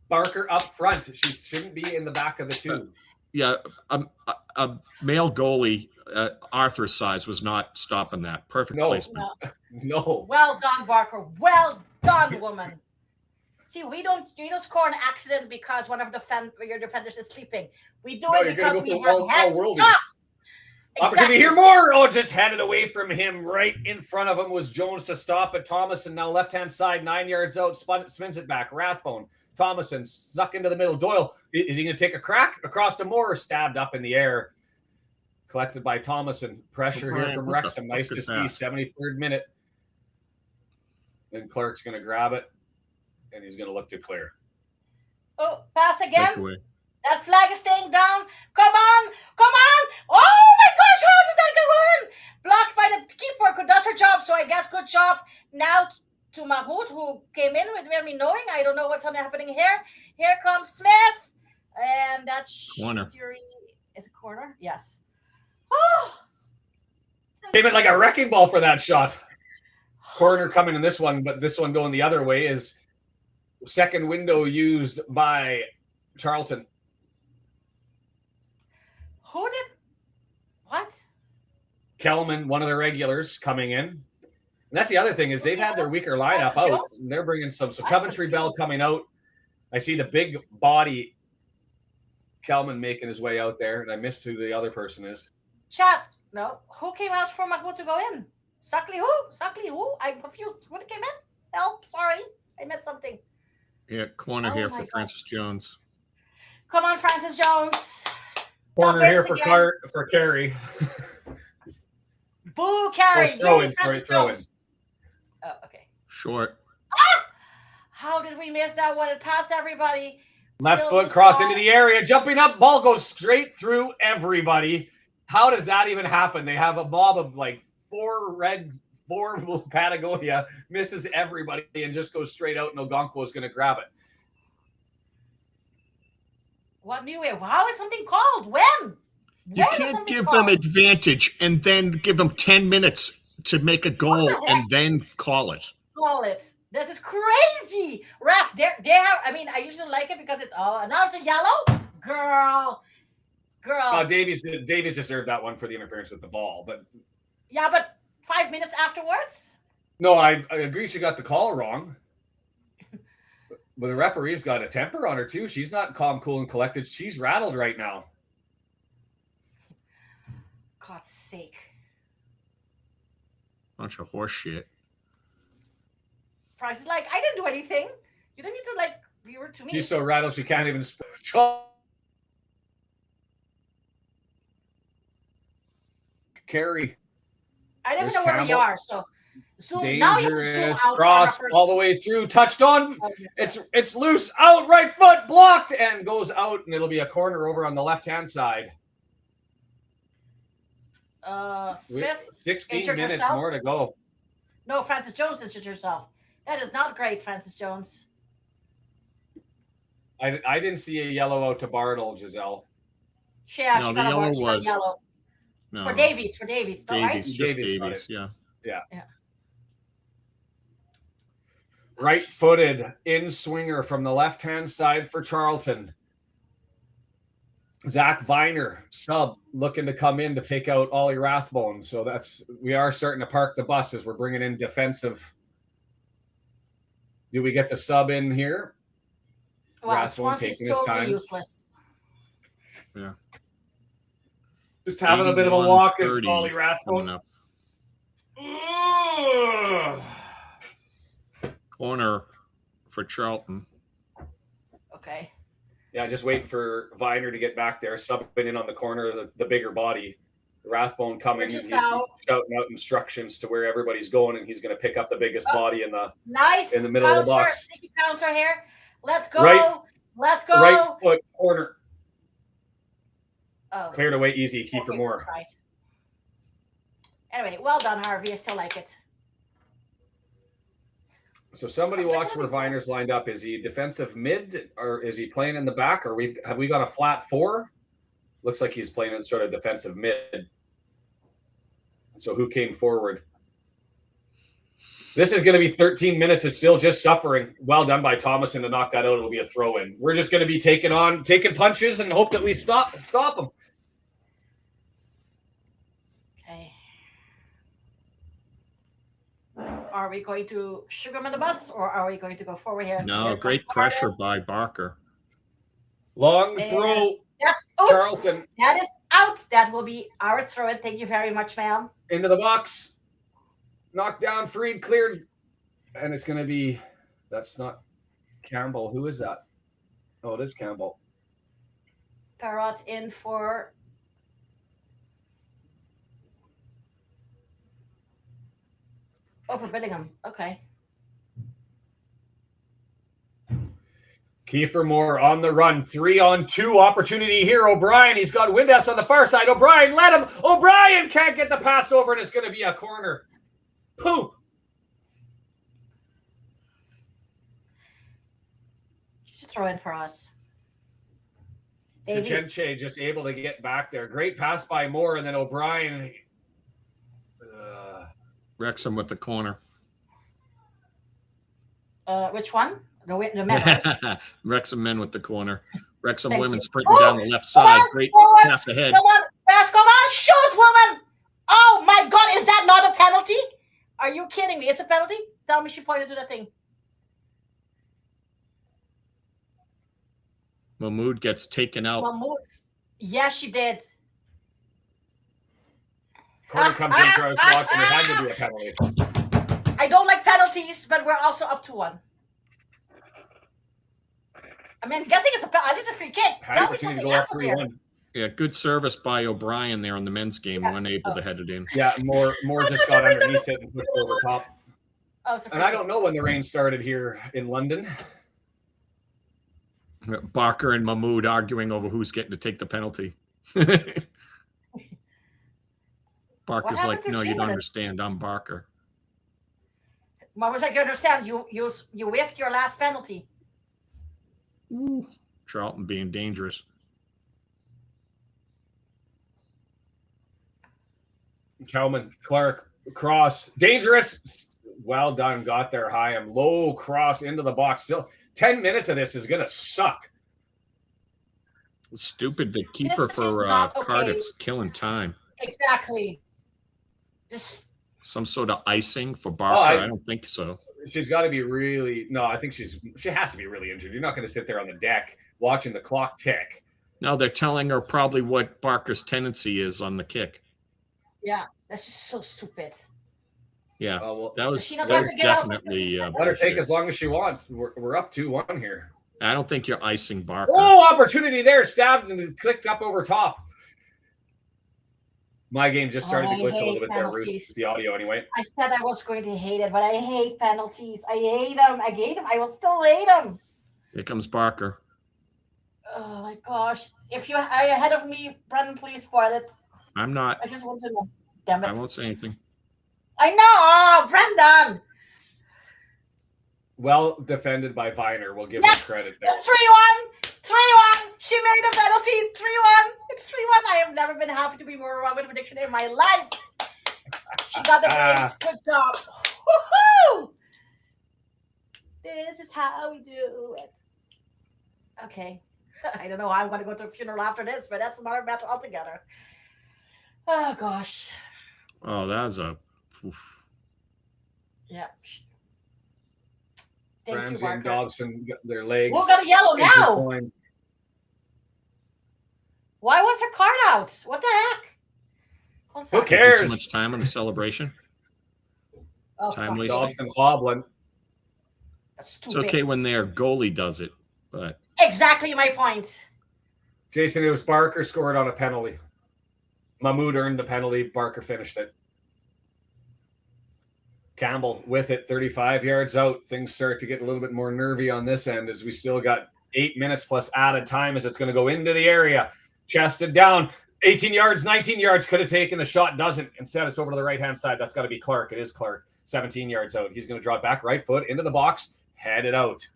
Barker up front. She shouldn't be in the back of the two. Yeah, a male goalie Arthur's size was not stopping that. Perfect No. placement. No. Well done, Barker. Well done, woman. See, you don't score an accident because one of your defenders is sleeping. We do No, it you're because gonna we go for have all head worldly. shots. Opportunity to hear more. Oh, just had it away from him. Right in front of him was Jones to stop it. Thomason now left-hand side, 9 yards out, spins it back. Rathbone. Thomason stuck into the middle. Doyle, is he going to take a crack across the moor? Stabbed up in the air. Collected by Thomason. Pressure here Brian, from what the Wrexham. fuck Nice to is see. that? 73rd minute. Then Clark's going to grab it, and he's going to look to clear. Oh, pass again. Takeaway. That flag is staying down. Come on. Come on. Oh, my gosh. How does that go in? Blocked by the keeper who does her job. So I guess good job now to Mahout, who came in without me knowing. I don't know what's happening here. Here comes Smith. And that's Corner. Is it corner? Yes. Oh. Came in like a wrecking ball for that shot. Corner coming in this one, but this one going the other way is second window used by Charlton. Who did? What? Kelman, one of the regulars, coming in. And that's the other thing is they've had their weaker lineup out. And they're bringing some. So Coventry Bell coming out. I see the big body Kelman making his way out there, and I missed who the other person is. Chat. No. Who came out for Mahmoud to go in? Suckley who? Suckley who? I'm confused. What came in? Help. Sorry. I missed something. Yeah, corner Oh here my for gosh. Francis Jones. Come on, Francis Jones. Corner Top here bins for Carey. Boo, Carrie. Throw Yay, in, Francis throw in. Jones. Oh, okay. Short. How did we miss that one? It passed everybody. Left Still foot loose cross ball. into the area, jumping up, ball goes straight through everybody. How does that even happen? They have a mob of like four Patagonia, misses everybody and just goes straight out, and Ogonko is going to grab it. What new way? How is something called? When? You can't give them advantage and then give them 10 minutes to make a goal What the heck? and then call it. Call it. This is crazy. Ref, they have, I mean, I usually like it because now it's a yellow. Girl. Davies deserved that one for the interference with the ball, but Yeah, but 5 minutes afterwards? no, I agree she got the call wrong. But the referee's got a temper on her too. She's not calm, cool, and collected. She's rattled right now. God's sake. Bunch of horse shit. Price is like, I didn't do anything. You don't need to like viewer to me. She's so rattled she can't even speak. Carey. I don't even There's know where we Campbell. are, so zoom. Now you have to zoom Dangerous out. cross all the way through. Touched on. It's loose. Out. Right foot blocked and goes out, and it'll be a corner over on the left-hand side. Smith. 16 injured minutes herself? more to go. No, Francis Jones injured herself. That is not great, Francis Jones. I didn't see a yellow out to Bartle, Giselle. Yeah, No, she the got a yellow word. She got was- yellow. No. For Davies, though, right? Davies, just Davies got Davies, yeah. Right-footed in-swinger from the left-hand side for Charlton. Zach Viner, sub, looking to come in to take out Ollie Rathbone. So we are starting to park the bus as we're bringing in defensive. Do we get the sub in here? Well, Rathbone Swansea's taking his totally time. useless. Yeah. Just having a bit of a walk as 81-30 Ollie coming Rathbone. up. Ugh. Corner for Charlton. Okay. Yeah, just waiting for Viner to get back there, subbing in on the corner, the bigger body. Rathbone coming. He's shouting out instructions to where everybody's going, and he's going to pick up the biggest body in the middle of the box. Sneaky counter here. Let's go. Let's go. Right foot corner. Oh. Cleared away easy. Kiefer Moore. Right. Anyway, well done, Harvey. I still like it. So somebody watch where Viner's lined up. Is he defensive mid, or is he playing in the back? Or have we got a flat four? Looks like he's playing in sort of defensive mid. So who came forward? This is going to be 13 minutes of still just suffering. Well done by Thomason to knock that out. It'll be a throw in. We're just going to be taking punches and hope that we stop them. Okay. Are we going to sugar him in the bus, or are we going to go forward here? No, great pressure by Barker. Long throw. That's out. Charlton. That is out. That will be our throw in. Thank you very much, ma'am. Into the box. Knocked down, freed, cleared. And it's going to be, that's not Campbell. Who is that? Oh, it is Campbell. Perrott in for Billingham. Okay. Kiefer Moore on the run. 3-on-2 opportunity here. O'Brien, he's got Windass on the far side. O'Brien, let him. O'Brien can't get the pass over, and it's going to be a corner. Pooh. Just a throw in for us. Chenche just able to get back there. Great pass by Moore, and then O'Brien. Wrexham with the corner. Which one? The men. Wrexham men with the corner. Wrexham Thank women you. sprinting down the left side. Great pass ahead. Come on, pass, come on, shoot, woman! Oh my God, is that not a penalty? Are you kidding me? It's a penalty? Tell me she pointed to that thing. Mahmood gets taken out. Mahmoud. Yes, she did. Corner comes in for us blocking. It had to be a penalty. I don't like penalties, but we're also up to one. I mean, guessing it's at least a free kick. Tell me something happened there. Yeah, good service by O'Brien there in the men's game. Yeah. Unable to head it in. Yeah, Moore just got underneath it and pushed over top. Oh, and I don't know when the rain started here in London. Barker and Mahmood arguing over who's getting to take the penalty. Barker's like, no, you don't understand. I'm Barker. Mom was like, you understand? You whiffed your last penalty. Ooh. Charlton being dangerous. Kelman, Clark, cross, dangerous. Well done, got there high and low, cross into the box. Still, 10 minutes of this is gonna suck. Stupid. The keeper for Cardiff's killing time. Exactly. Just some sort of icing for Barker. I don't think so. She's got to be really. No, I think she has to be really injured. You're not going to sit there on the deck watching the clock tick. No, they're telling her probably what Barker's tendency is on the kick. Yeah, that's just so stupid. Yeah, well, that was definitely. Let her take as long as she wants. We're up 2-1 here. I don't think you're icing Barker. Oh, opportunity there, stabbed and clicked up over top. My game just started to glitch a little bit penalties. There, with the audio anyway. I said I was going to hate it, but I hate penalties. I hate them. I hate them. I will still hate them. Here comes Barker. Oh my gosh! If you are ahead of me, Brendan, please spoil it. I'm not. I just want to know. Damn it! I won't say anything. I know, Brendan. Well defended by Viner. We'll give him credit there. It's 3-1. 3-1. She made a penalty. 3-1. It's 3-1. I have never been happy to be more wrong with a prediction in my life. She got the brace. Good job. Woohoo! This is how we do it. Okay. I don't know how I'm going to go to a funeral after this, but that's another matter altogether. Oh, gosh. Oh, that's a. Oof. Yeah. Thank Ramsey you, Barker. and Dobson got their legs. We're going to yellow now. intertwined. Why was her card out? What the heck? What's Who that? cares? Too much time on the celebration. Oh, Time fuck's wasting. sake. Dobson hobbling. That's It's stupid. okay when their goalie does it, but Exactly my point. Jason, it was Barker scored on a penalty. Mahmoud earned the penalty. Barker finished it. Campbell with it, 35 yards out. Things start to get a little bit more nervy on this end as we still got 8 minutes plus added time as it's going to go into the area. Chested down. 18 yards, 19 yards. Could have taken the shot. Doesn't. Instead, it's over to the right-hand side. That's got to be Clark. It is Clark. 17 yards out. He's going to draw it back. Right foot into the box. Head it out.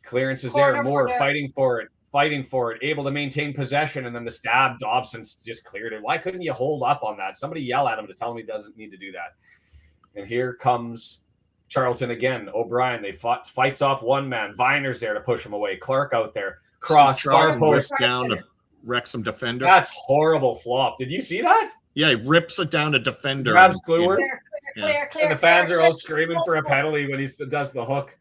Clearance is there. Moore fighting for it. Able to maintain possession. And then the stab. Dobson just cleared it. Why couldn't you hold up on that? Somebody yell at him to tell him he doesn't need to do that. And here comes Charlton again. O'Brien. They fights off one man. Viner's there to push him away. Clark out there. Cross. Far post. Down a Wrexham defender. That's horrible flop. Did you see that? Yeah, he rips it down a defender. Grabs Kluwer. Clear. And the fans are all screaming for a penalty when he does the hook.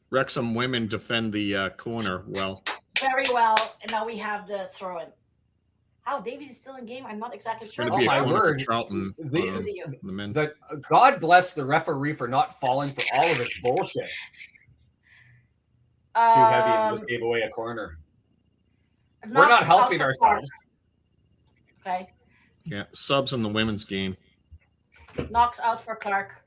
Wrexham women defend the corner well. Very well. And now we have the throw-in. How Davies is still in game? I'm not exactly It's sure. going to be Oh, a my corner word. for Charlton. The- The men's. God bless the referee for not falling for all of this bullshit. Too heavy and just gave away a corner. We're not helping ourselves. Okay. Yeah, subs in the women's game. Knocks out for Clark.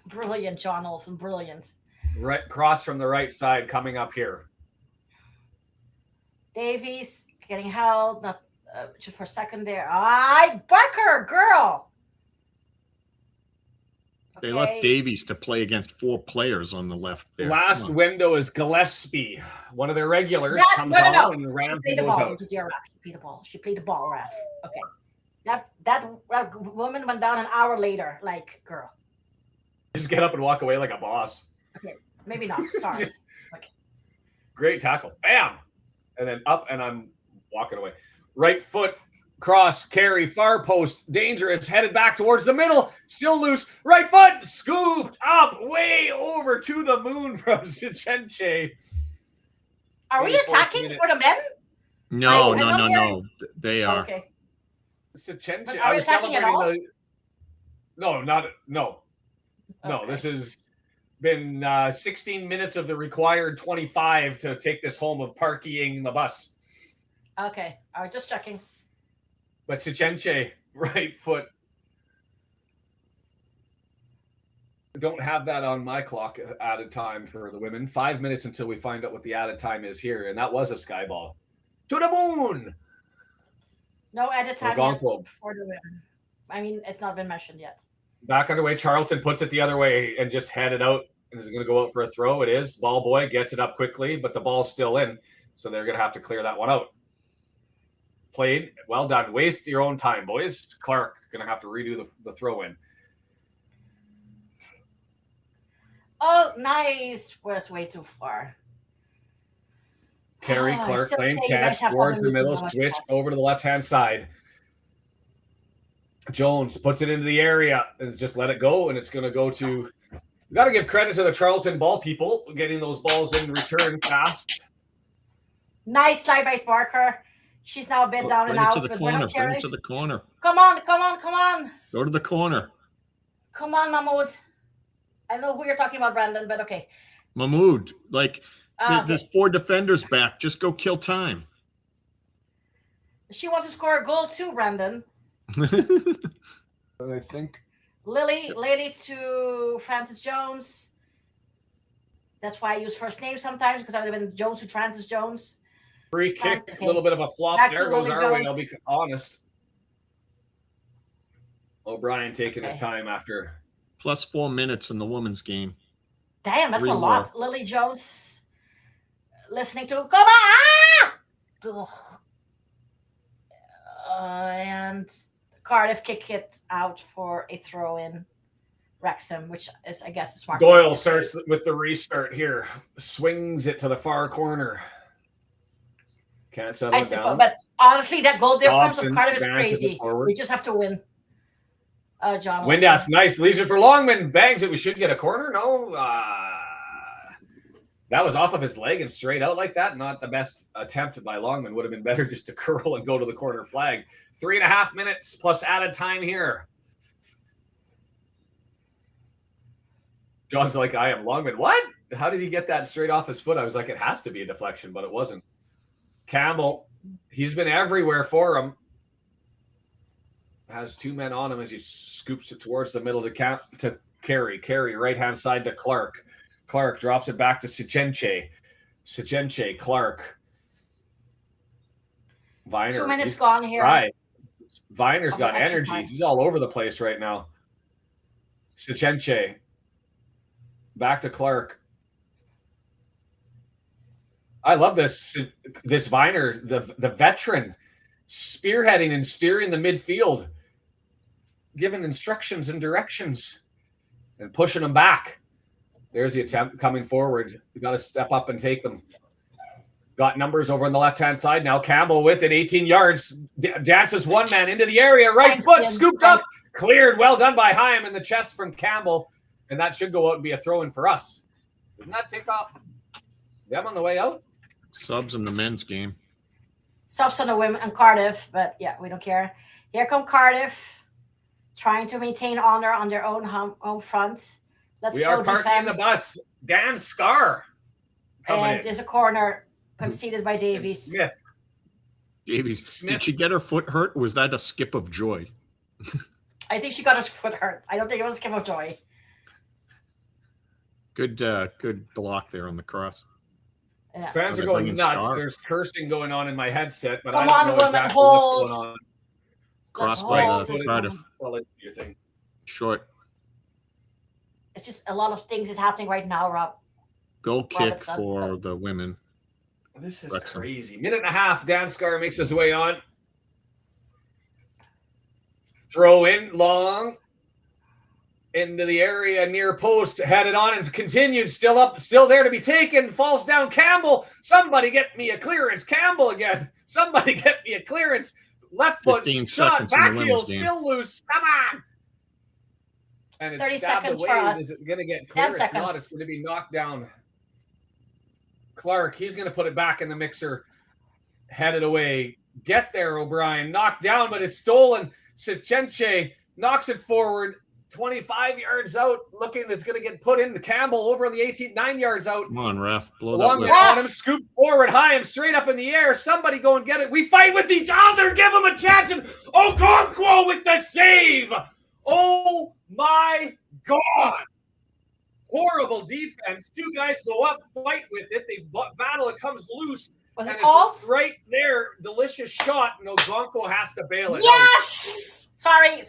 Brilliant, John Olsen. Brilliant. Right cross from the right side coming up here. Davies getting held. Not, just for a second there. Barker, girl. They left Davies to play against 4 players on the left there. Last window is Gillespie. One of their regulars comes No. on and She Ramsey played the goes ball. out. It was a dear ref. She played the ball, ref. Okay. That woman went down an hour later. Like, girl. Just get up and walk away like a boss. Okay. Maybe not. Sorry. Okay. Great tackle. Bam. And then up and I'm walking away. Right foot. Cross, carry, far post, dangerous, headed back towards the middle, still loose, right foot, scooped up, way over to the moon from Sichenche. Are we attacking for the men? No. They are. Okay. Sichenche, But I are we was attacking at all? celebrating No, Okay. this has been 16 minutes of the required 25 to take this home of parking the bus. Okay. I was just checking. But Sichenche, right foot. Don't have that on my clock added time for the women. 5 minutes until we find out what the added time is here. And that was a sky ball. To the moon! No edit time yet Algonquin. for the women. I mean, it's not been mentioned yet. Back underway. Charlton puts it the other way and just headed out. And is going to go out for a throw. It is. Ball boy gets it up quickly, but the ball's still in. So they're going to have to clear that one out. Played. Well done. Waste your own time, boys. Clark going to have to redo the throw in. Oh, nice. Was way too far. Carry, I Clark, still playing say you catch guys have towards the fun middle, with the switch podcast. over to the left-hand side. Jones puts it into the area and just let it go, and it's going to go to... We got to give credit to the Charlton ball people getting those balls in return fast. Nice slide by Barker. She's now a bit down and Bring it out. to the but we're corner. not Bring carrying. it to the corner. Come on. Go to the corner. Come on, Mahmoud. I know who you're talking about, Brandon, but okay. Mahmoud, like, Okay. there's 4 defenders back. Just go kill time. She wants to score a goal too, Brandon. I think. Lily to Francis Jones. That's why I use first name sometimes, because I would have been Jones to Francis Jones. Free kick, Okay. a little bit of a flop Back to there. Goes Lily our way, Jones. I'll be honest. O'Brien taking his Okay. time after. Plus 4 minutes in the women's game. Damn, that's 3 a more. lot. Lily Jones listening to come on! Ugh. And Cardiff kick it out for a throw in Wrexham, which is, I guess, the smart. Doyle starts with the restart here. Swings it to the far corner. Can't settle it down. But honestly, that goal difference Dobson of Cardiff is advances it crazy. forward. We just have to win. John. Windass, nice. Leaves it for Longman. Bangs it. We should get a corner. No. That was off of his leg and straight out like that. Not the best attempt by Longman. Would have been better just to curl and go to the corner flag. 3.5 minutes plus added time here. John's like, I am Longman. What? How did he get that straight off his foot? I was like, it has to be a deflection, but it wasn't. Campbell, he's been everywhere for him. Has 2 men on him as he scoops it towards the middle to Carey. Carey, right-hand side to Clark. Clark drops it back to Sichenche. Sichenche, Clark. Viner. 2 minutes gone here. Right. Viner's got energy. He's all over the place right now. Sichenche. Back to Clark. I love this Viner, the veteran, spearheading and steering the midfield, giving instructions and directions and pushing them back. There's the attempt coming forward. You got to step up and take them. Got numbers over on the left-hand side now. Campbell with it, 18 yards. Dances one man into the area. Right foot, scooped up, cleared. Well done by Haim in the chest from Campbell. And that should go out and be a throw-in for us. Didn't that take off them on the way out? Subs in the men's game. Subs on the women and Cardiff, but yeah, we don't care. Here come Cardiff, trying to maintain honor on their own home fronts. We are parking the bus. Dan Scar coming in. There's a corner conceded by Davies. Smith. Davies, did she get her foot hurt? Or was that a skip of joy? I think she got her foot hurt. I don't think it was a skip of joy. Good block there on the cross. Yeah. Fans are going nuts. Scar. There's cursing going on in my headset, but Come I don't know exactly what's going on. Cross Let's by the Cardiff. Well, your thing. Short. It's just a lot of things is happening right now, Rob. Goal kick for the women. This is Wrexham. crazy. Minute and a half. Dan Scar makes his way on. Throw in long. Into the area near post, had it on and continued, still up, still there to be taken, falls down. Campbell, somebody get me a clearance. Campbell again, somebody get me a clearance. Left foot, 15 shot, seconds in back the heel, women's game. still loose. Come on. And it's 30 stabbed seconds away. for us. Is it going to get clear? 10 It's seconds. not. It's going to be knocked down. Clark, he's going to put it back in the mixer. Headed away. Get there, O'Brien. Knocked down, but it's stolen. Sichenche knocks it forward. 25 yards out, looking, it's going to get put into Campbell over on the 9 yards out. Come on, ref. Blow Long that on whistle. him, scoop forward, high him, straight up in the air. Somebody go and get it. We fight with each other. Give him a chance. And Okonkwo with the save. Oh, my God. Horrible defense. Two guys go up, fight with it. They battle. It comes loose. Was it and called? it's right there. Delicious shot. And Okonkwo has to bail it out. Yes! Sorry.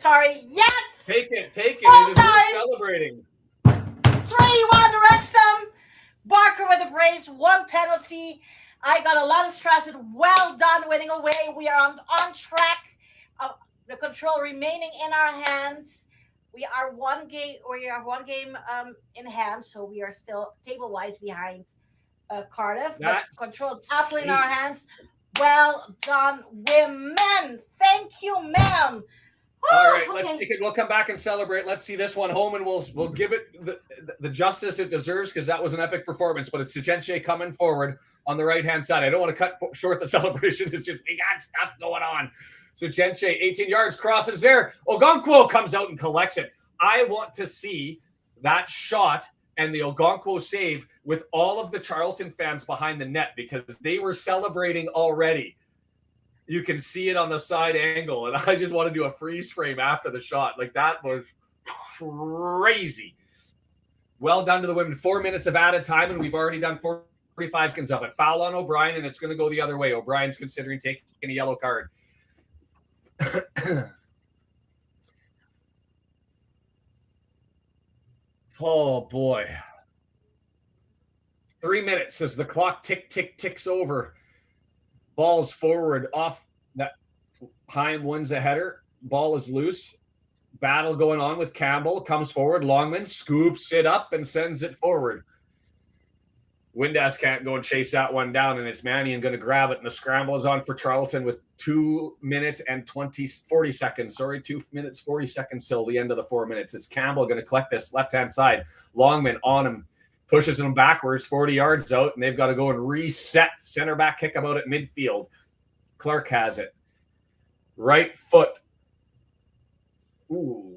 Yes! Take it. Full It is time. worth celebrating. 3-1 Wrexham. Barker with a brace, 1 penalty. I got a lot of stress, but well done winning away. We are on track. The control remaining in our hands. We are one game in hand, so we are still table-wise behind Cardiff. But control is absolutely in our hands. Well done, women. Thank you, ma'am. All right, let's take it. We'll come back and celebrate. Let's see this one home, and we'll give it the justice it deserves, because that was an epic performance. But it's Sichenche coming forward on the right-hand side. I don't want to cut short the celebration. It's just, we got stuff going on. Sichenche, 18 yards, crosses there. Okonkwo comes out and collects it. I want to see that shot and the Okonkwo save with all of the Charlton fans behind the net, because they were celebrating already. You can see it on the side angle, and I just want to do a freeze frame after the shot. Like, that was crazy. Well done to the women. 4 minutes of added time, and we've already done 45 seconds of it. Foul on O'Brien, and it's going to go the other way. O'Brien's considering taking a yellow card. Oh, boy. 3 minutes as the clock ticks over. Balls forward off that. Haim wins a header. Ball is loose. Battle going on with Campbell. Comes forward. Longman scoops it up and sends it forward. Windass can't go and chase that one down, and it's Mannion going to grab it, and the scramble is on for Charlton with 2 minutes and 40 seconds. 2 minutes, 40 seconds till the end of the 4 minutes. It's Campbell going to collect this left-hand side. Longman on him, pushes him backwards, 40 yards out, and they've got to go and reset. Center back kick about at midfield. Clark has it. Right foot. Ooh.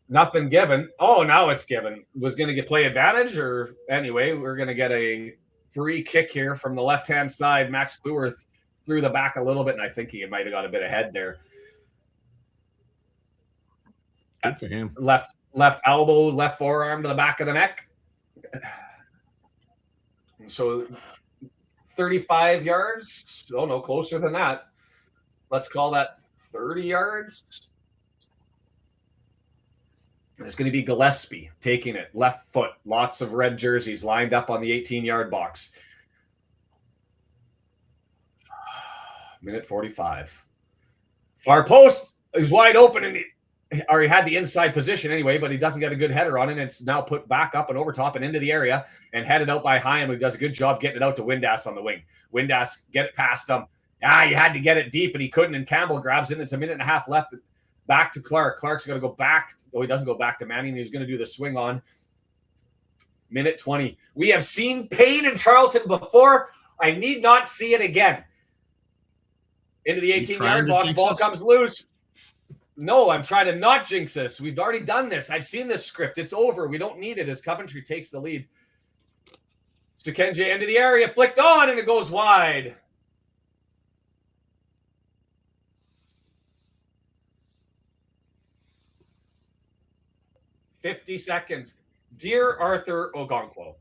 Nothing given. Oh, now it's given. Was going to get play advantage, or anyway, we're going to get a free kick here from the left-hand side. Max Kluwer threw the back a little bit, and I think he might have got a bit ahead there. Good for him. Left elbow, left forearm to the back of the neck. So 35 yards. Oh, no, closer than that. Let's call that 30 yards. It's going to be Gillespie taking it. Left foot. Lots of red jerseys lined up on the 18-yard box. Minute 45. Far post is wide open, and he had the inside position anyway, but he doesn't get a good header on it. And it's now put back up and over top and into the area and headed out by Hyam, who does a good job getting it out to Windass on the wing. Windass get it past him. You had to get it deep, and he couldn't, and Campbell grabs it, and it's a minute and a half left. Back to Clark. Clark's going to go back. Oh, he doesn't go back to Manning. He's going to do the swing on. Minute 20. We have seen pain in Charlton before. I need not see it again. Into the 18-yard box. Ball comes loose. No, I'm trying to not jinx this. We've already done this. I've seen this script. It's over. We don't need it as Coventry takes the lead. Sekenje into the area. Flicked on, and it goes wide. $50 seconds. Dear Arthur Ogonkwo,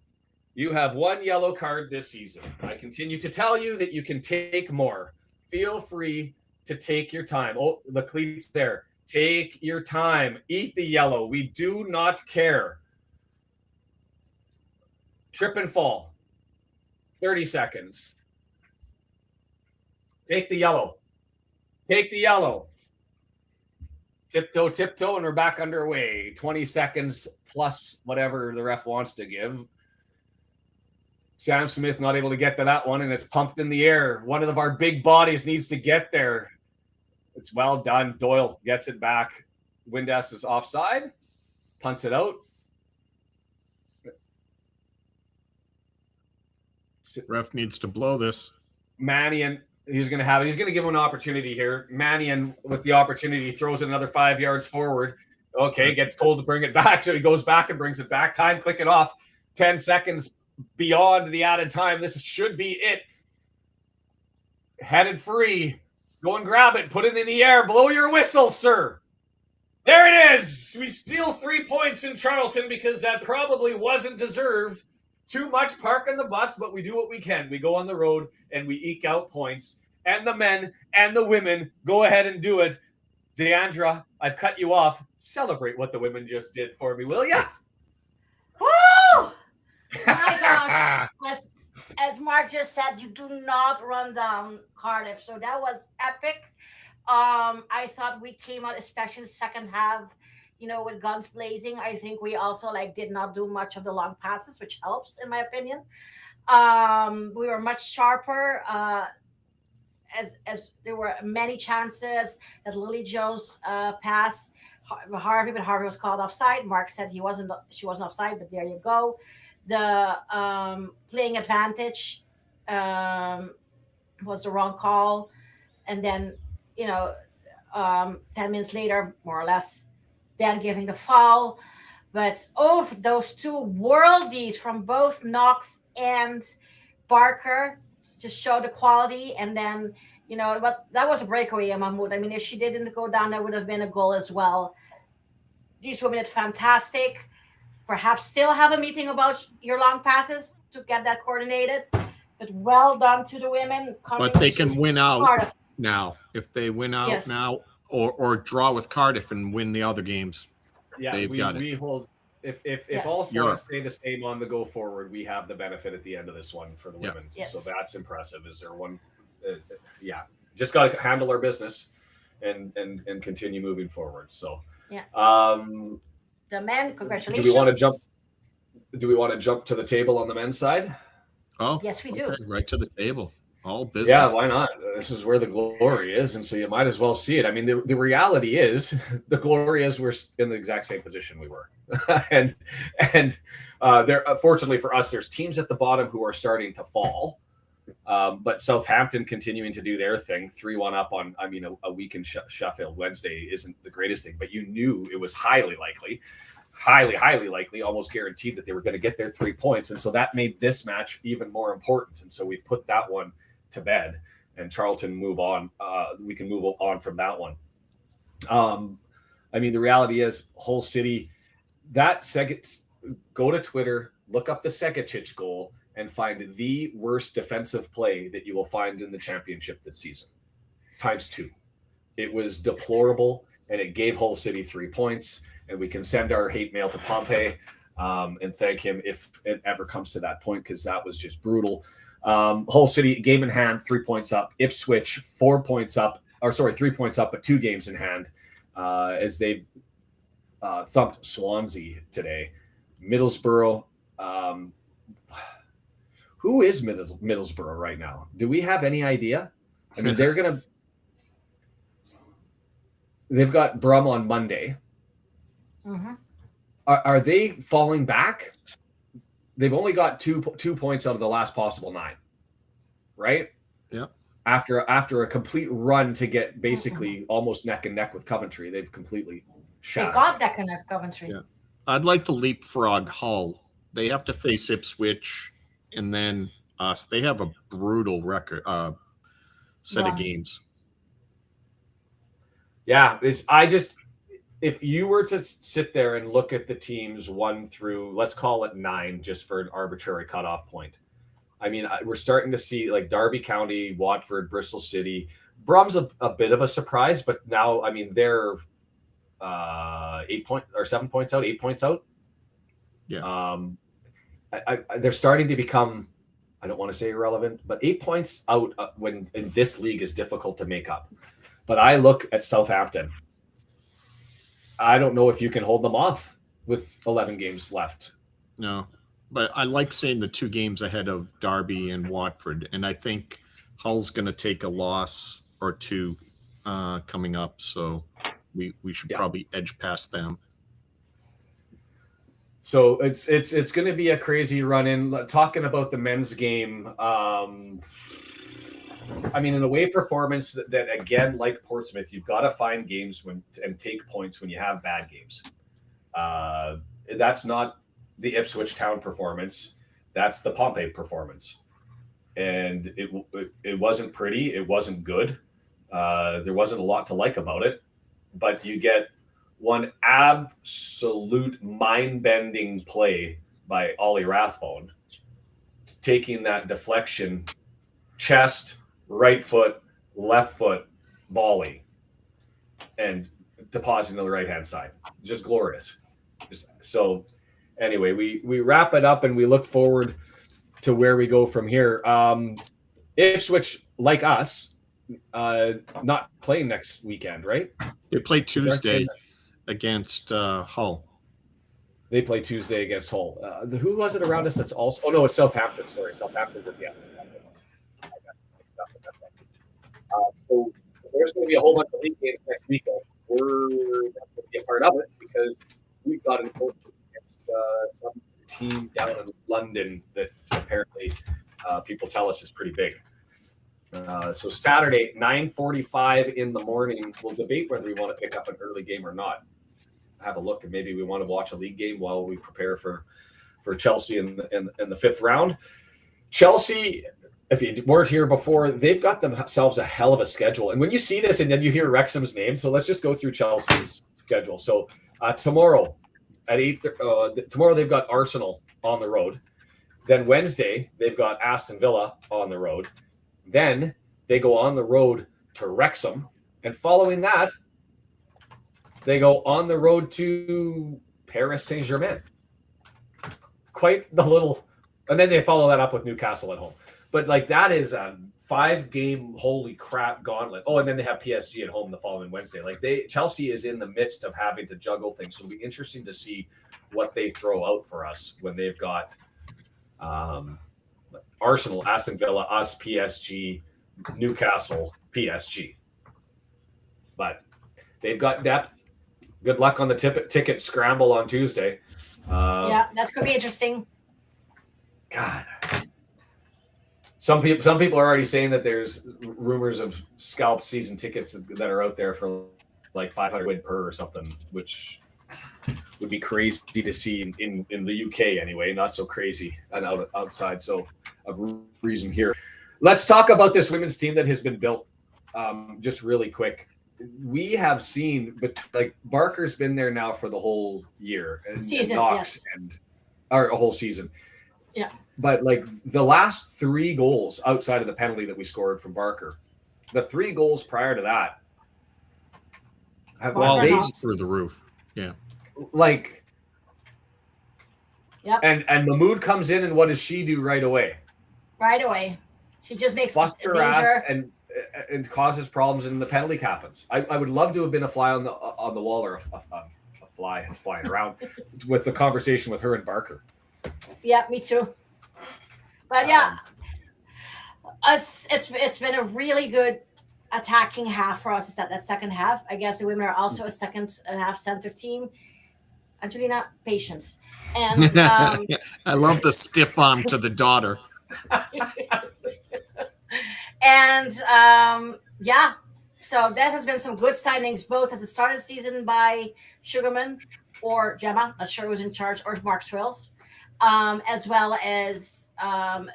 you have 1 yellow card this season. I continue to tell you that you can take more. Feel free to take your time. Oh, the cleats there. Take your time. Eat the yellow. We do not care. Trip and fall. 30 seconds. Take the yellow. Take the yellow. Tiptoe, and we're back underway. 20 seconds plus whatever the ref wants to give. Sam Smith not able to get to that one, and it's pumped in the air. One of our big bodies needs to get there. It's well done. Doyle gets it back. Windass is offside. Punts it out. Ref needs to blow this. Mannion. He's going to have it. He's going to give him an opportunity here. Mannion, with the opportunity, throws it another 5 yards forward. Okay, gets told to bring it back, so he goes back and brings it back. Time clicking off. 10 seconds beyond the added time. This should be it. Headed free. Go and grab it. Put it in the air. Blow your whistle, sir. There it is. We steal 3 points in Charlton because that probably wasn't deserved. Too much parking the bus, but we do what we can. We go on the road and we eke out points. And the men and the women go ahead and do it. Diandra, I've cut you off. Celebrate what the women just did for me, will ya? Woo! My gosh. As Mark just said, you do not run down Cardiff. So that was epic. I thought we came out, especially second half, with guns blazing. I think we also did not do much of the long passes, which helps in my opinion. We were much sharper. As there were many chances that Lily Jones passed Harvey, but Harvey was called offside. Mark said she wasn't offside, but there you go. The playing advantage was the wrong call, and then 10 minutes later, more or less, then giving the foul. But those two worldies from both Knox and Barker just show the quality. And then, but that was a breakaway, Mahmoud. I mean, if she didn't go down, that would have been a goal as well. These women did fantastic. Perhaps still have a meeting about your long passes to get that coordinated. But well done to the women. But they can win out now. If they win out now or draw with Cardiff and win the other games, they've got it. We hold. If all four stay the same on the go forward, we have the benefit at the end of this one for the women. Yes. So that's impressive. Is there one? Just got to handle our business. and continue moving forward. So Yeah. The men, congratulations. Do we want to jump to the table on the men's side? Oh, yes, we do. Okay. Right to the table. All business. Yeah, why not? This is where the glory is, and so you might as well see it. I mean, the reality is, the glory is we're in the exact same position we were, and there. Fortunately for us, there's teams at the bottom who are starting to fall, but Southampton continuing to do their thing, 3-1 up on. I mean, a week in Sheffield Wednesday isn't the greatest thing, but you knew it was highly likely, almost guaranteed that they were going to get their 3 points, and so that made this match even more important. And so we've put that one to bed, and Charlton move on. We can move on from that one. I mean, the reality is, Hull City. That second, go to Twitter, look up the Sekic goal, and find the worst defensive play that you will find in the championship this season, ×2. It was deplorable, and it gave Hull City 3 points. And we can send our hate mail to Pompey and thank him if it ever comes to that point, because that was just brutal. Hull City, game in hand, 3 points up. Ipswich, 4 points up, 3 points up, but 2 games in hand as they thumped Swansea today. Middlesbrough, who is Middlesbrough right now? Do we have any idea? I mean, they've got Brum on Monday. Mm-hmm. Are they falling back? They've only got 2 points out of the last possible 9, right? Yeah. After a complete run to get basically almost neck and neck with Coventry, they've completely shattered. They got neck and neck Coventry. Yeah. I'd like to leapfrog Hull. They have to face Ipswich and then us. They have a brutal record set of games. Yeah, if you were to sit there and look at the teams 1 through, let's call it 9, just for an arbitrary cutoff point. I mean, we're starting to see like Derby County, Watford, Bristol City. Brum's a bit of a surprise, but now, I mean, they're 8 points out. Yeah. They're starting to become, I don't want to say irrelevant, but 8 points out when in this league is difficult to make up. But I look at Southampton. I don't know if you can hold them off with 11 games left. No, but I like saying the 2 games ahead of Derby and Watford, and I think Hull's going to take a loss or 2 coming up, so we should probably edge past them. So it's going to be a crazy run in. Talking about the men's game, I mean, in the way performance that again, like Portsmouth, you've got to find games and take points when you have bad games. That's not the Ipswich Town performance. That's the Pompey performance. And it wasn't pretty. It wasn't good. There wasn't a lot to like about it. But you get one absolute mind-bending play by Ollie Rathbone, taking that deflection, chest, right foot, left foot, volley, and depositing on the right-hand side. Just glorious. So anyway, we wrap it up and we look forward to where we go from here. Ipswich, like us, not playing next weekend, right? They play Tuesday against Hull. They play Tuesday against Hull. Who was it around us that's also... Oh, no, it's Southampton. Sorry, Southampton's at the end. So there's going to be a whole bunch of league games next weekend. We're not going to be a part of it because we've got an opponent against some team down in London that apparently people tell us is pretty big. So Saturday, 9:45 in the morning, we'll debate whether we want to pick up an early game or not. Have a look, and maybe we want to watch a league game while we prepare for Chelsea in the 5th round. Chelsea, if you weren't here before, they've got themselves a hell of a schedule. And when you see this and then you hear Wrexham's name, so let's just go through Chelsea's schedule. So tomorrow at 8, tomorrow they've got Arsenal on the road. Then Wednesday, they've got Aston Villa on the road. Then they go on the road to Wrexham. And following that, they go on the road to Paris Saint-Germain. Quite the little... And then they follow that up with Newcastle at home. But like that is a 5-game holy crap gauntlet. Oh, and then they have PSG at home the following Wednesday. Like Chelsea is in the midst of having to juggle things. So it'll be interesting to see what they throw out for us when they've got Arsenal, Aston Villa, us, PSG, Newcastle, PSG. But they've got depth. Good luck on the ticket scramble on Tuesday. Yeah, that's going to be interesting. God. Some people are already saying that there's rumors of scalped season tickets that are out there for like 500 quid per or something, which would be crazy to see in the UK anyway. Not so crazy and outside. So of reason here. Let's talk about this women's team that has been built. Just really quick. We have seen, but like Barker's been there now for the whole year and Knox or a whole season. Yeah. But like the last 3 goals outside of the penalty that we scored from Barker, the 3 goals prior to that have through the roof. Yeah. Like, yep. And Mahmoud comes in, and what does she do right away? Right away. She just makes busts her ass and causes problems, and the penalty happens. I would love to have been a fly on the wall or a fly flying around with the conversation with her and Barker. Yeah, me too. But yeah, it's been a really good attacking half for us. That second half. I guess the women are also a second half center team. Angelina, patience. And I love the stiff arm to the daughter. And yeah, so that has been some good signings both at the start of the season by Sugarman or Gemma, not sure who's in charge, or Mark Swills. As well as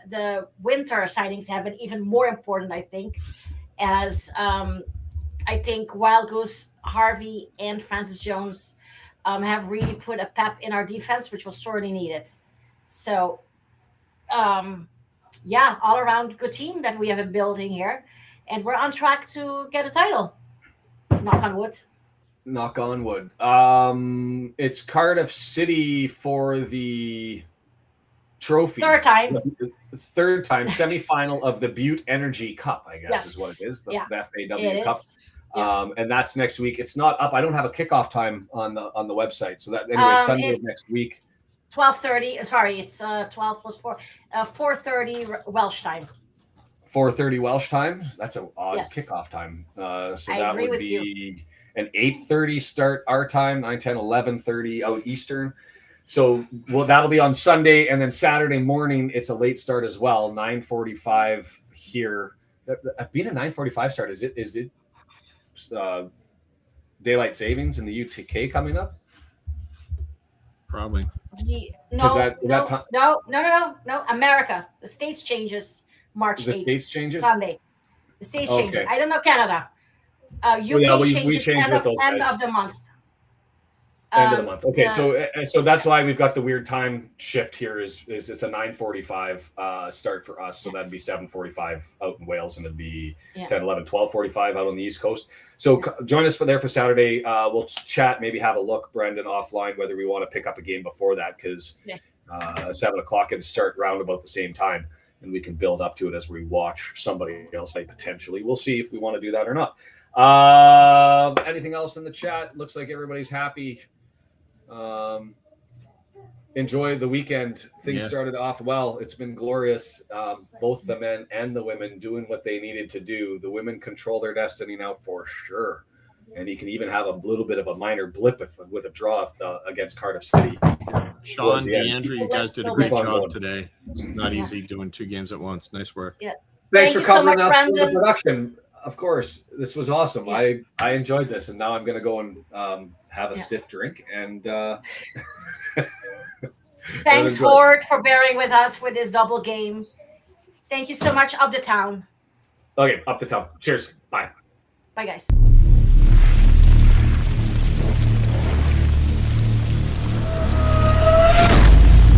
the winter signings have been even more important, I think, as I think Wild Goose, Harvey, and Francis Jones have really put a pep in our defense, which was sorely needed. So, yeah, all around good team that we have been building here, and we're on track to get a title. Knock on wood. Knock on wood. It's Cardiff City for the trophy. Third time, semi-final of the Butte Energy Cup, I guess is what it is. The FAW Cup. And that's next week. It's not up. I don't have a kickoff time on the website. So that anyway, Sunday of next week. 12:30. Sorry, it's 12 plus 4. 4:30 Welsh time. 4:30 Welsh time. That's an odd kickoff time. So that would be an 8:30 start our time, 9, 10, 11:30 out Eastern. So that'll be on Sunday, and then Saturday morning it's a late start as well, 9:45 here. Being a 9:45 start, is it daylight savings in the UK coming up? Probably. No. America. The States changes March 8th. The States changes? Sunday. The States changes. I don't know Canada. UK changes end of the month. End of the month. Okay, so that's why we've got the weird time shift here. Is it's a 9:45 start for us, so that'd be 7:45 out in Wales, and it'd be 10, 11, 12:45 out on the East Coast. So join us for Saturday. We'll chat, maybe have a look, Brendan, offline, whether we want to pick up a game before that, because 7 o'clock it'll start round about the same time, and we can build up to it as we watch somebody else potentially. We'll see if we want to do that or not. Anything else in the chat? Looks like everybody's happy. Enjoy the weekend. Things started off well. It's been glorious. Both the men and the women doing what they needed to do. The women control their destiny now for sure. And you can even have a little bit of a minor blip with a draw against Cardiff City. Shaun, Diandra, you guys did a great job today. It's not easy doing 2 games at once. Nice work. Yeah. Thanks for covering us for the production. Of course, this was awesome. I enjoyed this, and now I'm going to go and have a stiff drink. And thanks, Hort, for bearing with us with this double game. Thank you so much. Up the town. Okay, up the town. Cheers. Bye. Bye, guys.